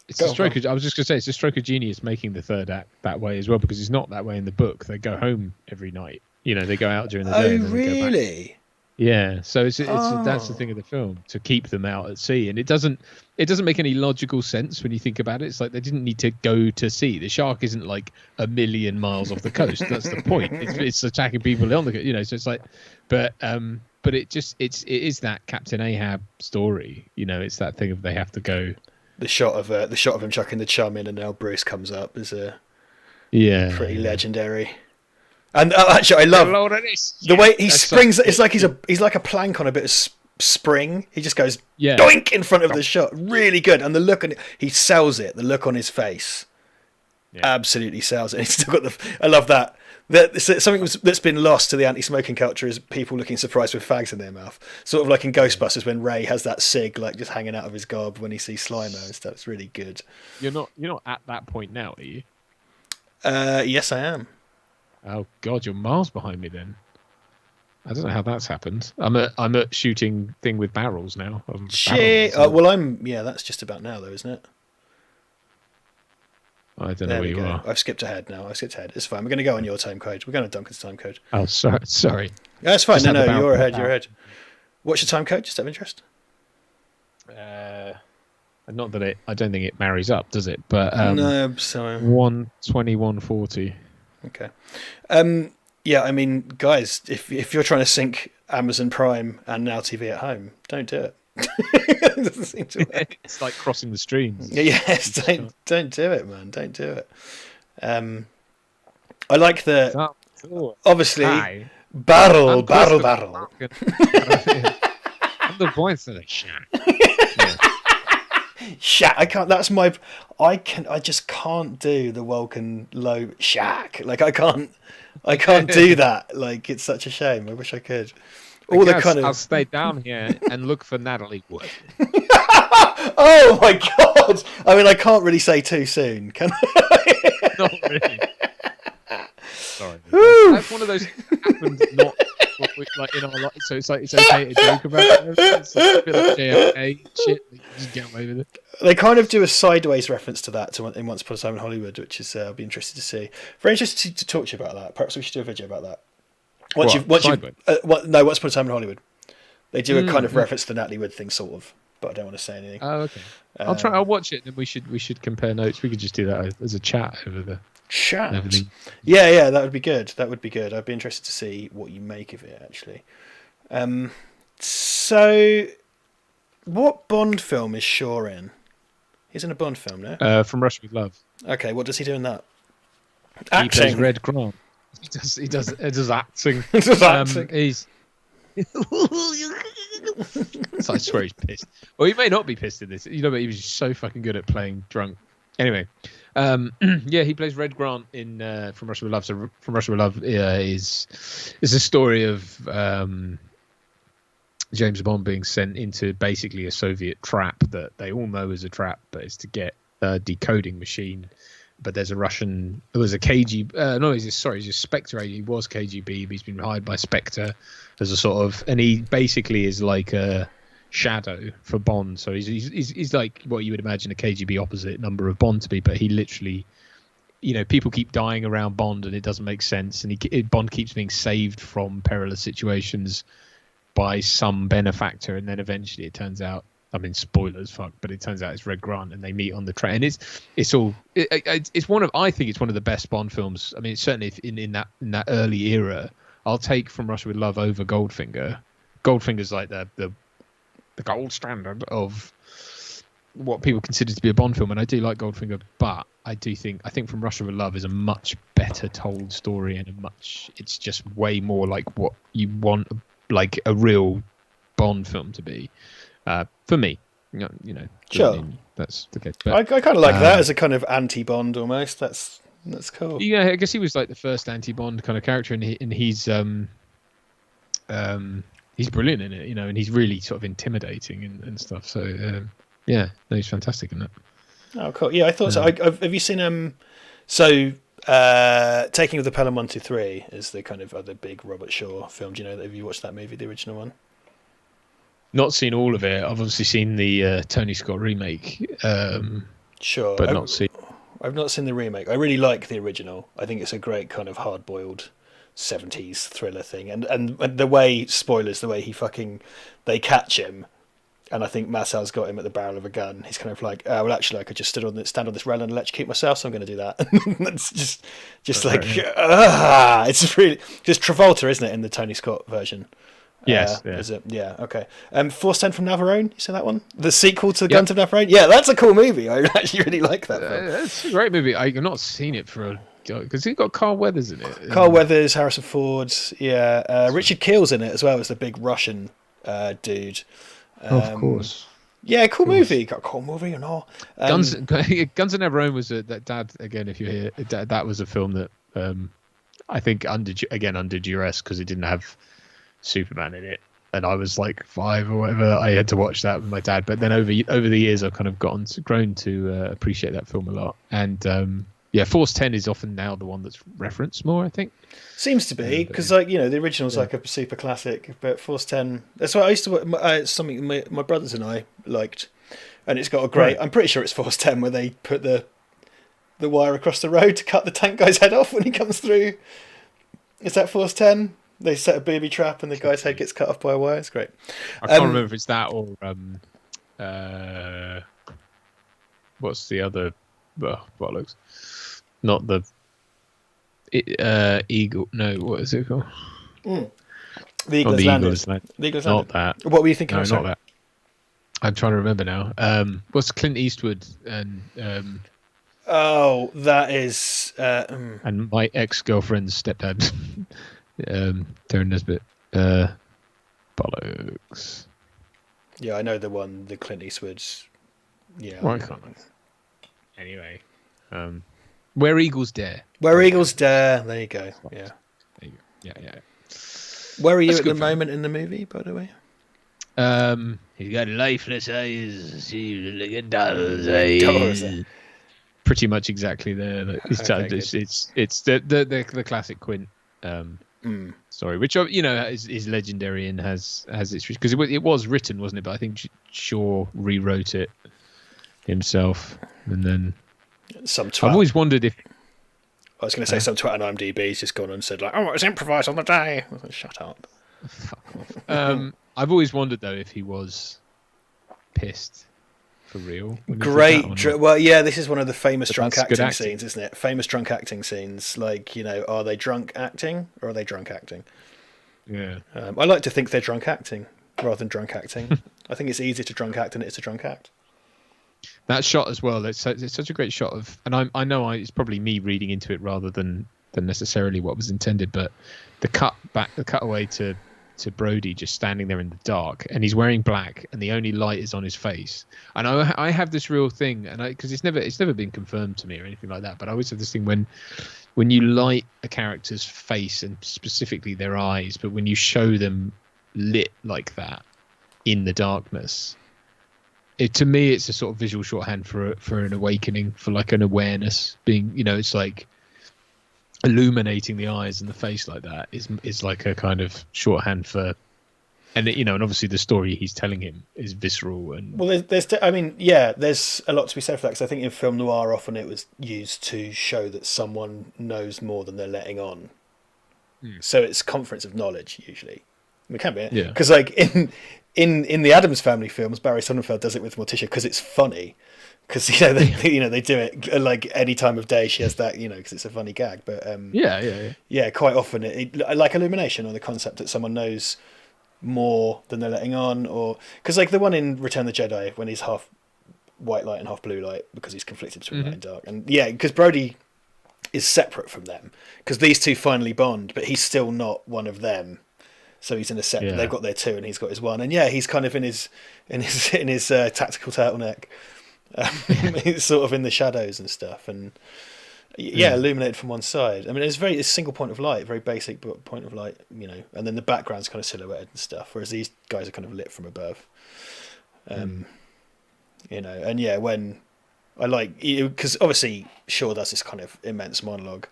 It's a stroke. I was just going to say it's a stroke of genius making the third act that way as well because it's not that way in the book. They go home every night. They go out during the day. Oh, really? Yeah, so it's that's the thing of the film, to keep them out at sea, and it doesn't make any logical sense when you think about it. It's like they didn't need to go to sea. The shark isn't like a million miles off the coast. That's the point. It's attacking people on the So it's like, but it is that Captain Ahab story. It's that thing of they have to go. The shot of him chucking the chum in, and now Bruce comes up is pretty legendary. And actually, I love the way he springs. It's like he's like a plank on a bit of spring. He just goes doink in front of the shot. Really good. And the look he sells it. The look on his face, absolutely sells it. He's still got I love that. Something that's been lost to the anti-smoking culture is people looking surprised with fags in their mouth. Sort of like in Ghostbusters when Ray has that cig like just hanging out of his gob when he sees Slimer and stuff. It's really good. You're not at that point now, are you? Yes, I am. Oh God, you're miles behind me then. I don't know how that's happened. I'm at shooting thing with barrels now. Shit. That's just about now though, isn't it? I don't know where you are. I've skipped ahead now. It's fine. We're going to go on your time code. We're going to Duncan's time code. Oh, sorry. Yeah, it's fine. No, you're ahead. You're ahead. What's your time code? Just out of interest. Not that I don't think it marries up, does it? But no, sorry. 12140. Okay. Yeah, I mean, guys, if you're trying to sync Amazon Prime and Now TV at home, don't do it. It doesn't seem to work. It's like crossing the streams. Yes, don't do it, man. Don't do it. I like the obviously barrel. And the voice of the shot. Shaq. I can't. That's my. I just can't do the Vulcan low Shaq. Like I can't do that. Like it's such a shame. I wish I could. I'll stay down here and look for Natalie Wood. Oh my god! I mean, I can't really say too soon, can I? Not really. Sorry. That's one of those things that happened not like in our life. So it's okay to joke about it. It's like a bit like JFK shit. You just get away with it. They kind of do a sideways reference to that in Once Upon a Time in Hollywood, which is I'll be interested to see. Very interested to talk to you about that. Perhaps we should do a video about that. Once Once Upon a Time in Hollywood. They do a kind of reference to the Natalie Wood thing, sort of, but I don't want to say anything. Oh, okay. I'll watch it, and we should compare notes. We could just do that as a chat over the chat. Yeah, that would be good. I'd be interested to see what you make of it, actually. So, what Bond film is Shaw in? He's in a Bond film, no? From Russia with Love. Okay, what does he do in that? Acting. He plays Red Grant. He does acting. He's. So I swear he's pissed. Well, he may not be pissed in this. You know, but he was so fucking good at playing drunk. Anyway, yeah, he plays Red Grant in From Russia with Love. So From Russia with Love is a story of James Bond being sent into basically a Soviet trap that they all know is a trap, but it's to get a decoding machine. But there's a Russian. It was a KGB. No, he's a Spectre agent. He was KGB, but he's been hired by Spectre as a sort of, and he basically is like a shadow for Bond. So he's like what you would imagine a KGB opposite number of Bond to be. But he literally, people keep dying around Bond, and it doesn't make sense. And Bond keeps being saved from perilous situations by some benefactor, and then eventually it turns out. I mean, spoilers, fuck, but it turns out it's Red Grant, and they meet on the train. And it's one of, I think it's one of the best Bond films. I mean, it's certainly in that early era. I'll take From Russia with Love over Goldfinger. Goldfinger's like the gold standard of what people consider to be a Bond film, and I do like Goldfinger, but I think From Russia with Love is a much better told story, and it's just way more like what you want, like a real Bond film to be. For me, sure, that's the case. I kind of like that as a kind of anti-Bond almost. That's cool. Yeah, I guess he was like the first anti-Bond kind of character, and he's brilliant in it, and he's really sort of intimidating and stuff. So yeah, no, he's fantastic in that. Oh, cool. Yeah, I thought so. Have you seen Taking of the Pelham 123 is the kind of other big Robert Shaw film? Do you know? Have you watched that movie, the original one? Not seen all of it. I've obviously seen the Tony Scott remake. Sure, but I've not seen the remake. I really like the original. I think it's a great kind of hard-boiled 70s thriller thing. And the way, spoilers, the way they catch him, and I think Massal's got him at the barrel of a gun. He's kind of like, well, actually, I could just stand on this rail and electrocute myself, so I'm going to do that. It's just it's really just Travolta, isn't it, in the Tony Scott version? Yes. Yeah. Is it? Yeah. Okay. Force 10 from Navarone. You see that one? The sequel to Guns of Navarone. Yeah, that's a cool movie. I actually really like that film. It's a great movie. I've not seen it because it's got Carl Weathers in it. Carl Weathers, Harrison Ford. Yeah. Richard Keel's in it as well as the big Russian dude. Of course. Yeah, cool movie. Got a cool movie and all. Guns of Navarone was that Dad again. If you hear that was a film that I think under duress because it didn't have Superman in it, and I was like 5 or whatever. I had to watch that with my dad, but then over the years I've kind of grown to appreciate that film a lot. And Force 10 is often now the one that's referenced more, I think. Seems to be, because the original's like a super classic, but Force 10, that's what I used to it's something my brothers and I liked, and it's got a great, I'm pretty sure it's Force 10 where they put the wire across the road to cut the tank guy's head off when he comes through. Is that Force 10? They set a booby trap and the guy's head gets cut off by a wire. It's great. I can't remember if it's that or what's the other bollocks? Not the Eagle. No, what is it called? The Eagles Landing. Landing. The Eagles Not Landing. that. What were you thinking No, of? not that. I'm trying to remember now. What's Clint Eastwood and Oh, that is. and my ex-girlfriend's stepdad, Darren Nesbitt. Bollocks. Yeah, I know the one. The Clint Eastwood's. Yeah. Why can't I? Anyway, Where Eagles Dare. Where Eagles Dare. There you go. Yeah. There you go. Yeah. Where are you That's at the good for moment in the movie, by the way? He's got lifeless eyes, see like a doll's Dollars. eyes. Pretty much exactly there. Like, it's the classic Quint story, which is legendary and has its because it was written, wasn't it? But I think Shaw rewrote it himself, and then Some twat. I've always wondered if I was going to say some twat on IMDb's just gone and said like, "Oh, it was improvised on the day." I was like, shut up. fuck off. I've always wondered though if he was pissed for real. Great. Well, yeah, this is one of the famous But drunk that's good acting acting. scenes, isn't it? Famous drunk acting scenes. Like, are they drunk acting or are they drunk acting? Yeah. I like to think they're drunk acting rather than drunk acting. I think it's easier to drunk act than it is to drunk act. That shot as well. It's such a great shot of, and I know it's probably me reading into it rather than necessarily what was intended. But the cutaway to Brody just standing there in the dark, and he's wearing black, and the only light is on his face. And I have this real thing, and because it's never been confirmed to me or anything like that. But I always have this thing when you light a character's face and specifically their eyes, but when you show them lit like that in the darkness. To me, it's a sort of visual shorthand for an awakening, for like an awareness being, it's like illuminating the eyes and the face like that is like a kind of shorthand for, and and obviously the story he's telling him is visceral and. Well, there's a lot to be said for that because I think in film noir often it was used to show that someone knows more than they're letting on. So it's conference of knowledge usually. It can be, yeah. Because like in the Addams Family films, Barry Sonnenfeld does it with Morticia because it's funny. Because they do it like any time of day. She has that because it's a funny gag. But yeah. Quite often it like illumination or the concept that someone knows more than they're letting on, or because like the one in Return of the Jedi when he's half white light and half blue light because he's conflicted between light and dark, and because Brody is separate from them because these two finally bond, but he's still not one of them. So he's in a separate. Yeah. They've got their two, and he's got his one, and he's kind of in his tactical turtleneck. It's sort of in the shadows and stuff, and illuminated from one side. I mean, it's a single point of light, very basic point of light, and then the background's kind of silhouetted and stuff. Whereas these guys are kind of lit from above, and when I like because obviously Shaw does this kind of immense monologue,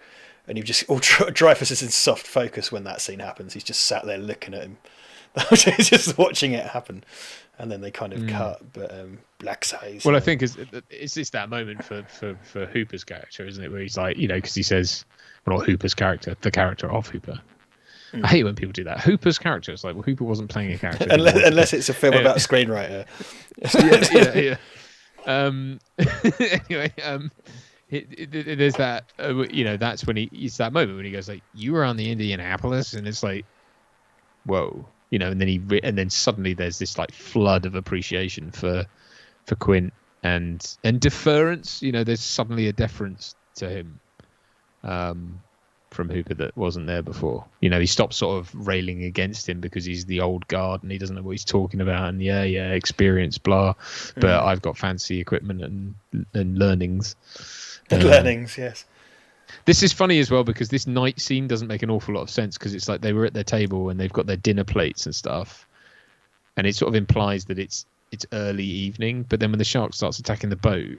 and Dreyfuss is in soft focus when that scene happens. He's just sat there looking at him, just watching it happen. And then they kind of cut, but black size. I think it's that moment for Hooper's character, isn't it? Where he's like, because he says, well, not Hooper's character, the character of Hooper. I hate when people do that. Hooper's character. It's like, well, Hooper wasn't playing a character. unless it's a film about a screenwriter. Yeah. Anyway, there's that. That's when it's that moment when he goes like, "You were on the Indianapolis," and it's like, whoa. And then suddenly there's this like flood of appreciation for Quint and deference. There's suddenly a deference to him from Hooper that wasn't there before. He stops sort of railing against him because he's the old guard and he doesn't know what he's talking about. And experience, blah. But I've got fancy equipment and learnings. Learnings, yes. This is funny as well because this night scene doesn't make an awful lot of sense because it's like they were at their table and they've got their dinner plates and stuff, and it sort of implies that it's early evening. But then when the shark starts attacking the boat,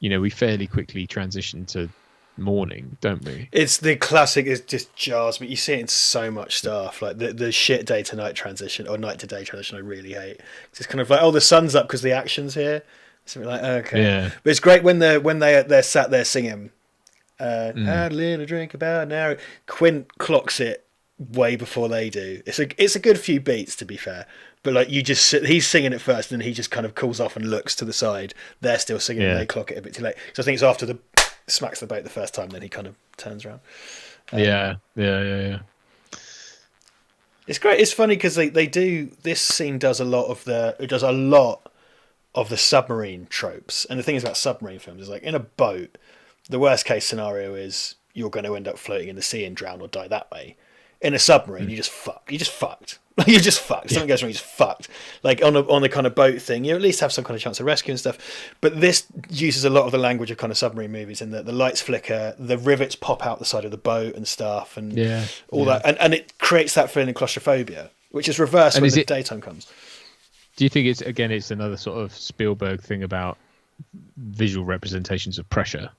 we fairly quickly transition to morning, don't we? It's the classic. It just jars me. You see it in so much stuff, like the shit day to night transition or night to day transition. I really hate. It's kind of like, oh, the sun's up because the action's here. Something like, okay, yeah. But it's great when they're sat there singing. Had a little drink about an hour. Quint clocks it way before they do. It's a good few beats, to be fair. But like he's singing it first, and he just kind of cools off and looks to the side. They're still singing, and they clock it a bit too late. So I think it's after the smacks the boat the first time, then he kind of turns around. Yeah. It's great. It's funny because they do this scene does a lot of the submarine tropes. And the thing is about submarine films is like in a boat, the worst case scenario is you're going to end up floating in the sea and drown or die that way. In a submarine, you just fucked. You're just fucked. Something goes wrong, you're just fucked. Like on the kind of boat thing, you at least have some kind of chance of rescue and stuff. But this uses a lot of the language of kind of submarine movies, in that the lights flicker, the rivets pop out the side of the boat and stuff, and all that, and it creates that feeling of claustrophobia, which is reversed when the daytime comes. Do you think it's another sort of Spielberg thing about visual representations of pressure?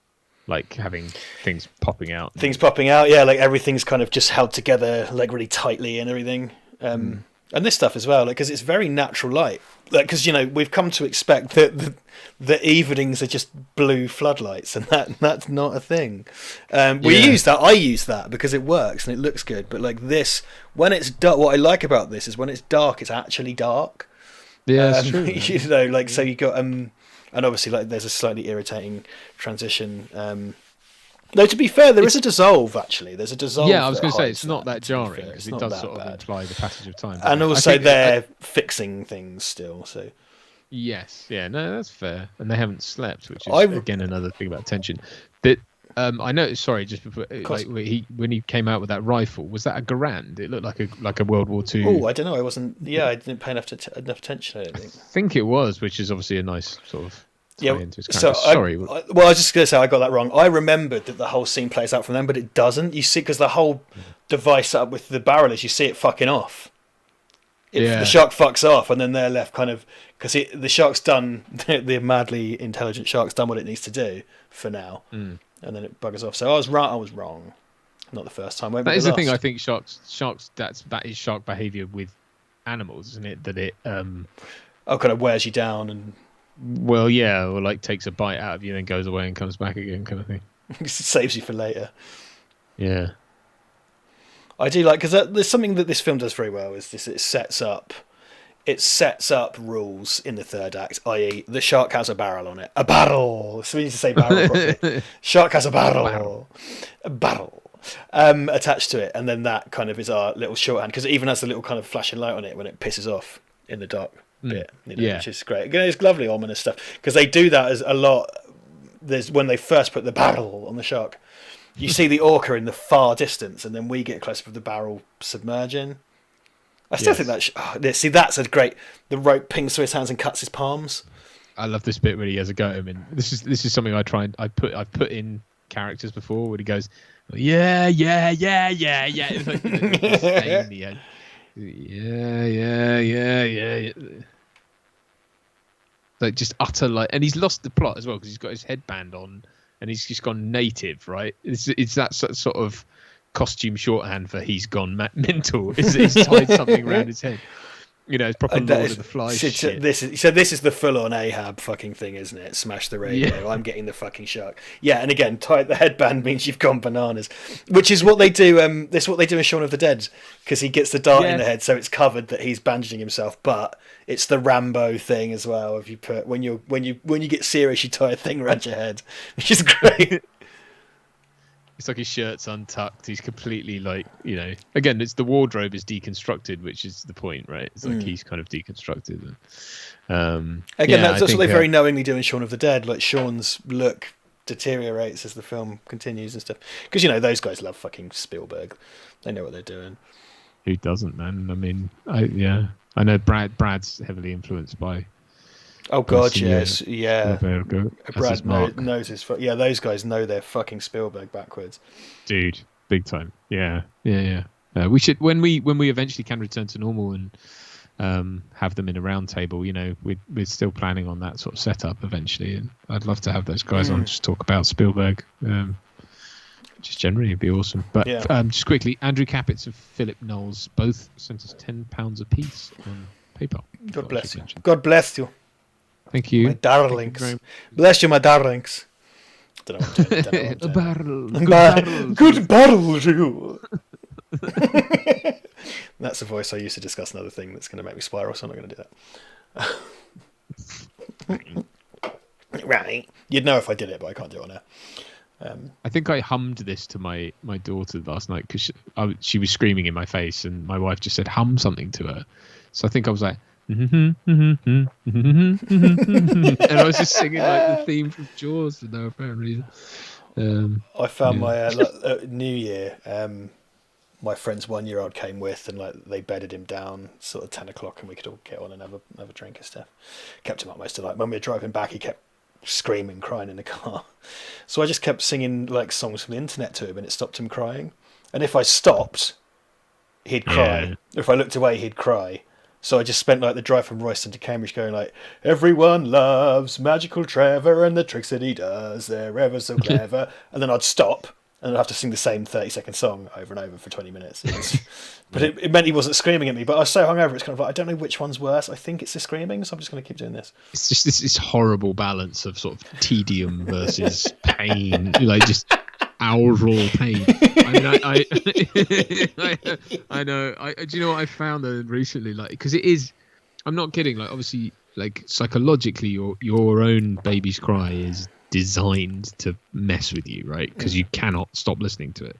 Like having things popping out. Yeah, like everything's kind of just held together, like really tightly and everything. And this stuff as well, like because it's very natural light. Like because we've come to expect that the evenings are just blue floodlights, and that's not a thing. Use that. I use that because it works and it looks good. But like this, when it's dark, what I like about this is when it's dark, it's actually dark. Yeah, that's true. Like so you got and obviously, like, there's a slightly irritating transition. Though, to be fair, there is a dissolve, actually. There's a dissolve. Yeah, I was going to say, it's not that jarring, because it does sort of imply the passage of time. And also, they're fixing things still, so... Yes, yeah, no, that's fair. And they haven't slept, which is, again, another thing about tension. That I noticed, sorry, just before, like, when he came out with that rifle, was that a Garand? It looked like a World War II... Oh, I don't know, I didn't pay enough attention, I don't think. I think it was, which is obviously a nice sort of... So sorry. I was just going to say I got that wrong. I remembered that the whole scene plays out from them, but it doesn't. You see, because the whole device set up with the barrel is you see it fucking off. The shark fucks off, and then they're left kind of because the shark's done. The madly intelligent shark's done what it needs to do for now, and then it buggers off. So I was right. I was wrong. Not the first time. That is the thing. I think sharks. That is shark behaviour with animals, isn't it? That it kind of wears you down and. Well, yeah, or like takes a bite out of you, then goes away and comes back again, kind of thing. Saves you for later. Yeah, I do like because there's something that this film does very well. Is this? It sets up rules in the third act. I.e., the shark has a barrel on it. A barrel. So we need to say barrel properly. Shark has a barrel. A barrel. Attached to it, and then that kind of is our little shorthand because it even has a little kind of flashing light on it when it pisses off in the dark. Bit, which is great. Again, it's lovely ominous stuff because they do that as a lot. There's when they first put the barrel on the shark, you see the orca in the far distance, and then we get closer with the barrel submerging. I still think that's a great. The rope pings through his hands and cuts his palms. I love this bit where he has a go at him, and this is something I've put in characters before where he goes, yeah. It's like, yeah. Like just utter and he's lost the plot as well because he's got his headband on and he's just gone native, right? It's that sort of costume shorthand for he's gone mental. He's tied something around his head. It's proper Lord of the Flies shit. This is the full-on Ahab fucking thing, isn't it? Smash the radio. Yeah. I'm getting the fucking shark. Yeah, and again, the headband means you've gone bananas, which is what they do. This is what they do in Shaun of the Dead because he gets the dart in the head, so it's covered that he's bandaging himself. But it's the Rambo thing as well. If you put when you get serious, you tie a thing around your head, which is great. It's like his shirt's untucked. He's completely again, it's the wardrobe is deconstructed, which is the point, right? It's like he's kind of deconstructed. That's what they very knowingly do in Shaun of the Dead. Like Shaun's look deteriorates as the film continues and stuff. Because, those guys love fucking Spielberg. They know what they're doing. Who doesn't, man? I mean, I know Brad's heavily influenced by... Oh God, yes, yeah. Brad knows his. Those guys know their fucking Spielberg backwards, dude. Big time. Yeah. We should when we eventually can return to normal and have them in a round table. We're still planning on that sort of setup eventually, and I'd love to have those guys on just talk about Spielberg. Just generally, it'd be awesome. But just quickly, Andrew Capitz and Philip Knowles both sent us £10 a piece on PayPal. God bless you. God bless you. Thank you. My darlings. Bless you, my darlings. Don't know what I'm doing. A barrel. Good barrel, you. That's a voice I used to discuss another thing that's going to make me spiral, so I'm not going to do that. Right. You'd know if I did it, but I can't do it on I think I hummed this to my daughter last night because she was screaming in my face, and my wife just said hum something to her. So I think I was like, and I was just singing like the theme from Jaws for no apparent reason. I found my New Year. My friend's 1-year-old came with, and like they bedded him down sort of 10 o'clock, and we could all get on and have a drink and stuff. Kept him up most of the night. When we were driving back, he kept screaming, crying in the car. So I just kept singing like songs from the internet to him, and it stopped him crying. And if I stopped, he'd cry. Yeah. If I looked away, he'd cry. So I just spent like the drive from Royston to Cambridge going like, everyone loves Magical Trevor and the tricks that he does. They're ever so clever. And then I'd stop, and I'd have to sing the same 30-second song over and over for 20 minutes. But it meant he wasn't screaming at me. But I was so hungover, it's kind of like, I don't know which one's worse. I think it's the screaming, so I'm just going to keep doing this. It's just this horrible balance of sort of tedium versus pain, like just aural pain. I mean, I know. Do you know what I found recently? Like, because it is, I'm not kidding. Like, obviously, like psychologically, your own baby's cry is designed to mess with you, right? Because you cannot stop listening to it.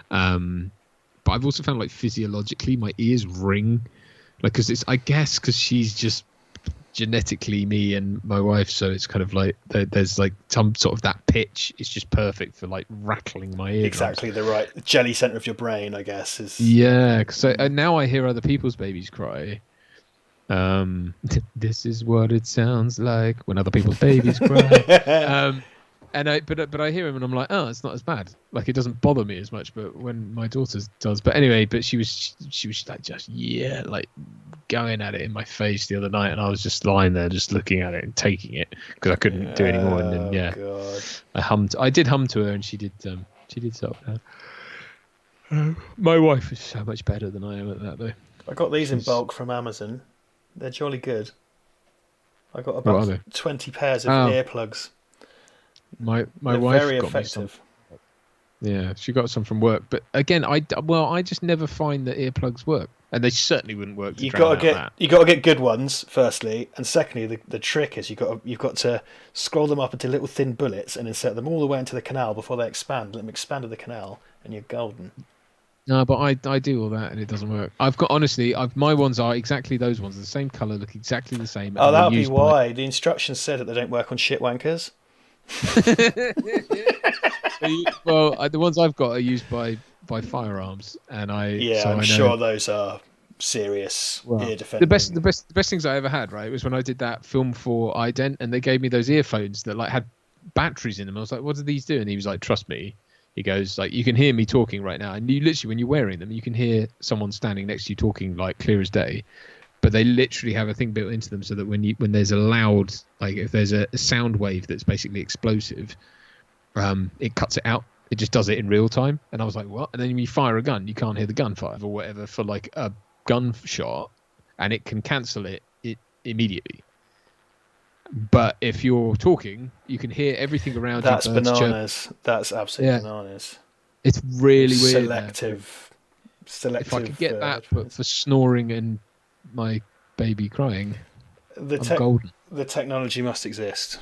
But I've also found like physiologically my ears ring, like because she's just genetically me and my wife, so it's kind of like there's like some sort of that pitch. It's just perfect for like rattling my ears. Exactly the right jelly center of your brain, I guess. Is because now I hear other people's babies cry. This is what it sounds like when other people's babies cry. But I hear him and I'm like, oh, it's not as bad. Like it doesn't bother me as much. But when my daughter does, but anyway, but she was like just like going at it in my face the other night, and I was just lying there just looking at it and taking it because I couldn't do anymore. And then God. I did hum to her, and she did stop down. My wife is so much better than I am at that though. I got these in bulk from Amazon. They're jolly good. I got about 20 pairs of earplugs. My They're wife very got effective. Yeah, she got some from work, but again, I just never find that earplugs work, and they certainly wouldn't work. You got to get good ones firstly, and secondly, the trick is you've got to scroll them up into little thin bullets and insert them all the way into the canal before they expand. Let them expand to the canal, and you're golden. No, but I do all that and it doesn't work. My ones are exactly those ones, the same colour, look exactly the same. Oh, that'll be why. The instructions said that they don't work on shit wankers. Well, the ones I've got are used by firearms, and I'm sure those are serious ear defending. The best things I ever had, right, was when I did that film for ident, and they gave me those earphones that like had batteries in them. I was like, what do these do? And he was like, trust me. He goes like, you can hear me talking right now, and you literally, when you're wearing them, you can hear someone standing next to you talking like clear as day. But they literally have a thing built into them so that when there's a loud, like if there's a sound wave that's basically explosive, it cuts it out. It just does it in real time. And I was like, what? And then when you fire a gun, you can't hear the gunfire or whatever for like a gunshot, and it can cancel it immediately. But if you're talking, you can hear everything around you. That's bananas. That's absolutely bananas. It's really weird. Selective. If I could get that for snoring and my baby crying, I'm golden. The technology must exist.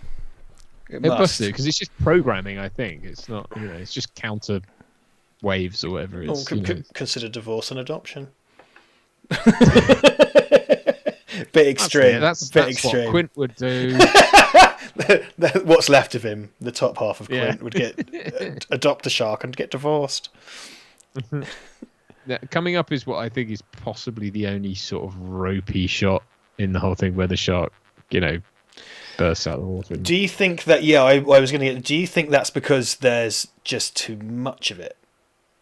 It must do, because it's just programming. I think it's not. It's just counter waves or whatever. It's consider divorce and adoption. Bit extreme. That's extreme. What Quint would do. What's left of him, the top half of Quint, would get adopt a shark and get divorced. Coming up is what I think is possibly the only sort of ropey shot in the whole thing where the shark, bursts out of the water. Do you think that? Yeah, I was going to get. Do you think that's because there's just too much of it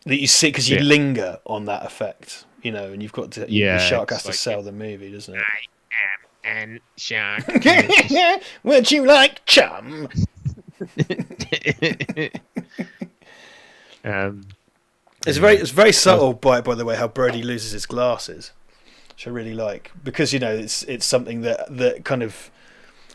that you see because you linger on that effect, and you've got to. The shark has to sell the movie, doesn't it? I am an shark. Would you like chum? It's very subtle, by the way, how Brody loses his glasses, which I really like, because it's something that kind of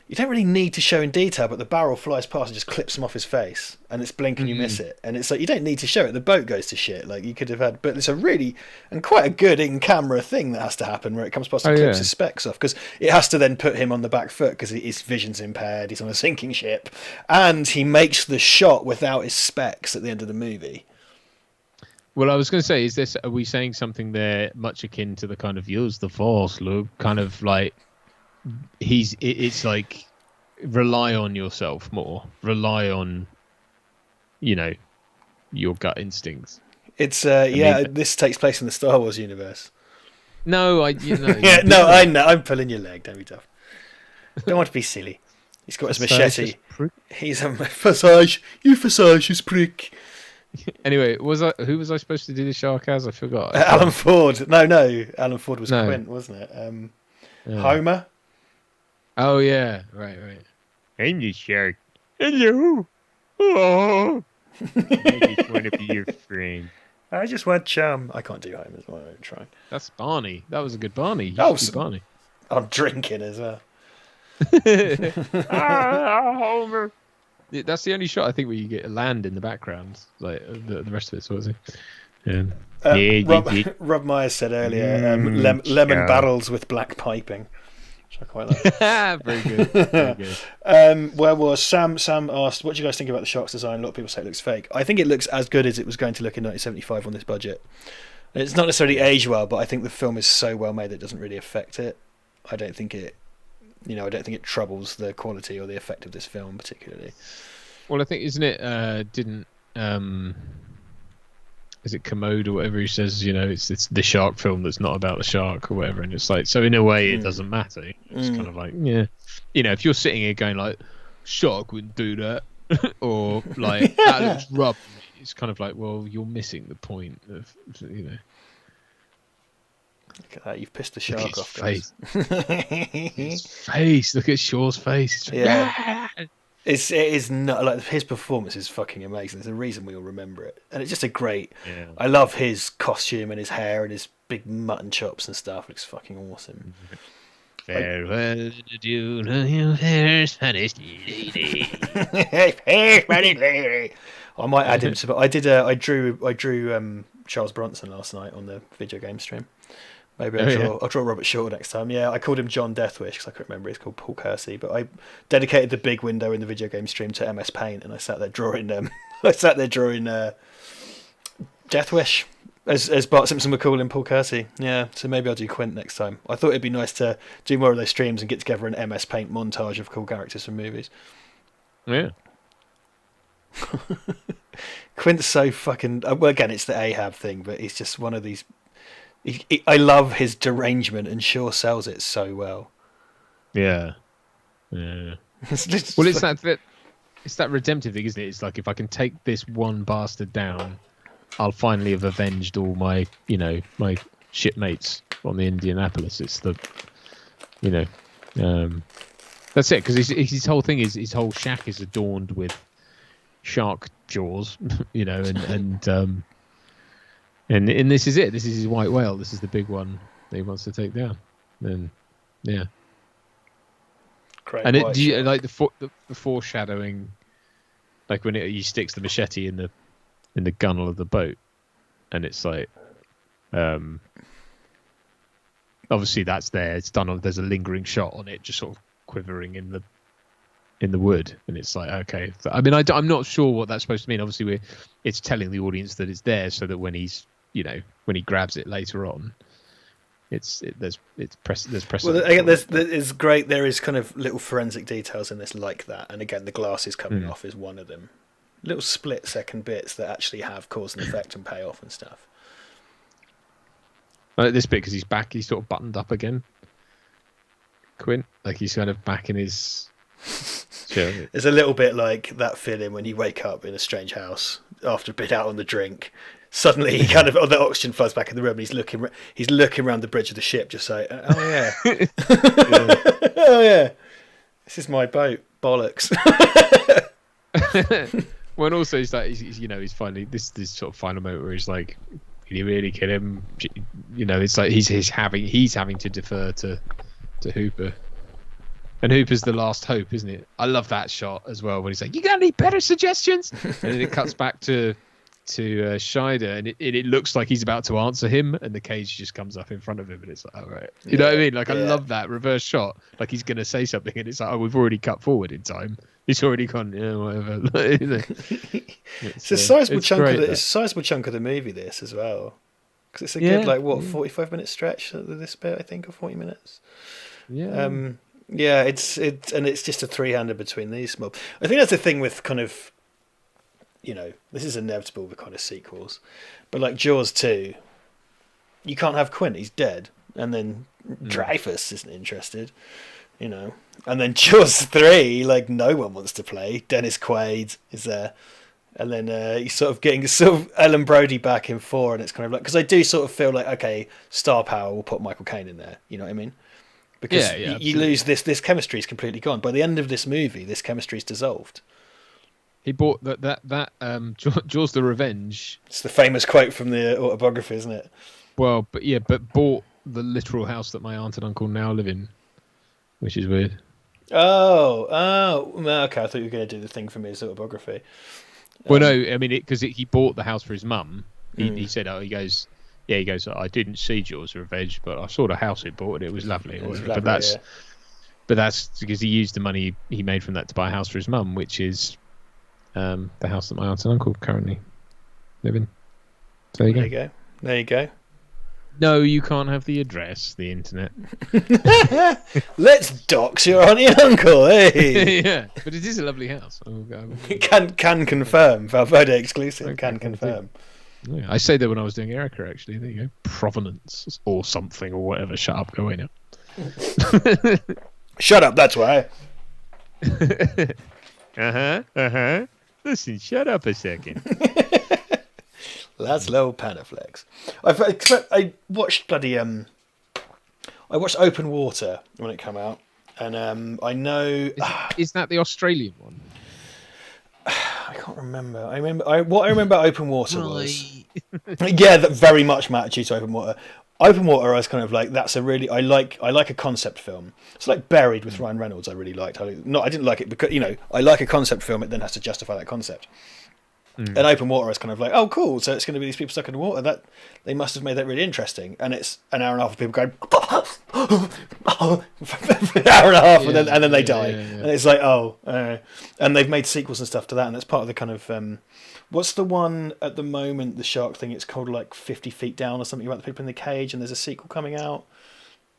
you don't really need to show in detail, but the barrel flies past and just clips him off his face, and it's blink and you miss it, and it's like you don't need to show it. The boat goes to shit. Like you could have had, but it's a really and quite a good in-camera thing that has to happen where it comes past and clips his specs off, because it has to then put him on the back foot because his vision's impaired. He's on a sinking ship, and he makes the shot without his specs at the end of the movie. Well, I was going to say, are we saying something there much akin to the kind of use the force, Luke? Kind of like it's like rely on yourself more, rey on, your gut instincts. It's this takes place in the Star Wars universe. No, I know. I'm pulling your leg. Don't be tough. Don't want to be silly. He's got his machete. He's a Visage. You Visage's prick. Anyway, who was I supposed to do the shark as? I forgot. Alan Ford. No. Alan Ford was Quint, wasn't it? Homer. Oh yeah, right. I'm the shark. Hello. Oh. I just want to be your friend. I just want chum. I can't do Homer. I won't try. That's Barney. That was a good Barney. Barney. I'm drinking as well. Homer. That's the only shot I think where you get land in the background. Like the rest of it's sort of. Yeah. Rob Myers said earlier, lemon barrels with black piping, which I quite like. Very good. Very good. Where was Sam asked, what do you guys think about the shark's design? A lot of people say it looks fake. I think it looks as good as it was going to look in 1975 on this budget. It's not necessarily aged well, but I think the film is so well made that it doesn't really affect it. I don't think it troubles the quality or the effect of this film particularly. Well, I think, isn't it? Is it Commode or whatever he says? It's the shark film that's not about the shark or whatever, and it's like, so in a way it doesn't matter. It's kind of like, if you're sitting here going like, shark wouldn't do that, or like that looks rough, it's kind of like, well, you're missing the point of. Look at that! You've pissed the shark off. Face. His face. Look at Shaw's face. It is not like his performance is fucking amazing. There's a reason we all remember it, and it's just a great. Yeah. I love his costume and his hair and his big mutton chops and stuff. It looks fucking awesome. Farewell to you, fair Spanish lady. Fair Spanish lady. I might add him to. I drew Charles Bronson last night on the video game stream. Maybe I'll draw Robert Shaw next time. Yeah, I called him John Deathwish because I couldn't remember. He's called Paul Kersey. But I dedicated the big window in the video game stream to MS Paint, and I sat there drawing Deathwish as Bart Simpson would call him, Paul Kersey. Yeah, so maybe I'll do Quint next time. I thought it'd be nice to do more of those streams and get together an MS Paint montage of cool characters from movies. Yeah. Quint's so fucking. Well, again, it's the Ahab thing, but he's just one of these. I love his derangement, and Shaw sells it so well. Yeah. It's that redemptive thing, isn't it? It's like, if I can take this one bastard down, I'll finally have avenged all my, my shipmates on the Indianapolis. It's the, that's it. Because his whole thing is, his whole shack is adorned with shark jaws, and this is it. This is his white whale. This is the big one that he wants to take down. And yeah. Great. And do you like the foreshadowing, like when he sticks the machete in the gunnel of the boat, and it's like, obviously that's there. It's done. There's a lingering shot on it, just sort of quivering in the wood, and it's like, okay. I mean, I'm not sure what that's supposed to mean. Obviously, it's telling the audience that it's there, so that when when he grabs it later on, there's precedent. Well, again, it's great. There is kind of little forensic details in this like that, and again, the glasses coming off is one of them. Little split-second bits that actually have cause and effect and pay off and stuff. I like this bit because he's sort of buttoned up again. Quint, like he's kind of back in his. Sure. It's a little bit like that feeling when you wake up in a strange house after a bit out on the drink. Suddenly, he kind of the oxygen floods back in the room. And he's looking around the bridge of the ship, just like, oh yeah, oh yeah, this is my boat. Bollocks. Well, and also he's like, he's finally this sort of final moment where he's like, "Can you really kill him?" It's like he's having to defer to Hooper. And Hooper's the last hope, isn't it? I love that shot as well when he's like, "You got any better suggestions?" And then it cuts back to Scheider, and it looks like he's about to answer him, and the cage just comes up in front of him, and it's like, "Oh, right." You know what I mean? Like, I love that reverse shot. Like he's gonna say something, and it's like, "Oh, we've already cut forward in time. He's already gone, yeah, whatever." It's a sizable chunk of the movie, this as well, because it's a good 45-minute stretch at this bit, I think, or 40 minutes. Yeah. Yeah, it's just a three-hander between these small. I think that's the thing with kind of, this is inevitable with kind of sequels, but like Jaws 2, you can't have Quint, he's dead, and then Dreyfus isn't interested, and then Jaws 3, like no one wants to play. Dennis Quaid is there, and then he's sort of getting Ellen Brody back in 4, and it's kind of like, because I do sort of feel like, okay, star power will put Michael Caine in there, you know what I mean? Because you lose this chemistry is completely gone. By the end of this movie, this chemistry is dissolved. He bought that Jaws the Revenge. It's the famous quote from the autobiography, isn't it? Well, but bought the literal house that my aunt and uncle now live in, which is weird. Oh, okay. I thought you were going to do the thing from his autobiography. Well, no, I mean, because he bought the house for his mum. He said, he goes, I didn't see Jaws the Revenge, but I saw the house he bought, and it was lovely. But that's because he used the money he made from that to buy a house for his mum, which is the house that my aunt and uncle currently live in. So there you go. No, you can't have the address, the internet. Let's dox your auntie and uncle, hey? Yeah, but it is a lovely house. Can confirm. Val Verde exclusive. Can confirm. Yeah, I say that when I was doing Erica, actually. There you go. Provenance or something or whatever. Shut up, go away now. Shut up, that's why. Listen, shut up a second. Laszlo Panaflex. I watched bloody I watched Open Water when it came out, and I know is that the Australian one? I can't remember. What I remember Open Water was that very much matched you to Open Water. Open Water, I was kind of like, that's a really I like a concept film. It's like Buried with Ryan Reynolds. I really liked. I didn't like it because I like a concept film. It then has to justify that concept. And Open Water is kind of like, oh, cool. So it's going to be these people stuck in the water. That they must have made that really interesting. And it's an hour and a half of people going, an hour and a half, and then they die. And it's like, and they've made sequels and stuff to that. And that's part of the kind of what's the one at the moment, the shark thing? It's called like 50 Feet Down or something about the people in the cage. And there's a sequel coming out.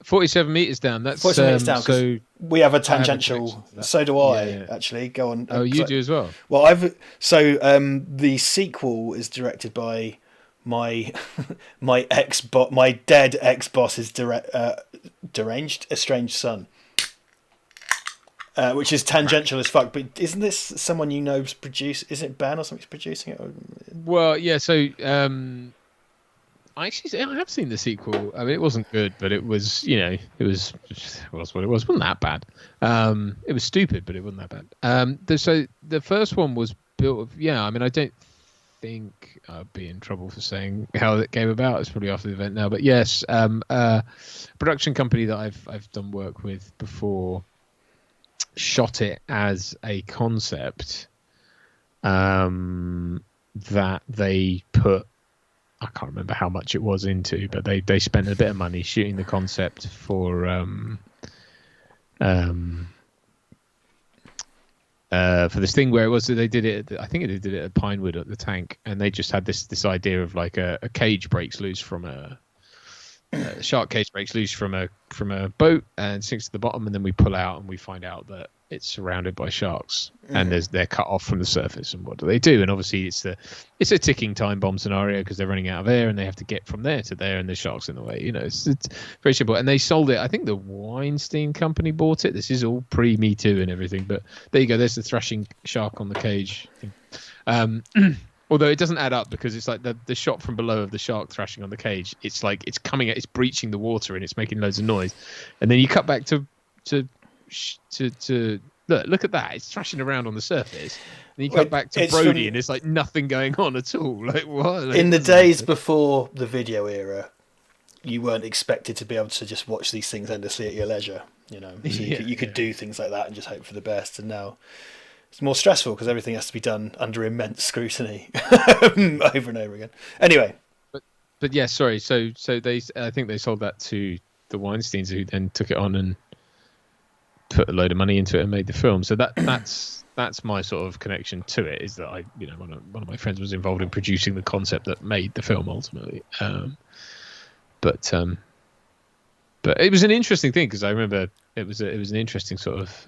47 meters down. That's 47 meters down. So we have a tangential. So do I actually. Go on. Oh, you do as well. Well, the sequel is directed by my dead ex boss's deranged estranged son, which is tangential as fuck. But isn't this someone you know's produce? Is it Ben or something's producing it? Well, yeah. So. I have seen the sequel. I mean, it wasn't good, but it was, it was what it was. It wasn't that bad. It was stupid, but it wasn't that bad. So the first one was built. I mean, I don't think I'd be in trouble for saying how it came about. It's probably after the event now, but yes, production company that I've done work with before shot it as a concept that they put. I can't remember how much it was into, but they spent a bit of money shooting the concept for this thing where it was they did it. I think they did it at Pinewood at the Tank, and they just had this idea of like a cage breaks loose from a shark cage breaks loose from a boat and sinks to the bottom, and then we pull out and we find out that it's surrounded by sharks and they're cut off from the surface. And what do they do? And obviously it's a ticking time bomb scenario because they're running out of air and they have to get from there to there, and the shark's in the way. It's very simple. And they sold it. I think the Weinstein Company bought it. This is all pre Me Too and everything. But there you go. There's the thrashing shark on the cage thing. Although it doesn't add up because it's like the shot from below of the shark thrashing on the cage. It's like it's breaching the water and it's making loads of noise. And then you cut back to look at that. It's thrashing around on the surface. And you cut back to Brody and it's like nothing going on at all. Like what? Like, in the days before the video era, you weren't expected to be able to just watch these things endlessly at your leisure. you know. So you could do things like that and just hope for the best. And now it's more stressful because everything has to be done under immense scrutiny over and over again. Anyway. But yeah, sorry. So I think they sold that to the Weinsteins, who then took it on and put a load of money into it and made the film. So that's my sort of connection to it, is that one of my friends was involved in producing the concept that made the film ultimately. But it was an interesting thing, because I remember it was an interesting sort of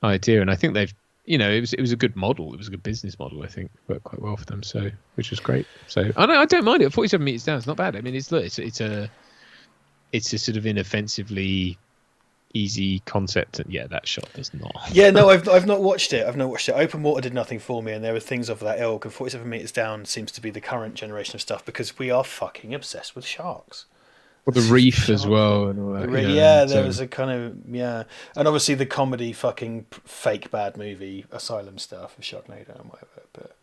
idea, and I think they've, it was a good model. It was a good business model. I think worked quite well for them. So, which was great. So I don't mind it. 47 meters down, it's not bad. I mean, it's a sort of inoffensively easy concept, and that shot does not. Yeah, no, I've not watched it. Open Water did nothing for me, and there were things of that ilk. And 47 meters down seems to be the current generation of stuff, because we are fucking obsessed with sharks. Well, the reef as well, and all that. There was a kind of and obviously the comedy fucking fake bad movie Asylum stuff with Sharknado and whatever. But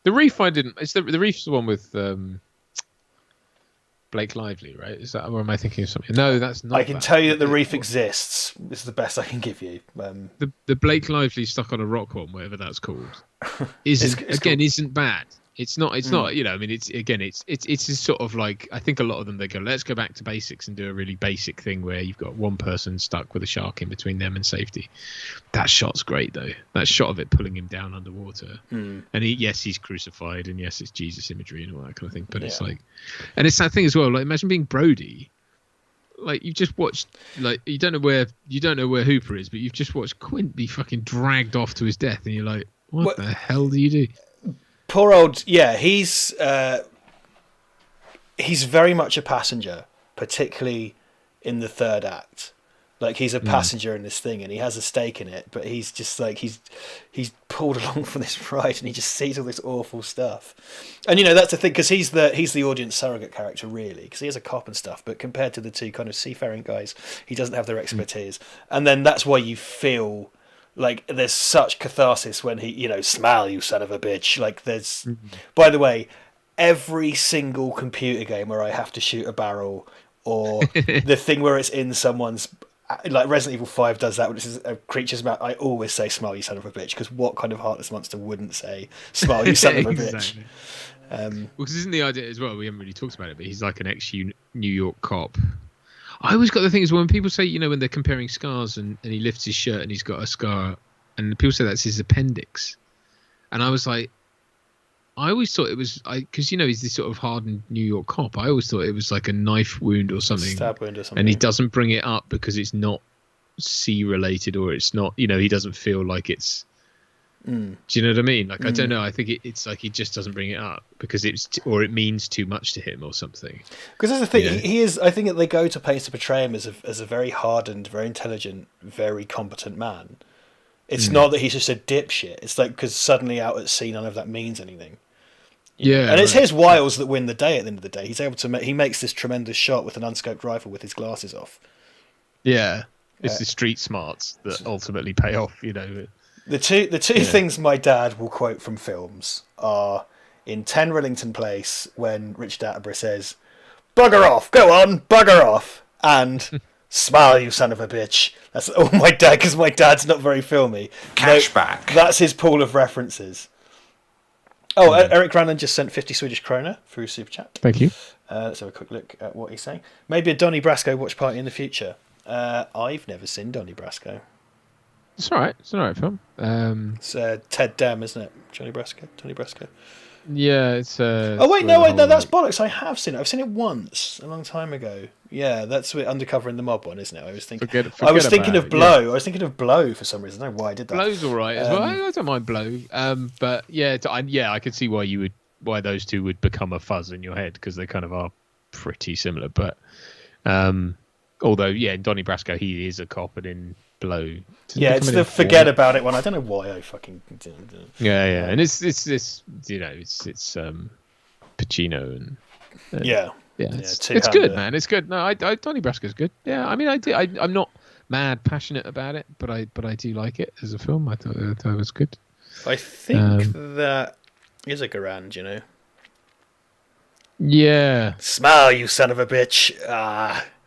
the reef I didn't. It's the reef's the one with Blake Lively, right? Is that, or am I thinking of something? No, that's not. I can tell you that the reef exists. It's the best I can give you. The Blake Lively stuck on a rock one, whatever that's called, isn't bad. It's not. I mean, it's just sort of like, I think a lot of them, they go, let's go back to basics and do a really basic thing where you've got one person stuck with a shark in between them and safety. That shot's great though. That shot of it pulling him down underwater, and he's crucified, and yes, it's Jesus imagery and all that kind of thing. But it's like, and it's that thing as well. Like, imagine being Brody. Like, you've just watched, like, you don't know where Hooper is, but you've just watched Quint be fucking dragged off to his death, and you're like, what the hell do you do? Poor old, he's very much a passenger, particularly in the third act. Like, he's a passenger in this thing, and he has a stake in it, but he's just like, he's pulled along for this ride, and he just sees all this awful stuff. And that's the thing, because he's the audience surrogate character, really, because he is a cop and stuff, but compared to the two kind of seafaring guys, he doesn't have their expertise. And then that's why you feel like there's such catharsis when he, smile, you son of a bitch. Like, there's, by the way, every single computer game where I have to shoot a barrel, or the thing where it's in someone's, like Resident Evil 5 does that, which is a creature's mouth, I always say, smile, you son of a bitch, because what kind of heartless monster wouldn't say, smile, you son of a bitch? Because isn't the idea as well, we haven't really talked about it, but he's like an ex-New York cop. I always got the thing is, when people say, when they're comparing scars, and he lifts his shirt and he's got a scar, and people say that's his appendix, and I was like, I always thought it was, because he's this sort of hardened New York cop. I always thought it was like a knife wound or something, stab wound or something, and he doesn't bring it up because it's not sea related, or it's not, he doesn't feel like it's. Do you know what I mean? Like, I don't know. I think it's like he just doesn't bring it up because or it means too much to him or something. Because that's the thing. He is. I think that they go to pains to portray him as a very hardened, very intelligent, very competent man. It's not that he's just a dipshit. It's like, because suddenly out at sea, none of that means anything. And it's his wiles that win the day. At the end of the day, he's able to. He makes this tremendous shot with an unscoped rifle with his glasses off. Yeah, it's the street smarts that ultimately pay off. The two things my dad will quote from films are in 10 Rillington Place, when Richard Attenborough says, "Bugger off, go on, bugger off," and "Smile, you son of a bitch." That's all my dad, because my dad's not very filmy. Cashback. That's his pool of references. Oh, Eric Rannan just sent 50 Swedish krona through Super Chat. Thank you. Let's have a quick look at what he's saying. Maybe a Donnie Brasco watch party in the future. I've never seen Donnie Brasco. It's all right. It's an all right film. It's Ted Dam, isn't it? Tony Brasco. Yeah, it's. Oh wait, no, that's bollocks. I have seen it. I've seen it once, a long time ago. Yeah, that's Undercover in the Mob one, isn't it? I was thinking. I was thinking of Blow. Yeah. I was thinking of Blow for some reason. I don't know why I did that. Blow's all right as well. I don't mind Blow. But yeah, I could see why those two would become a fuzz in your head, because they kind of are pretty similar. But although, in Donnie Brasco, he is a cop, and in Blow. It's the forget about it one. I don't know why I fucking did it. Yeah, and it's Pacino and it's good, man. It's good. No, Donnie Brasco's good. Yeah, I mean, I'm not mad passionate about it, but I do like it as a film. I thought it was good. I think that is a Garand, Yeah. Smile, you son of a bitch.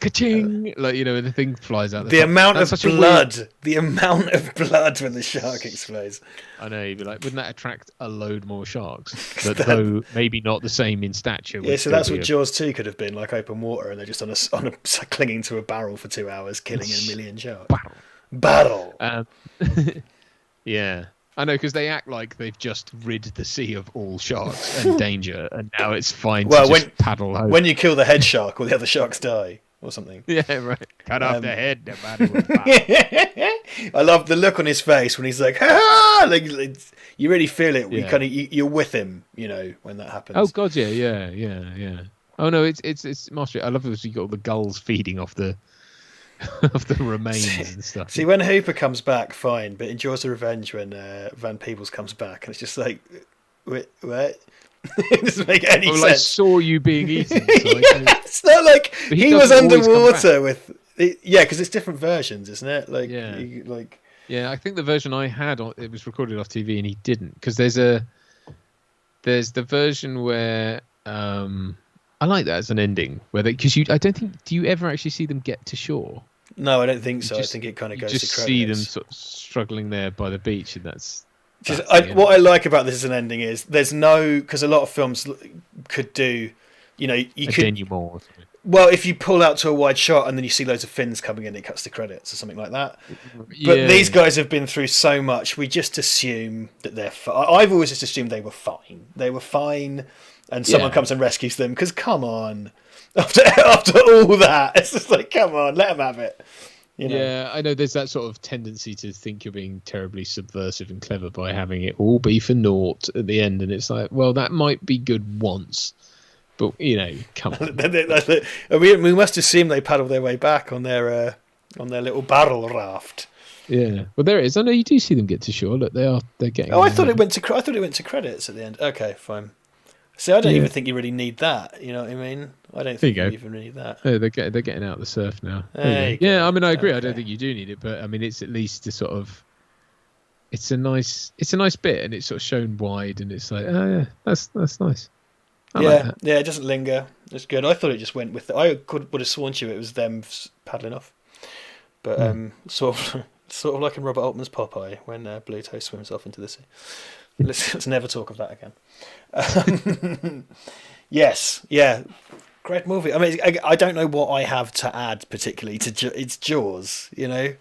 Ka-ching! Like, the thing flies out. The amount of blood. The amount of blood when the shark explodes. I know, you'd be like, wouldn't that attract a load more sharks? But though maybe not the same in stature. Yeah, so that's what Jaws 2 could have been, like open water, and they're just clinging to a barrel for 2 hours, killing a million sharks. Barrel. Yeah. I know, because they act like they've just rid the sea of all sharks and danger, and now it's fine to just paddle home. When you kill the head shark, all the other sharks die. Or something. Yeah, right. Cut off the head. The body will pop. I love the look on his face when he's like, "Ha!" Like, you really feel it. Yeah. You're with him, when that happens. Oh God, yeah. Oh no, it's mastery. I love it. You got all the gulls feeding off the remains and stuff. See, when Hooper comes back, fine, but in Jaws of Revenge, when Van Peebles comes back, and it's just like, what? It doesn't make any sense. I saw you being eaten. So it's not like he was underwater with. Because it's different versions, isn't it? Like, yeah. I think the version I had, it was recorded off TV, and he didn't, because there's the version where I like that as an ending, where I don't think, do you ever actually see them get to shore? No, I don't think so. I think it kind of goes to credits. Just see them sort of struggling there by the beach, and that's. What I like about this as an ending is there's no, because a lot of films could do, you could. Denouement. Well, if you pull out to a wide shot and then you see loads of fins coming in, it cuts to credits or something like that. But these guys have been through so much, we just assume that they're fine. I've always just assumed they were fine. They were fine, and someone comes and rescues them, because come on. After all that, it's just like, come on, let them have it. Yeah, I know there's that sort of tendency to think you're being terribly subversive and clever by having it all be for naught at the end, and it's like, well, that might be good once, but come on. we must assume they paddle their way back on their little barrel raft. Yeah, well, there it is. I know you do see them get to shore. Look, they're getting. Oh, I thought it went to credits at the end. Okay, fine. See, I don't even think you really need that. You know what I mean? I don't think you even need that. Oh, they're getting out of the surf now. Yeah, I mean, I agree. Okay. I don't think you do need it, but I mean, it's at least a sort of. It's a nice bit, and it's sort of shown wide, and it's like, oh yeah, that's nice. I like that. Yeah, it doesn't linger. It's good. I thought it just went with it. I would have sworn to you it was them paddling off, but sort of like in Robert Altman's Popeye when Bluto swims off into the sea. Let's never talk of that again. Yes, yeah, great movie. I mean, I don't know what I have to add particularly to it's Jaws, Yeah,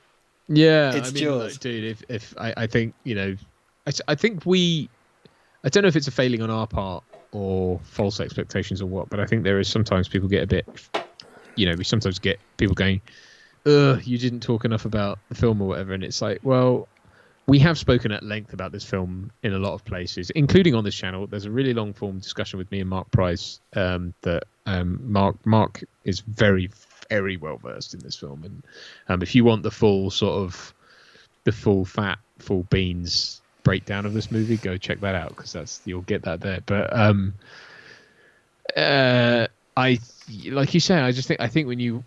it's Jaws, look, dude. If I think I think I don't know if it's a failing on our part or false expectations or what, but I think there is sometimes people get a bit, we sometimes get people going, you didn't talk enough about the film or whatever, and it's like, well. We have spoken at length about this film in a lot of places, including on this channel. There's a really long-form discussion with me and Mark Price that Mark is very, very well versed in this film, and if you want the full fat, full beans breakdown of this movie, go check that out, because you'll get that there. But I, like you say, I think when you.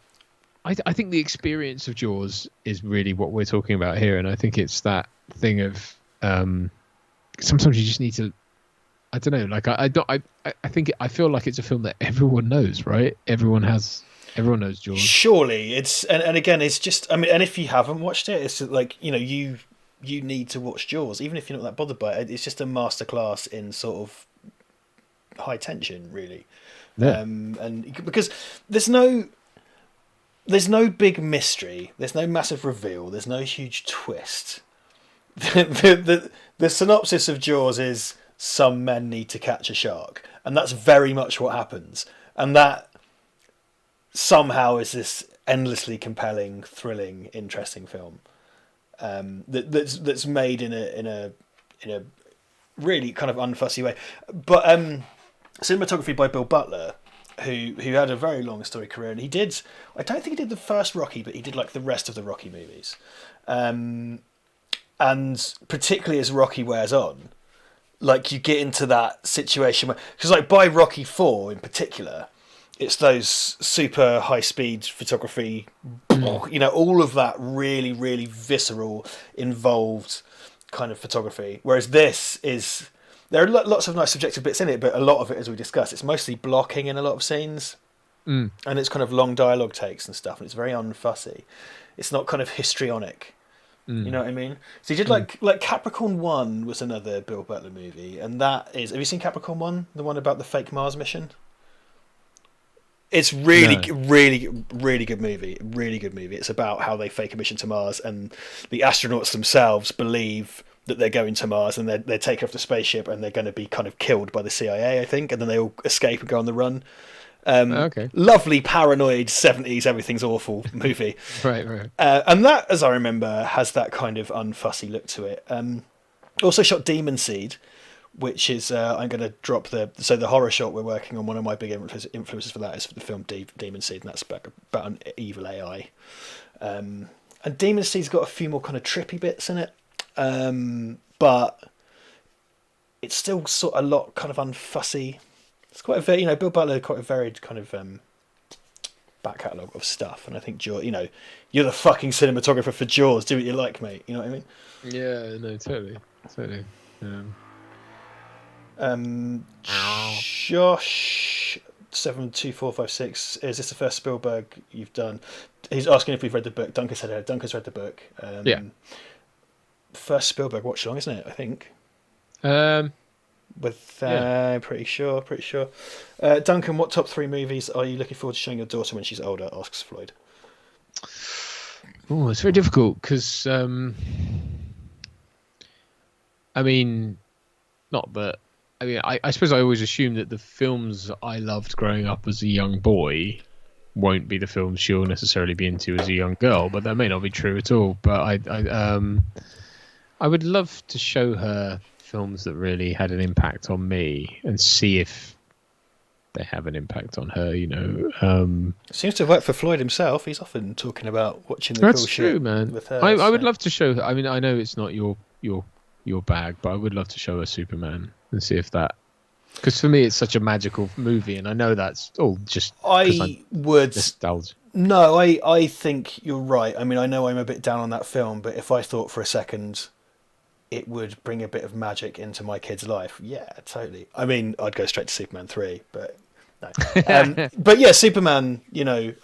I think the experience of Jaws is really what we're talking about here, and I think it's that thing of sometimes you just need to. I don't know. Like I think I feel like it's a film that everyone knows, right? Everyone knows Jaws. Surely it's and again it's just. I mean, and if you haven't watched it, it's like you need to watch Jaws, even if you're not that bothered by it. It's just a masterclass in sort of high tension, really, and because there's no big mystery. There's no massive reveal. There's no huge twist. The synopsis of Jaws is some men need to catch a shark, and that's very much what happens. And that somehow is this endlessly compelling, thrilling, interesting film that's made in a really kind of unfussy way. But cinematography by Bill Butler. Who had a very long story career, and I don't think he did the first Rocky, but he did like the rest of the Rocky movies, and particularly as Rocky wears on, like you get into that situation where, because like by Rocky 4 in particular, it's those super high speed photography, all of that really, really visceral, involved kind of photography, whereas this is there are lots of nice subjective bits in it, but a lot of it, as we discussed, it's mostly blocking in a lot of scenes, and it's kind of long dialogue takes and stuff, and it's very unfussy. It's not kind of histrionic. You know what I mean? So he did like Capricorn 1 was another Bill Butler movie, and that is, have you seen Capricorn 1? The one about the fake Mars mission? It's really good movie. Really good movie. It's about how they fake a mission to Mars, and the astronauts themselves believe that they're going to Mars, and they're taken off the spaceship, and they're going to be kind of killed by the CIA, I think, and then they all escape and go on the run. Okay. Lovely paranoid 70s everything's awful movie. Right. And that, as I remember, has that kind of unfussy look to it. Also shot Demon Seed, which is I'm going to drop the horror shot we're working on. One of my big influences for that is for the film Demon Seed, and that's about an evil AI. And Demon Seed's got a few more kind of trippy bits in it, but it's still sort of a lot kind of unfussy. It's quite a very, Bill Butler, quite a varied kind of back catalogue of stuff, and I think Jaws, you're the fucking cinematographer for Jaws. Do what you like, mate. You know what I mean? Yeah, no, totally. Josh 72456, is this the first Spielberg you've done? He's asking if we've read the book. Duncan's read the book. Yeah. First Spielberg watch along, isn't it? I think. Pretty sure. Duncan, what top 3 movies are you looking forward to showing your daughter when she's older? Asks Floyd. Oh, it's very difficult because, I suppose I always assume that the films I loved growing up as a young boy won't be the films she'll necessarily be into as a young girl, but that may not be true at all. But I would love to show her films that really had an impact on me and see if they have an impact on her. Seems to work for Floyd himself. He's often talking about watching the That's cool true, shit man. with her. I would love to show her. I know it's not your bag, but I would love to show her Superman and see if that, because for me it's such a magical movie, and I know that's all just nostalgia. No, I think you're right. I know I'm a bit down on that film, but if I thought for a second it would bring a bit of magic into my kid's life, yeah, totally. I'd go straight to Superman 3, but no. But yeah, Superman,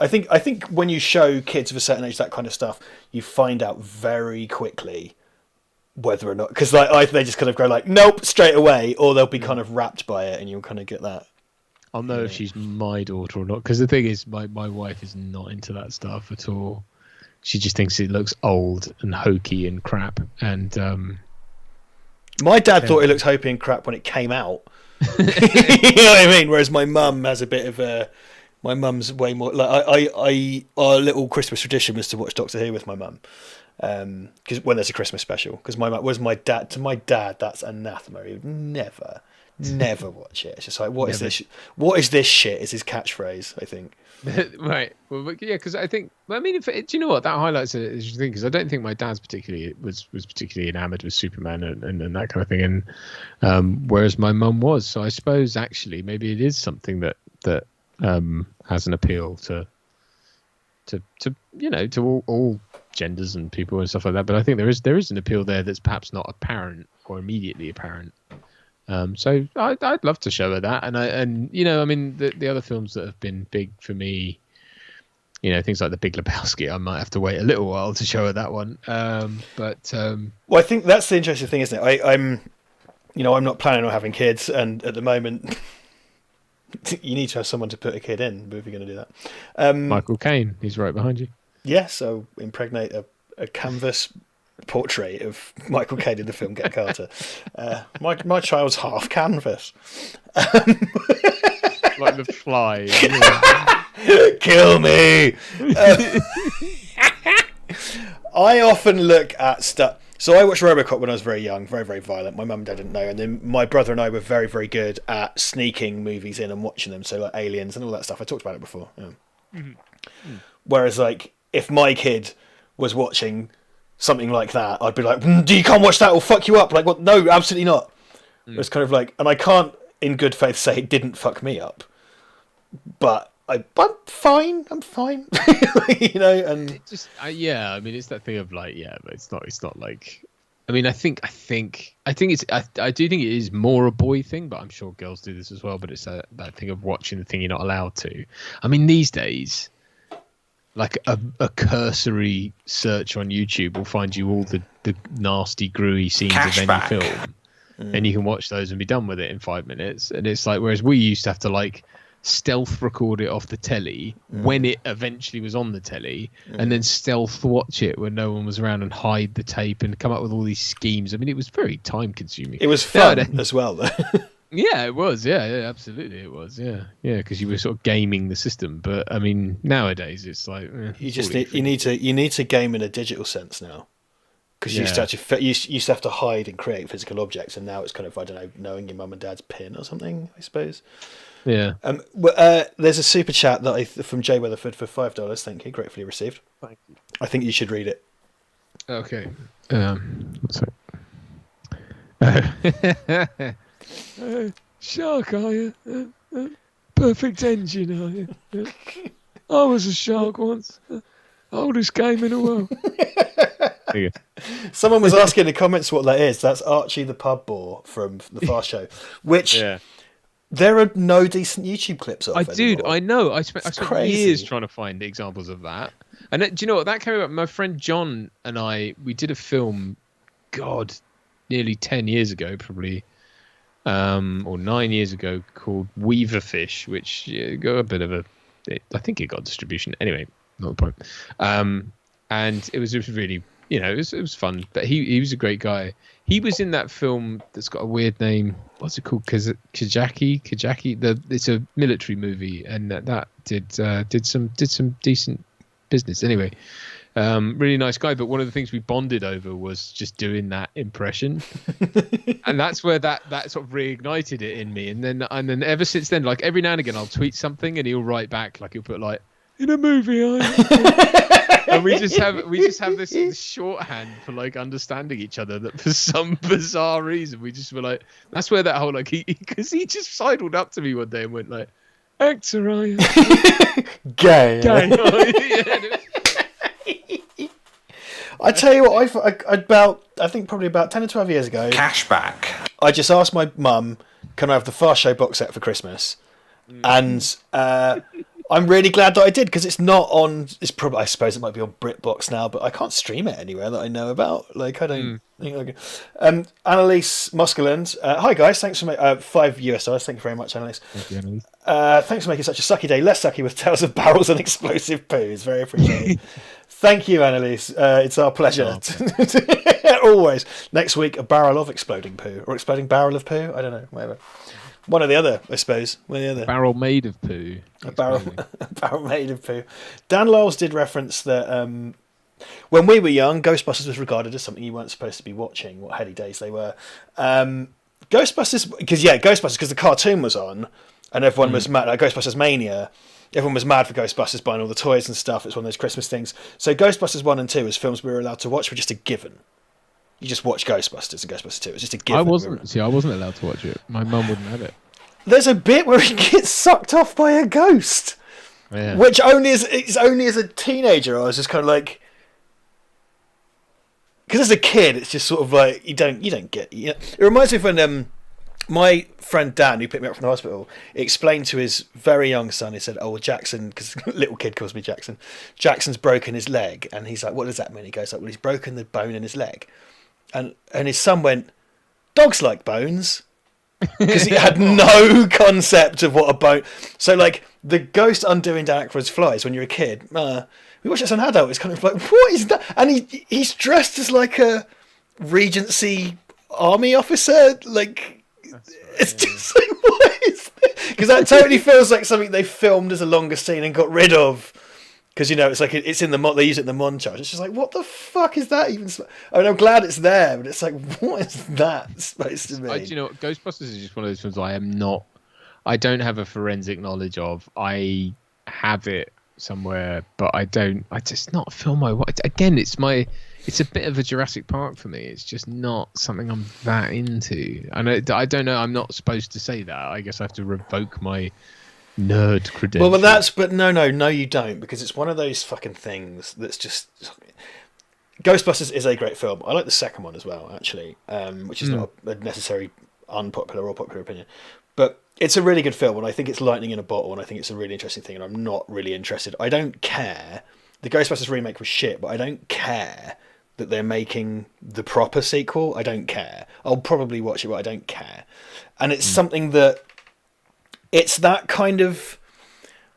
I think when you show kids of a certain age that kind of stuff, you find out very quickly whether or not, because they just kind of go like, nope, straight away, or they'll be kind of wrapped by it, and you'll kind of get that. I'll know if she's my daughter or not, because the thing is, my wife is not into that stuff at all. She just thinks it looks old and hokey and crap, and my dad thought it looked hokey and crap when it came out. You know what I mean? Whereas my mum has a bit of a... My mum's way more... Our little Christmas tradition was to watch Doctor Who with my mum. Because when there's a Christmas special. Because to my dad, that's anathema. He would never watch it. It's just like, what is this? What is this shit? Is his catchphrase, I think. Right. Well, yeah, because I think... do you know what? That highlights it, as you think, because I don't think my dad's was particularly enamoured with Superman and that kind of thing, and whereas my mum was. So I suppose, actually, maybe it is something that has an appeal to all genders and people and stuff like that. But I think there is an appeal there that's perhaps not apparent or immediately apparent. So I'd love to show her that, and the other films that have been big for me, things like The Big Lebowski, I might have to wait a little while to show her that one. Well, I think that's the interesting thing, isn't it? I'm not planning on having kids, and at the moment, you need to have someone to put a kid in if you're going to do that. Michael Caine, he's right behind you. Yeah, so impregnate a canvas portrait of Michael Caine in the film Get Carter. My child's half canvas. Like the Fly. Kill me. I often look at stuff. So I watched RoboCop when I was very young, very, very violent. My mum and dad didn't know. And then my brother and I were very, very good at sneaking movies in and watching them. So like Aliens and all that stuff. I talked about it before. Yeah. Mm-hmm. Whereas like if my kid was watching something like that, I'd be like, you can't watch that, it'll fuck you up. Like, what? No, absolutely not. It's kind of like, and I can't in good faith say it didn't fuck me up, but I'm fine. I'm fine. And it's just, it's that thing of like, but it's not like I mean, I think it's I do think it is more a boy thing, but I'm sure girls do this as well. But it's that thing of watching the thing you're not allowed to. I mean, these days, like a cursory search on YouTube will find you all the nasty, gruey scenes of any film, and you can watch those and be done with it in 5 minutes. And it's like, whereas we used to have to like stealth record it off the telly when it eventually was on the telly, and then stealth watch it when no one was around and hide the tape and come up with all these schemes. I mean, it was very time consuming. It was fun as well, though. Yeah, it was. Yeah, absolutely, it was. Yeah, because you were sort of gaming the system. But I mean, nowadays it's like you need to game in a digital sense now, because you used to have to hide and create physical objects, and now it's kind of, I don't know, knowing your mum and dad's pin or something, I suppose. Yeah. There's a super chat from Jay Weatherford for $5. Thank you, gratefully received. Thank you. I think you should read it. Okay. Sorry. Shark, are you? Perfect engine, are you? I was a shark once. Oldest game in the world. There you go. Someone was asking in the comments what that is. That's Archie the pub boar from the Fast Show, which there are no decent YouTube clips of. I know. I spent crazy. Years trying to find examples of that. And do you know what? That came up. My friend John and we did a film, God, nearly 10 years ago, probably, or 9 years ago, called Weaverfish, which got a bit of I think it got distribution. Anyway, not the point. And it was really, it was fun. But he was a great guy. He was in that film that's got a weird name. What's it called? Kajaki. It's a military movie, and that did some decent business. Anyway, really nice guy. But one of the things we bonded over was just doing that impression, and that's where that sort of reignited it in me. And then ever since then, like every now and again, I'll tweet something, and he'll write back, like he'll put like, in a movie, and we just have this shorthand for like understanding each other, that for some bizarre reason we just were like, that's where that whole like because he just sidled up to me one day and went like, actor, are you? Gay. I tell you what, I think probably about 10 or 12 years ago, Cashback. I just asked my mum, can I have the Fast Show box set for Christmas? And I'm really glad that I did, because it's not on. It's probably, I suppose it might be on BritBox now, but I can't stream it anywhere that I know about. Like, I don't think. Annalise Muskeland, hi guys, thanks for $5. Thank you very much, Annalise. Thank you, Annalise. Thanks for making such a sucky day less sucky with tales of barrels and explosive poos. Very appreciated. Thank you, Annalise. It's our pleasure. Always. Next week, a barrel of exploding poo, or exploding barrel of poo. I don't know. Whatever. One or the other, I suppose. One or the other. Barrel made of poo. A barrel made of poo. Dan Lyles did reference that when we were young, Ghostbusters was regarded as something you weren't supposed to be watching. What heady days they were. Ghostbusters, because the cartoon was on, and everyone was mad. Ghostbusters Mania. Everyone was mad for Ghostbusters, buying all the toys and stuff. It's one of those Christmas things. So Ghostbusters 1 and 2 as films we were allowed to watch were just a given. You just watch Ghostbusters and Ghostbusters 2. It was just a given. I wasn't allowed to watch it. My mum wouldn't have it. There's a bit where he gets sucked off by a ghost, which only as a teenager I was just kind of like, because as a kid it's just sort of like you don't get. It reminds me of when my friend Dan, who picked me up from the hospital, explained to his very young son. He said, "Oh, well, Jackson," because little kid calls me Jackson. Jackson's broken his leg, and he's like, "What does that mean?" He goes, "Like, well, he's broken the bone in his leg." And his son went, "Dogs like bones," because he had no concept of what a bone. So like the ghost undoing Dan Aykroyd's flies when you're a kid. We watch it as an adult. It's kind of like, what is that? And he's dressed as like a Regency army officer. Like it's just like, what is this? Because that totally feels like something they filmed as a longer scene and got rid of. Because, it's like it's in they use it in the montage. It's just like, what the fuck is that even? I mean, I'm glad it's there, but it's like, what is that supposed to be? Ghostbusters is just one of those films I don't have a forensic knowledge of. I have it somewhere, but I just not a film I watch. Again, it's a bit of a Jurassic Park for me. It's just not something I'm that into. And I don't know. I'm not supposed to say that. I guess I have to revoke my nerd credentials. Well, no, you don't, because it's one of those fucking things that's just Ghostbusters is a great film. I like the second one as well, actually, which is not a necessary unpopular or popular opinion. But it's a really good film, and I think it's lightning in a bottle, and I think it's a really interesting thing, and I'm not really interested. I don't care. The Ghostbusters remake was shit, but I don't care that they're making the proper sequel. I don't care. I'll probably watch it, but I don't care. And it's something that... It's that kind of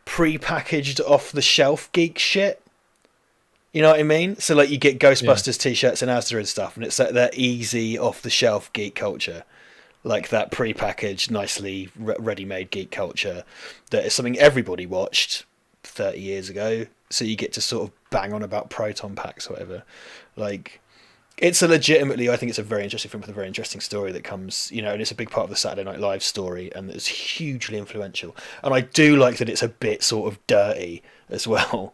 pre-packaged, off-the-shelf geek shit. You know what I mean? So, like, you get Ghostbusters t-shirts and Asda and stuff, and it's like that easy, off-the-shelf geek culture. Like that pre-packaged, nicely ready-made geek culture that is something everybody watched 30 years ago. So you get to sort of bang on about proton packs or whatever. Like, it's a legitimately, I think it's a very interesting film with a very interesting story that comes, you know, and it's a big part of the Saturday Night Live story, and it's hugely influential. And I do like that it's a bit sort of dirty as well.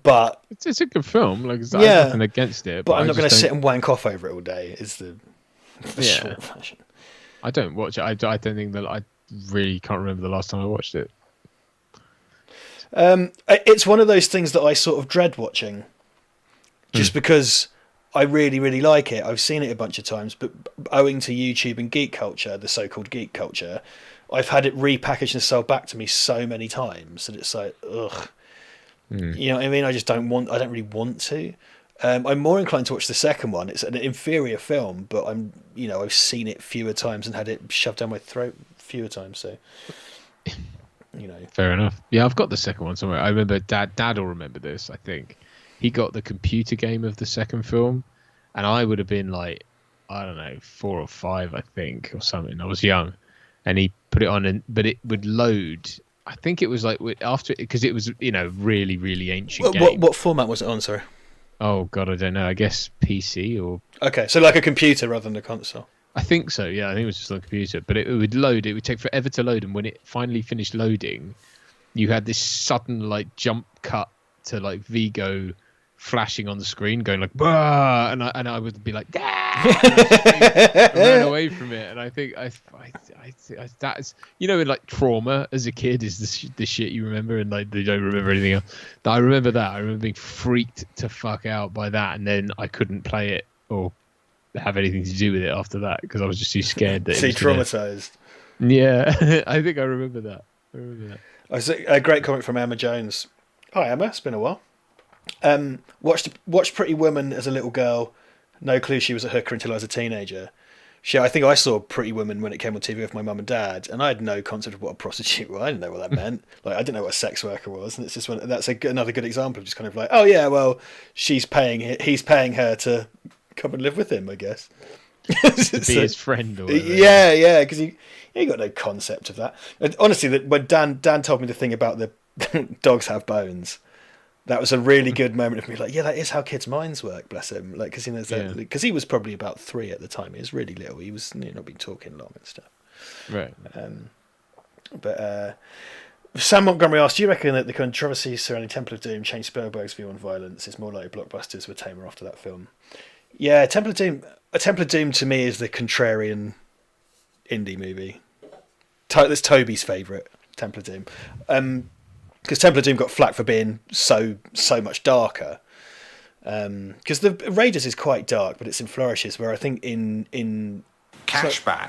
But it's a good film. Like, I have nothing against it. But I'm not going to sit and wank off over it all day. Is the short version. I don't watch it. I don't think that I really can't remember the last time I watched it. It's one of those things that I sort of dread watching, just because I really, really like it. I've seen it a bunch of times, but owing to YouTube and geek culture, the so-called geek culture, I've had it repackaged and sold back to me so many times that it's like, ugh. You know what I mean? I don't really want to. I'm more inclined to watch the second one. It's an inferior film, but I've seen it fewer times and had it shoved down my throat fewer times. So, you know, fair enough. Yeah, I've got the second one somewhere. I remember Dad will remember this. I think he got the computer game of the second film, and I would have been like, I don't know, 4 or 5, I think, or something. I was young, and he put it on, but it would load. I think it was like after, because it was, you know, really, really ancient game. What format was it on? Sorry. Oh God, I don't know. I guess PC or... Okay, so like a computer rather than a console. I think so, yeah. I think it was just on a computer. But it would load. It would take forever to load. And when it finally finished loading, you had this sudden like jump cut to like Vigo flashing on the screen, going like, bah! And I would be like, I ran away from it. And I think I that's, you know, in like trauma as a kid is the shit you remember, and like you don't remember anything else. I remember that. I remember being freaked to fuck out by that, and then I couldn't play it or have anything to do with it after that because I was just too scared. That traumatized. Yeah, I think I remember that. I was a great comment from Emma Jones. Hi Emma, it's been a while. Watched Pretty Woman as a little girl. No clue she was a hooker until I was a teenager. I think I saw Pretty Woman when it came on TV with my mum and dad, and I had no concept of what a prostitute was. I didn't know what that meant. Like, I didn't know what a sex worker was, and it's just that's another good example of just kind of like, oh yeah, well, he's paying her to come and live with him, I guess. To be his friend or whatever. Yeah, because you got no concept of that. And honestly, when Dan told me the thing about the dogs have bones, that was a really good moment of me like, yeah, that is how kids' minds work, bless him. Like, because, you know, because he was probably about 3 at the time. He was really little. He was not been talking long and stuff. Right. But Sam Montgomery asked, do you reckon that the controversies surrounding Temple of Doom changed Spielberg's view on violence? It's more like blockbusters were tamer after that film. Yeah, Temple of Doom to me is the contrarian indie movie. That's Toby's favourite, Temple of Doom. Because Temple of Doom got flack for being so much darker. Because the Raiders is quite dark, but it's in flourishes. Where I think in Cashback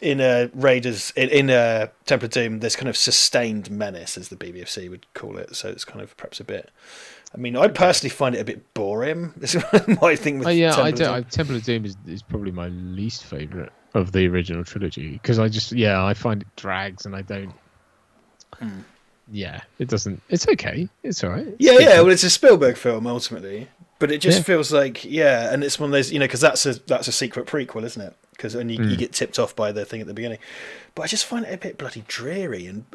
in Raiders in Temple of Doom, there's kind of sustained menace, as the BBFC would call it. So it's kind of perhaps a bit. I mean, I personally find it a bit boring. This is my thing with Temple of Doom is probably my least favourite of the original trilogy because I find it drags and I don't. Yeah, it doesn't. It's okay. It's all right. Yeah. Well, it's a Spielberg film ultimately, but it just feels like and it's one of those, you know, because that's a secret prequel, isn't it? Because you get tipped off by the thing at the beginning. But I just find it a bit bloody dreary, and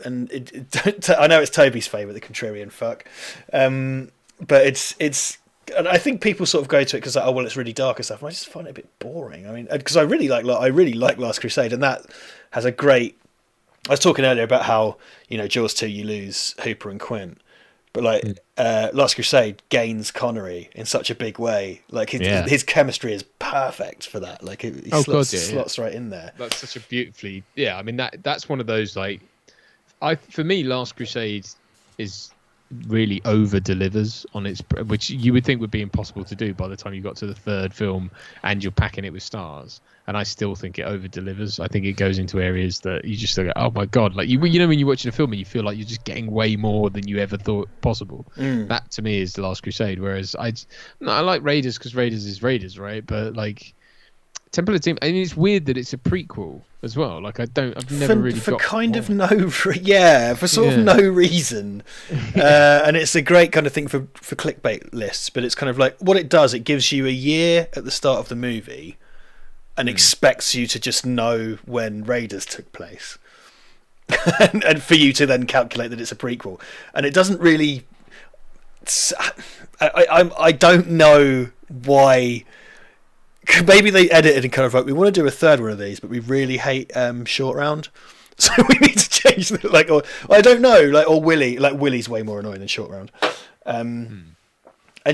I know it's Toby's favourite, the contrarian fuck, but it's. And I think people sort of go to it because, like, it's really dark and stuff. And I just find it a bit boring. I mean, because I really like Last Crusade, and that has a great. I was talking earlier about how, you know, Jaws 2 you lose Hooper and Quint, but like Last Crusade gains Connery in such a big way. Like his chemistry is perfect for that. Like he slots right in there. That's such a beautifully I mean that's one of those, like, for me Last Crusade is really over delivers on its, which you would think would be impossible to do by the time you got to the third film and you're packing it with stars. And I still think it over delivers. I think it goes into areas that you just go, oh my god, like you know when you're watching a film and you feel like you're just getting way more than you ever thought possible. That to me is The Last Crusade. Whereas I like Raiders because Raiders is Raiders, right? But like Temple of Doom, I mean, it's weird that it's a prequel as well. Like I've never really for got kind one. of no for sort of no reason, and it's a great kind of thing for clickbait lists. But it's kind of like what it does. It gives you a year at the start of the movie, and expects you to just know when Raiders took place, and for you to then calculate that it's a prequel. And it doesn't really. I don't know why. Maybe they edited and kind of like, we want to do a third one of these, but we really hate Short Round, so we need to change the, like, or I don't know, like, or Willie, like Willie's way more annoying than Short Round, and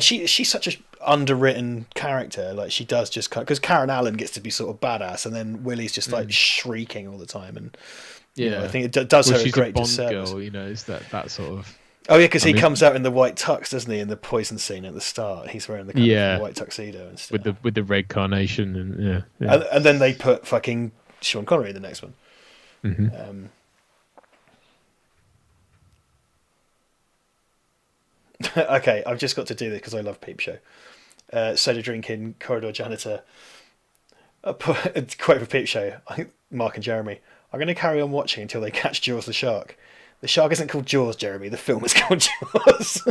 she's such a underwritten character. Like she does just kind because Karen Allen gets to be sort of badass, and then Willie's just like shrieking all the time, and you know, I think it does her a great disservice. Girl, you know, is that sort of. Oh yeah, because he comes out in the white tux, doesn't he? In the poison scene at the start, he's wearing the kind of white tuxedo and stuff. With the red carnation and And then they put fucking Sean Connery in the next one. Okay, I've just got to do this because I love Peep Show. Soda drinking corridor janitor. A quote for Peep Show. Mark and Jeremy. I'm going to carry on watching until they catch Jaws the shark. The shark isn't called Jaws, Jeremy. The film is called Jaws.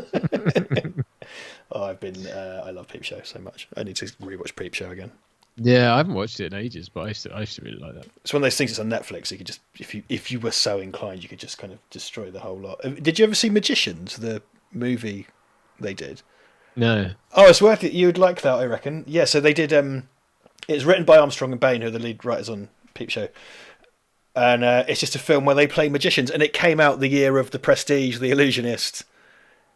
I love Peep Show so much. I need to rewatch Peep Show again. Yeah, I haven't watched it in ages, but I used to really like that. It's one of those things that's on Netflix. You could just, if you were so inclined, you could just kind of destroy the whole lot. Did you ever see Magicians, the movie they did? No. Oh, it's worth it. You would like that, I reckon. Yeah, so they did. It's written by Armstrong and Bain, who are the lead writers on Peep Show. And it's just a film where they play magicians, and it came out the year of The Prestige, The Illusionist,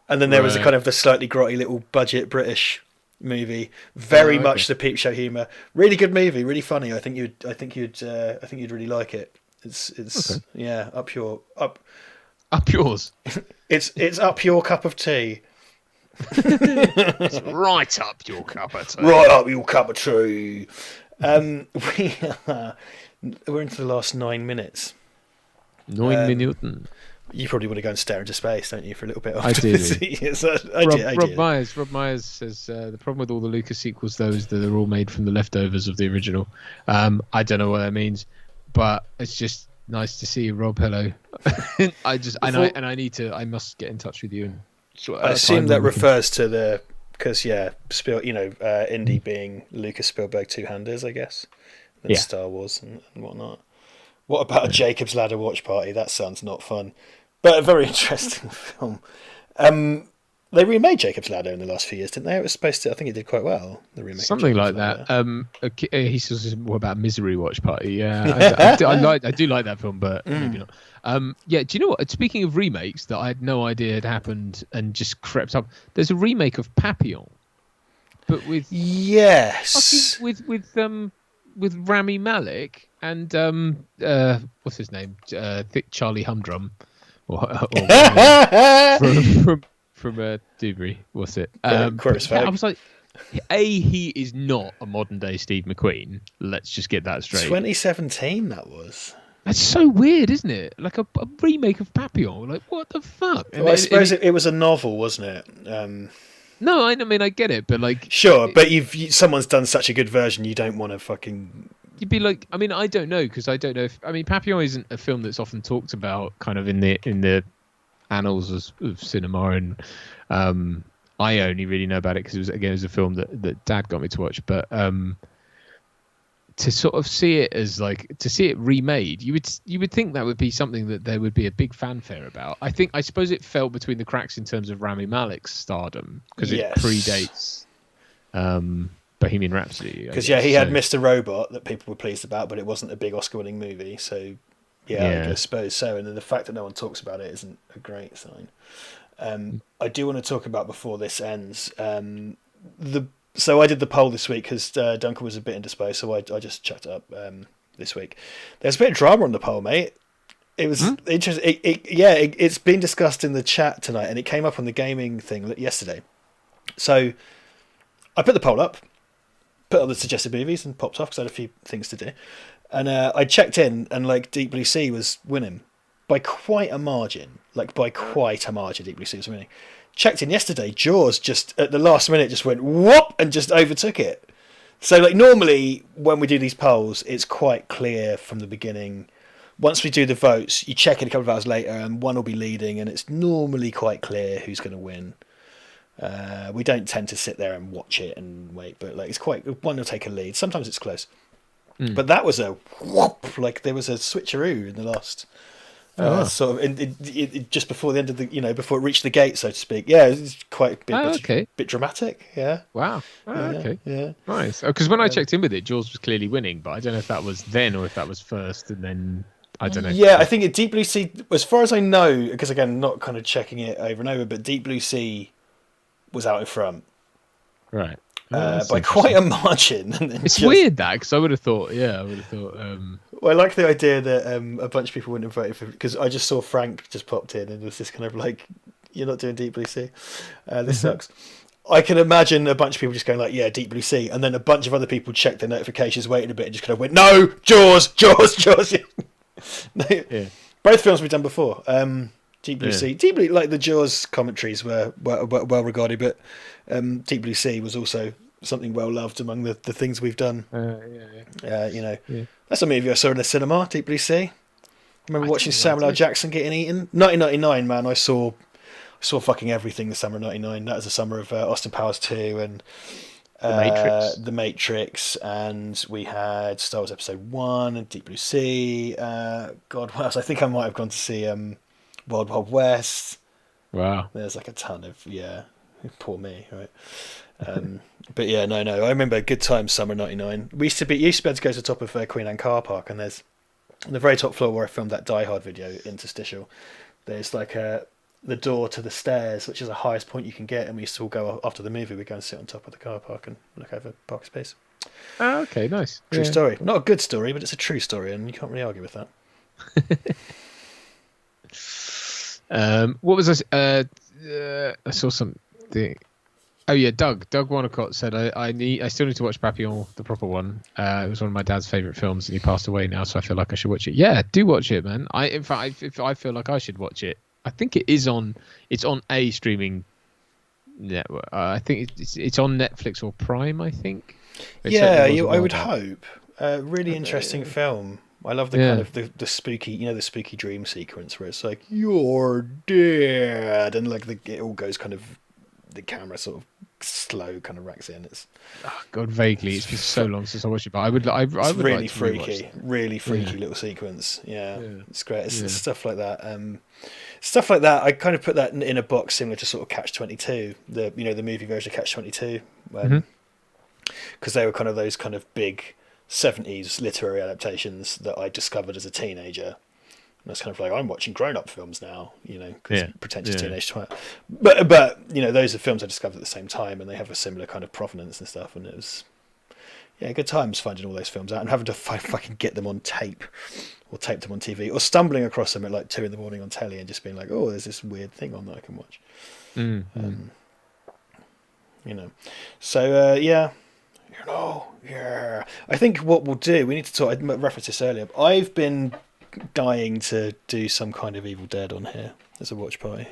and then there was a kind of a slightly grotty little budget British movie, very much the Peep Show humour. Really good movie, really funny. I think you'd really like it. It's up yours. It's up your cup of tea. It's right up your cup of tea. Right up your cup of tea. We're into the last 9 minutes. 9 Minuten. You probably want to go and stare into space, don't you, for a little bit? I do. Rob Myers says the problem with all the Lucas sequels, though, is that they're all made from the leftovers of the original. I don't know what that means, but it's just nice to see you, Rob. Hello. I must get in touch with you. And I assume that refers to because Indy being Lucas Spielberg two-handers, I guess. And Star Wars and whatnot. What about a Jacob's Ladder watch party? That sounds not fun, but a very interesting film. They remade Jacob's Ladder in the last few years, didn't they? It was supposed to. I think it did quite well. The remake, something like that. He says, "What about Misery Watch Party?" Yeah, I do like that film, but maybe not. Do you know what? Speaking of remakes that I had no idea had happened and just crept up, there's a remake of Papillon, but with with Rami Malek and what's his name? Charlie Humdrum, from Dewberry. What's it? I was like, he is not a modern day Steve McQueen. Let's just get that straight. 2017, that was. That's so weird, isn't it? Like a remake of Papillon. Like, what the fuck? Well, I suppose it was a novel, wasn't it? No, I mean I get it, but like sure, but someone's done such a good version, you don't want to fucking. You'd be like, I mean, I don't know because I don't know if Papillon isn't a film that's often talked about, kind of in the annals of cinema, and I only really know about it because it was a film that Dad got me to watch, but to sort of see it remade, you would think that would be something that there would be a big fanfare about. I suppose it fell between the cracks in terms of Rami Malek's stardom because it predates Bohemian Rhapsody. Because he had Mr. Robot that people were pleased about, but it wasn't a big Oscar-winning movie. So I suppose so. And then the fact that no one talks about it isn't a great sign. I do want to talk about before this ends. So I did the poll this week because Duncan was a bit indisposed, so I just chucked it up this week. There's a bit of drama on the poll, mate. It was interesting. It's been discussed in the chat tonight, and it came up on the gaming thing yesterday. So I put the poll up, put up the suggested movies, and popped off because I had a few things to do. And I checked in, and like Deep Blue Sea was winning by quite a margin. Deep Blue Sea was winning. Checked in yesterday, Jaws just at the last minute just went whoop and just overtook it. So like normally when we do these polls, it's quite clear from the beginning. Once we do the votes, you check in a couple of hours later, and one will be leading, and it's normally quite clear who's going to win. We don't tend to sit there and watch it and wait, but like one will take a lead. Sometimes it's close, but that was a whoop. Like there was a switcheroo in the last. Sort of just before the end of the, before it reached the gate, so to speak. Yeah, it's quite a bit dramatic. Yeah. Wow. Okay. Yeah. Nice. Because when I checked in with it, Jaws was clearly winning, but I don't know if that was then or if that was first, and then I don't know. Yeah, I think Deep Blue Sea, as far as I know, because again, not kind of checking it over and over, but Deep Blue Sea was out in front. Right. By quite a margin. It's weird that, because I would have thought. Well, I like the idea that a bunch of people wouldn't have voted for, because I just saw Frank just popped in and it was just kind of like, you're not doing Deep Blue Sea. This sucks. I can imagine a bunch of people just going like, yeah, Deep Blue Sea, and then a bunch of other people checked their notifications, waited a bit, and just kind of went, no, Jaws. No, yeah. Both films we've done before. Deep Blue Sea, Deep Blue, like the Jaws commentaries were well regarded, but Deep Blue Sea was also something well loved among the things we've done. That's a movie I saw in the cinema. Deep Blue Sea. I remember watching Samuel L. Jackson getting eaten. 1999, man. I saw fucking everything the summer of '99. That was the summer of Austin Powers 2 and The Matrix, and we had Star Wars Episode 1 and Deep Blue Sea. God, what else? I think I might have gone to see Wild Wild West. Wow. There's like a ton of poor me, right? But yeah, no. I remember a good time summer '99. We used to be able to go to the top of Queen Anne Car Park, and there's on the very top floor where I filmed that Die Hard video, interstitial. There's like the door to the stairs, which is the highest point you can get, and we used to all go after the movie. We'd go and sit on top of the car park and look over park space. Oh, okay, nice. True story. Not a good story, but it's a true story, and you can't really argue with that. What was I saw something. Oh yeah, Doug Wanacott said I still need to watch Papillon, the proper one. It was one of my dad's favourite films, and he passed away now, so I feel like I should watch it. Yeah, do watch it, man. In fact, if I feel like I should watch it, I think it is on. It's on a streaming network. I think it's on Netflix or Prime. I think. I would hope. Really interesting film. I love the kind of the spooky, the spooky dream sequence where it's like you're dead, and like it all goes kind of, the camera sort of slow kind of racks in. It's God, vaguely. It's been so long since I watched it, but I would really like to freaky, really freaky little sequence. Yeah, it's great. It's stuff like that. Stuff like that. I kind of put that in a box similar to sort of Catch-22, the movie version of Catch-22, because they were kind of those kind of big 70s literary adaptations that I discovered as a teenager. And it's kind of like, I'm watching grown-up films now, because pretentious teenage twat. But those are films I discovered at the same time, and they have a similar kind of provenance and stuff. And it was, good times finding all those films out and having to fucking get them on tape or tape them on TV or stumbling across them at like 2 a.m. on telly and just being like, oh, there's this weird thing on that I can watch. So I think what we'll do, we need to talk. I referenced this earlier. I've been dying to do some kind of Evil Dead on here as a watch party.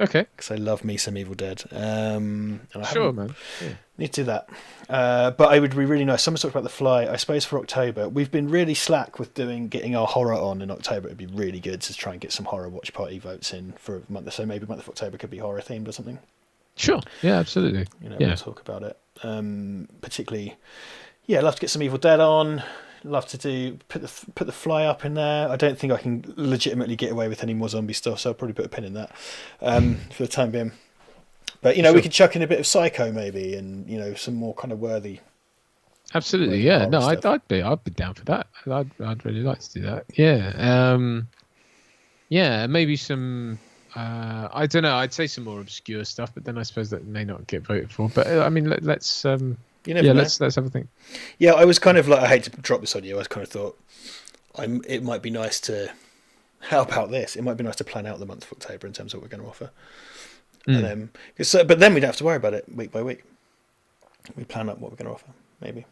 Okay. Because I love me some Evil Dead. And I sure, man. Yeah. Need to do that. But it would be really nice. Someone talked about The Fly. I suppose for October, we've been really slack with getting our horror on in October. It'd be really good to try and get some horror watch party votes in for a month or so. Maybe a month of October could be horror themed or something. Sure. Yeah, absolutely. We'll talk about it. Particularly, I'd love to get some Evil Dead on. Love to put the Fly up in there. I don't think I can legitimately get away with any more zombie stuff, so I'll probably put a pin in that for the time being. But we could chuck in a bit of Psycho maybe, and some more kind of worthy. Absolutely, yeah. No, I'd be down for that. I'd really like to do that. Yeah, maybe some. I don't know. I'd say some more obscure stuff, but then I suppose that may not get voted for. But I mean, let's. Let's have a think. Yeah, I was kind of like, I hate to drop this on you. I was kind of thought, it might be nice to how about this? It might be nice to plan out the month of October in terms of what we're going to offer. And but then we don't have to worry about it week by week. We plan up what we're going to offer, maybe.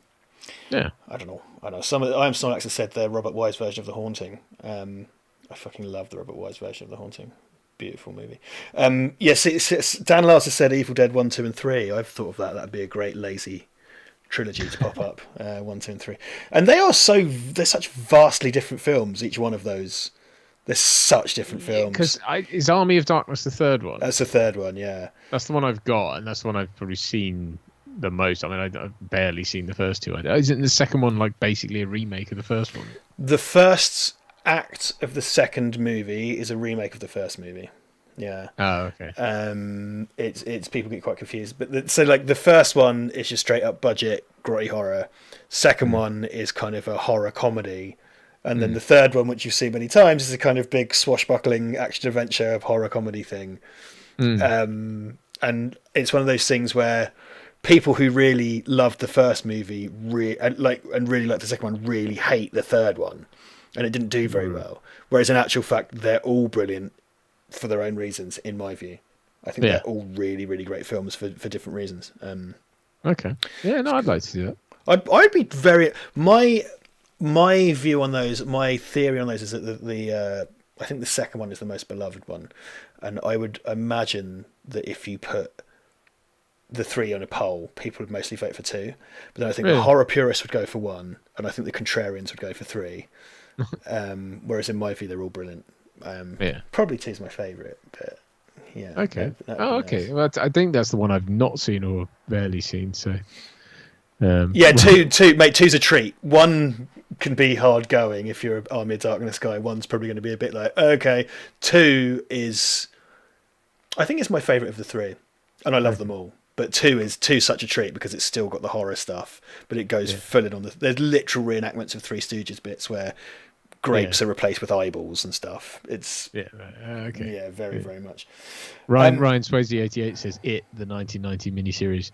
Yeah. I don't know. I'm Snorlax has said the Robert Wise version of The Haunting. I fucking love the Robert Wise version of The Haunting. Beautiful movie. Yes, Dan Lars has said Evil Dead 1, 2 and 3. I've thought of that. That'd be a great lazy trilogy to pop up. 1, 2 and 3. And they're such vastly different films, each one of those. They're such different films. Because is Army of Darkness the third one? That's the third one, yeah. That's the one I've got, and that's the one I've probably seen the most. I mean, I've barely seen the first two. Isn't the second one like basically a remake of the first one? The first act of the second movie is a remake of the first movie. Yeah. Oh, okay. It's people get quite confused, but the first one is just straight up budget grotty horror. Second one is kind of a horror comedy, and then the third one, which you've seen many times, is a kind of big swashbuckling action adventure horror comedy thing. And it's one of those things where people who really loved the first movie really like the second one really hate the third one, and it didn't do very well. Whereas in actual fact, they're all brilliant for their own reasons, in my view. I think they're all really, really great films for different reasons. Okay. Yeah, no, I'd like to see that. I'd be very my view on those. My theory on those is that the I think the second one is the most beloved one, and I would imagine that if you put the three on a poll, people would mostly vote for 2. But then I think the horror purists would go for 1, and I think the contrarians would go for 3. Whereas in my view, they're all brilliant. Probably 2 is my favourite, but yeah. Okay. Okay. Nice. Well, I think that's the one I've not seen or barely seen. So. Two, mate. 2's a treat. 1 can be hard going if you're an Army of Darkness guy. 1's probably going to be a bit like okay. 2 is, I think it's my favourite of the 3, and I love them all. But 2's such a treat because it's still got the horror stuff, but it goes full in on there's literal reenactments of Three Stooges bits where grapes are replaced with eyeballs and stuff. It's very very much. Ryan Swayze 88 says the 1990 miniseries.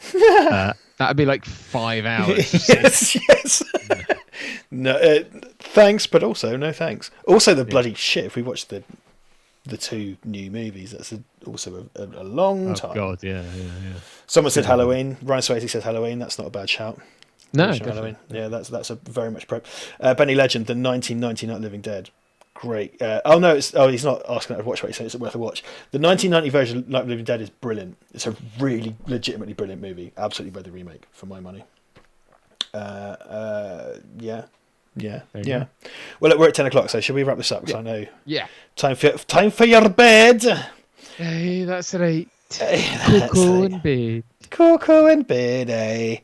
That'd be like 5 hours. yes. No, thanks, but also no thanks. Also, the bloody shit. If we watch the 2 new movies, that's also a long time. Oh God, yeah. Someone said Halloween. Ryan Swayze says Halloween. That's not a bad shout. No, Halloween. Yeah, that's a very much prep. Benny Legend, the 1990 Night of the Living Dead. Great. He's not asking that to watch what he says. It's worth a watch. The 1990 version of Night of the Living Dead is brilliant. It's a really legitimately brilliant movie. Absolutely worth the remake for my money. Yeah. Well, look, we're at 10 o'clock, so should we wrap this up? Because I know. Yeah. Time for your bed. Hey, that's right. Cuckoo in bed. Cuckoo in bed, eh?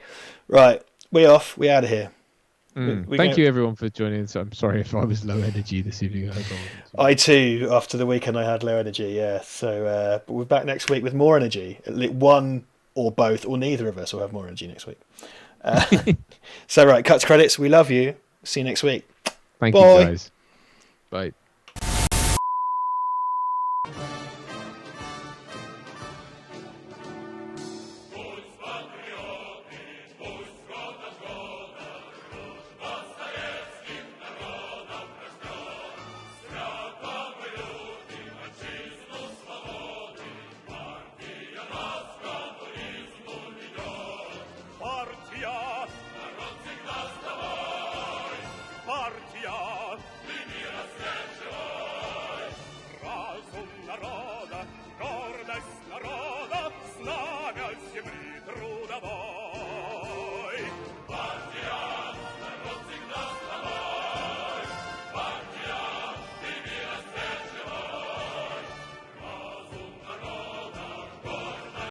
Right, we off. We out of here. Thank you everyone for joining us. I'm sorry if I was low energy this evening. I too, after the weekend, I had low energy. Yeah, so but we're back next week with more energy. One or both or neither of us will have more energy next week. So right, cut to credits. We love you. See you next week. Thank you guys. Bye. Naroda, snaga się brytru da